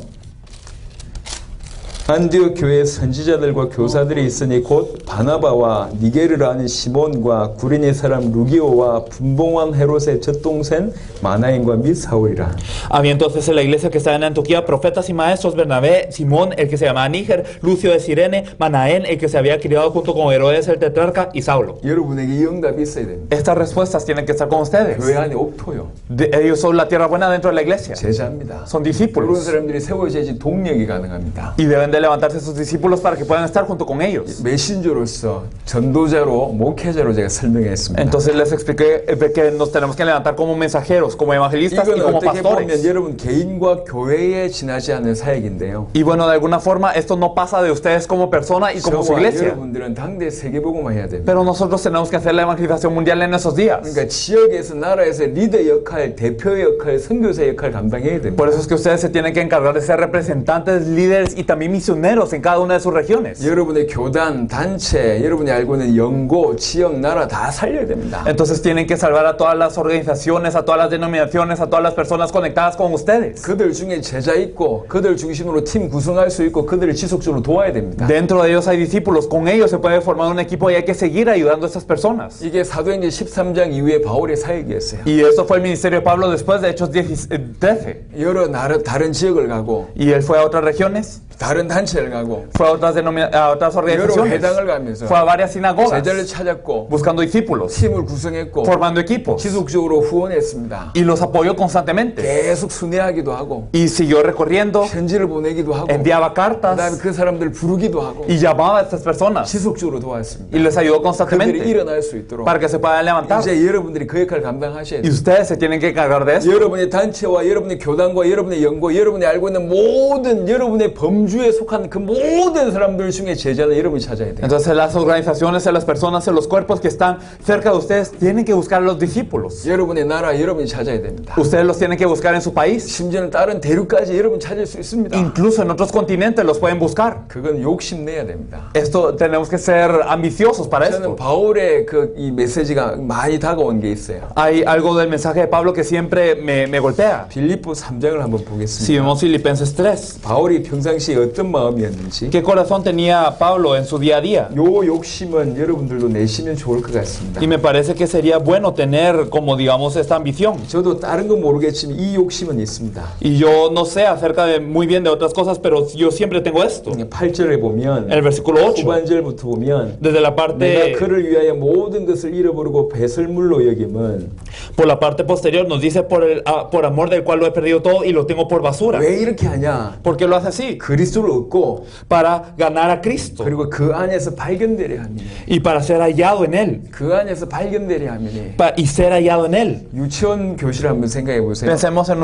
안디옥 교회에 선지자들과 교사들이 있으니 곧 바나바와 니게르라 하는 시몬과 구레네 사람 루기오와 분봉왕 헤롯의 젖동생 마나인과 및 사울이라. había entonces en la iglesia que estaba en Antioquía profetas y maestros: Bernabé, Simón, el que se llamaba Níger, Lucio de Cirene, Manaén, el que se había criado junto con Herodes el tetrarca, y Saulo. 여러분에게 이 응답이 있어야 됩니다. Estas respuestas tienen que estar con ustedes. 교회 안에 옥토요. Ellos son la tierra buena dentro de la iglesia. 제자입니다. Son 그런 discípulos. 사람들이 세워져야지 동력이 가능합니다. Y deben de levantarse sus discípulos para que puedan estar junto con ellos. 메신저로서 전도자로 목회자로 제가 설명했습니다. Entonces les expliqué que nos tenemos que levantar como mensajeros, como evangelistas y 이건 como 어떻게 보면 pastores. 여러분 개인과 교회에 지나지 않는 사역인데요. Y bueno, de alguna forma esto no pasa de ustedes como persona y como su 저와 iglesia. 여러분들은 당대 세계복음화 해야 됩니다. Pero nosotros tenemos que hacer la evangelización mundial en esos días. 그러니까 지역에서 나라에서 리더 역할, 대표 역할, 선교사 역할 감당해야 됩니다. Por eso es que ustedes se tienen que encargar de ser representantes, líderes y también misioneros en cada una de sus regiones. 여러분의 교단, 단체, 여러분이 알고 있는 연고, 지역, 나라 다 살려야 됩니다. Entonces tienen que salvar a todas las organizaciones, a todas las denominaciones, a todas las personas conectadas con ustedes. 그들 중에 제자 있고 그들 중심으로 팀 구성할 수 있고 그들을 지속적으로 도와야 됩니다. Dentro de ellos hay discípulos, con ellos se puede formar un equipo y hay que seguir ayudando a estas personas. 이게 사도행전 13장 이후에 바울의 사역이었어요. Y esto fue el ministerio de Pablo después de Hechos 13. 여러 다른 지역을 가고 Y él fue a otras regiones, 다른 단체를 가고 fue a otras, a otras 여러 organizaciones, 회당을 가면서 fue a varias sinagogas, 제자를 찾았고 buscando discípulos, 팀을 구성했고 formando equipos, 지속적으로 후원했습니다. y los apoyó constantemente. 계속 순회하기도 하고 Y siguió recorriendo, 편지를 보내기도 하고 enviaba 그다음에 cartas 그 사람들 부르기도 하고 y llamaba a estas personas 지속적으로 도왔습니다. y les ayudó 그들이 constantemente 일어날 수 있도록 para que se puedan levantar. 이제 여러분들이 그 역할을 감당하셔야 Y 돼요. ustedes se tienen que encargar de eso. 여러분의 단체와 여러분의 교단과 여러분의 연고, 여러분이 알고 있는 모든 여러분의 범주에 속한 그 모든 사람들 중에 제자는 여러분이 찾아야 돼요. Entonces las organizaciones, las personas, los cuerpos que están cerca de ustedes tienen que buscar a los discípulos. 여러분의 나라 여러분이 찾아야 됩니다. Ustedes los tienen que buscar en su país. 심지어는 다른 대륙까지 여러분 찾을 수 있습니다. Incluso en otros continentes los pueden buscar. 그건 욕심내야 됩니다. Esto tenemos que ser ambiciosos para 저는 esto. 바울의 이 메시지가 많이 다가온 게 있어요. Hay algo del mensaje de Pablo que siempre me golpea. 빌립보 3장을 한번 Si 보겠습니다. vemos Filipenses 3, 바울이 평상시에 어떤 마음이었는지 ¿qué corazón tenía Pablo en su día a día? 요 욕심은 여러분들도 내시면 좋을 것 같습니다. Y me parece que sería bueno tener, como digamos, esta ambición. 저도 다른 건 모르겠지만 이 욕심은 있습니다. Y yo no sé acerca de muy bien de otras cosas, pero yo siempre tengo esto. 8절에 보면 En el versículo 8, 후반절부터 보면 desde la 내가 parte, 그를 위하여 모든 것을 잃어버리고 배설물로 여김은 por la parte posterior nos dice por amor del cual lo he perdido todo y lo tengo por basura. 왜 이렇게 하냐? ¿Por qué lo hace así? 그리스도를 얻고 Para ganar a Cristo 그리고 그 안에서 발견되려 함이니 y para ser hallado en Él. 그 안에서 발견되려 함이니 Y ser hallado en Él. 유치원 교실 한번 생각해 보세요. Pensemos en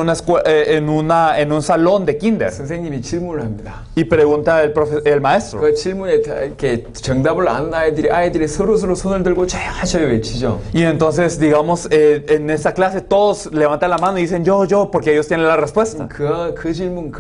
en un salón de kinder 선생님이 질문을 합니다. y pregunta el maestro. 그 질문에 이렇게 정답을 아는 아이들이 서로 손을 들고 쫙 하셔요 외치죠. Y entonces, digamos, en esta clase todos levantan la mano y dicen yo, porque ellos tienen la respuesta. 그 질문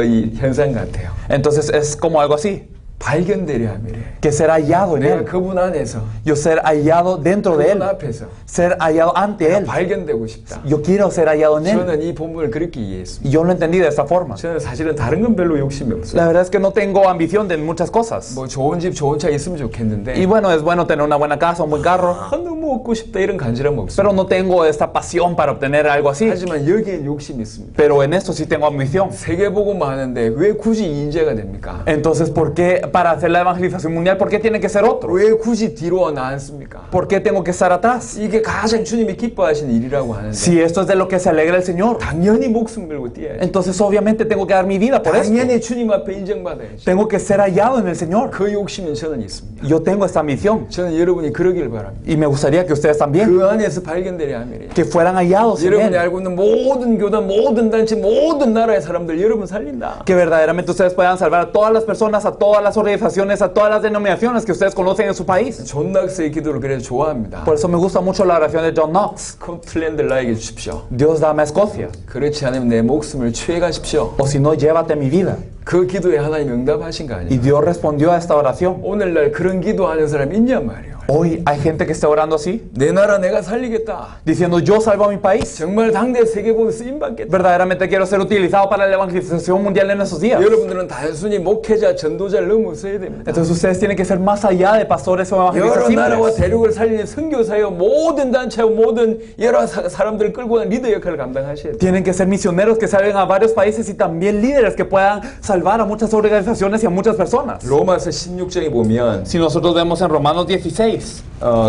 이 현상 같아요. Entonces es como algo así, 발견되려 함이래. que ser hallado en 내가 Él. 그분 안에서 Yo ser hallado dentro de 그분 Él, 앞에서 ser hallado ante Él. 발견되고 싶다. Yo quiero ser hallado en Él. 저는 이 본문을 그렇게 이해했습니다. Y yo lo entendí de esta forma. 저는 사실은 다른 건 별로 욕심이 없어요. La verdad es que no tengo ambición de muchas cosas. 뭐 좋은 집, 좋은 차 있으면 Y 좋겠는데 bueno, es bueno tener una buena casa, un buen carro, 너무 얻고 싶다 이런 간절함 없어요. pero no tengo esta pasión para obtener algo así. 하지만 여기엔 욕심이 있습니다. Pero en esto sí tengo ambición. 세계복음만 하는데 왜 굳이 인재가 됩니까? Entonces, ¿por qué para hacer la evangelización mundial, ¿por qué tiene que ser otro? 왜 굳이 뒤로 나앉습니까? ¿Por qué tengo que estar atrás? 이게 가장 주님이 기뻐하시는 일이라고 하는데 Si esto es de lo que se alegra el Señor, 당연히 목숨 걸고 뛰어야지. entonces obviamente tengo que dar mi vida por esto. 당연히 주님 앞에 인정받아야지. Tengo que ser hallado en el Señor. 그 욕심은 저는 있습니다. Yo tengo esta misión 저는 여러분이 그러길 바랍니다. y me gustaría que ustedes también, 그 안에서 발견되려 하면 que fueran hallados en 여러분이 Él. 알고 있는 모든 교단, 모든 단체, 모든 나라의 사람들 여러분 살린다. Que verdaderamente ustedes puedan salvar a todas las personas, a todas las organizaciones, a todas las denominaciones que ustedes conocen en su país. 존 낙스의 기도를 그래서 좋아합니다. Por eso me gusta mucho la oración de John Knox. 스코틀랜드를 나에게 주십시오. Dios, dame a Escocia. 그렇지 않으면 내 목숨을 취해 가십시오. O si no, llévate mi vida. 그 기도에 하나님 응답하신 거 Y 아니에요? Dios respondió a esta oración. 오늘날 그런 기도하는 사람 있냔 말이에요. Hoy hay gente que está orando así, 내 나라 내가 살리겠다. diciendo yo salvo a mi país. 정말 당대 세계보고 쓰임 받겠다. Verdaderamente quiero ser utilizado para la evangelización mundial en esos días. 여러분들은 단순히 목회자, 전도자를 넘어서야 됩니다. Entonces ustedes tienen que ser más allá de pastores o 여러 evangelistas 나라와 simples. 대륙을 살리는 선교사요, 모든 단체와 모든 여러 사람들을 끌고 가는 리더 역할을 감당하셔야 돼요. Tienen que ser misioneros que salven a varios países y también líderes que puedan salvar a muchas organizaciones y a muchas personas. 로마서 16장에 보면 Si nosotros vemos en Romanos 16,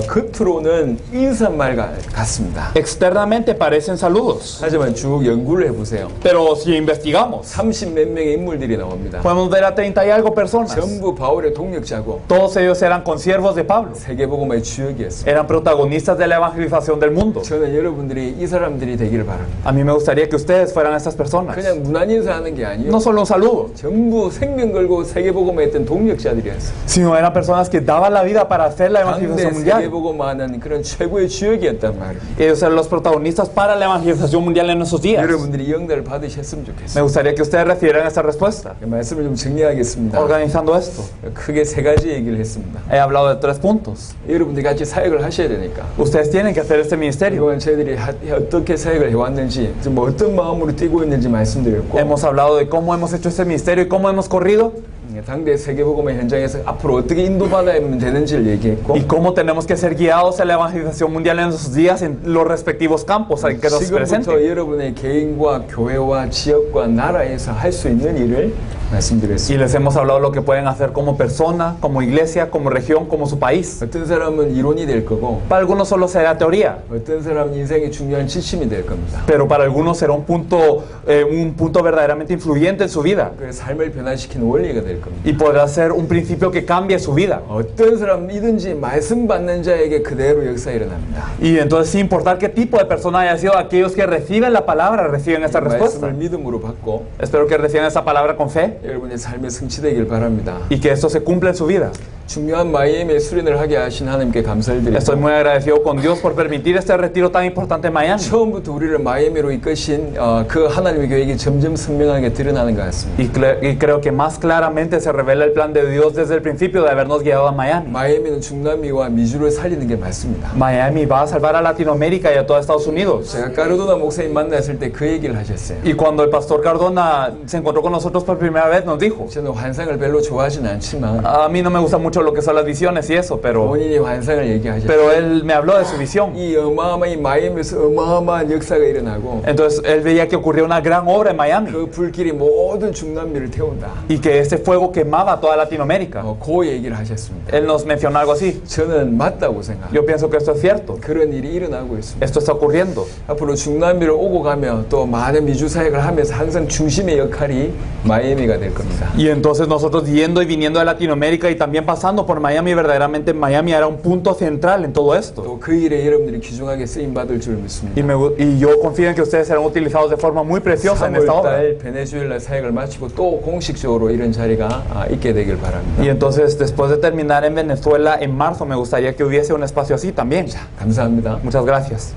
겉으로는 인사말 같습니다. externamente parecen saludos, 하지만 쭉 연구를 해보세요. pero si investigamos, 30 몇 명의 인물들이 나옵니다. podemos ver a 30 y algo personas. 전부 바울의 동력자고 Todos ellos eran consiervos de Pablo, 세계복음의 주역이었습니다. eran protagonistas de la evangelización del mundo. 저는 여러분들이 이 사람들이 되기를 바랍니다. A mí me gustaría que ustedes fueran estas personas. 그냥 무난 인사하는 게 아니에요. No solo un saludo, 전부 생명 걸고 세계복음에 했던 동력자들이었어요. sino eran personas que daban la vida para hacer la 당대 evangelización mundial. 세계복음하는 그런 최고의 주역이었단 말이에요. Ellos eran los protagonistas para la evangelización mundial en esos días. 여러분들이 영달을 받으셨으면 Me 좋겠어요. gustaría que ustedes recibieran esta respuesta. 말씀을 좀 정리하겠습니다. Organizando esto, 크게 세 가지 얘기를 했습니다. he hablado de 3 puntos. 여러분들이 같이 사역을 하셔야 되니까 Ustedes tienen que hacer este ministerio. 그동안 저희들이 어떻게 사역을 해왔는지 뭐 어떤 마음으로 뛰고 있는지 말씀드렸고 Hemos hablado de cómo hemos hecho este ministerio y cómo hemos corrido 당대 세계복음의 현장에서 앞으로 어떻게 인도받아야 되는지를 얘기했고 y cómo tenemos que ser guiados a la evangelización mundial en esos días en los respectivos campos en que nos 지금부터 presenten. 여러분의 개인과 교회와 지역과 나라에서 할 수 있는 일을 Y 말씀드렸습니다. les hemos hablado lo que pueden hacer como persona, como iglesia, como región, como su país. 어떤 사람은 이론이 될 거고 Para algunos solo será teoría, 어떤 사람은 인생의 중요한 지침이 될 겁니다. pero para algunos será un punto verdaderamente influyente en su vida 그 삶을 변화시키는 원리가 될 겁니다. y podrá ser un principio que cambie su vida. 어떤 사람이든지 말씀 받는 자에게 그대로 역사 일어납니다. Y entonces, sin importar qué tipo de persona haya sido, aquellos que reciben la palabra reciben esta respuesta. 말씀을 믿음으로 받고 Espero que reciban esa palabra con fe 여러분의 삶에 성취되길 바랍니다. y que esto se cumpla en su vida. 중요한 마이애미에 수련을 하게 하신 하나님께 감사를 드리고 Estoy muy agradecido con Dios por permitir este retiro tan importante en Miami. 처음부터 우리를 마이애미로 이끄신 그 하나님의 계획이 점점 선명하게 드러나는 것 같습니다. Y creo que más claramente se revela el plan de Dios desde el principio de habernos guiado a Miami. 마이애미는 중남미와 미주를 살리는 게 맞습니다. Miami va a salvar a Latinoamérica y a toda Estados Unidos. 제가 까르도나 목사님 만났을 때 그 얘기를 하셨어요. Y cuando el pastor Cardona se encontró con nosotros por primera vez, nos dijo, 저는 환상을 별로 좋아하진 않지만 a mí no me gusta mucho lo que son las visiones y eso, pero 본인이 환상을 얘기하셨어요. él me habló de su visión. 이 어마어마한 이 마이애미에서 어마어마한 역사가 일어나고 Entonces él veía que ocurría una gran obra en Miami 그 불길이 모든 중남미를 태운다. y que ese fuego quemaba a toda Latinoamérica. 그 얘기를 하셨습니다. Él nos mencionó algo así. 저는 맞다고 생각합니다. Yo pienso que esto es cierto. 그런 일이 일어나고 있습니다. Esto está ocurriendo. 앞으로 중남미를 오고 가며 또 많은 미주 사역을 하면서 항상 중심의 역할이 마이애미가 될 겁니다. Y entonces nosotros yendo y viniendo de Latinoamérica y también pasando por Miami, verdaderamente Miami era un punto central en todo esto. 또 그 일에 여러분들이 귀중하게 쓰임 받을 줄 믿습니다. Y yo confío en que ustedes serán utilizados de forma muy preciosa en esta obra. 3월달 베네수엘라 사역을 마치고 또 공식적으로 이런 자리가 있게 되길 바랍니다. Y entonces después de terminar en Venezuela en marzo me gustaría que hubiese un espacio así también. 감사합니다. Muchas gracias.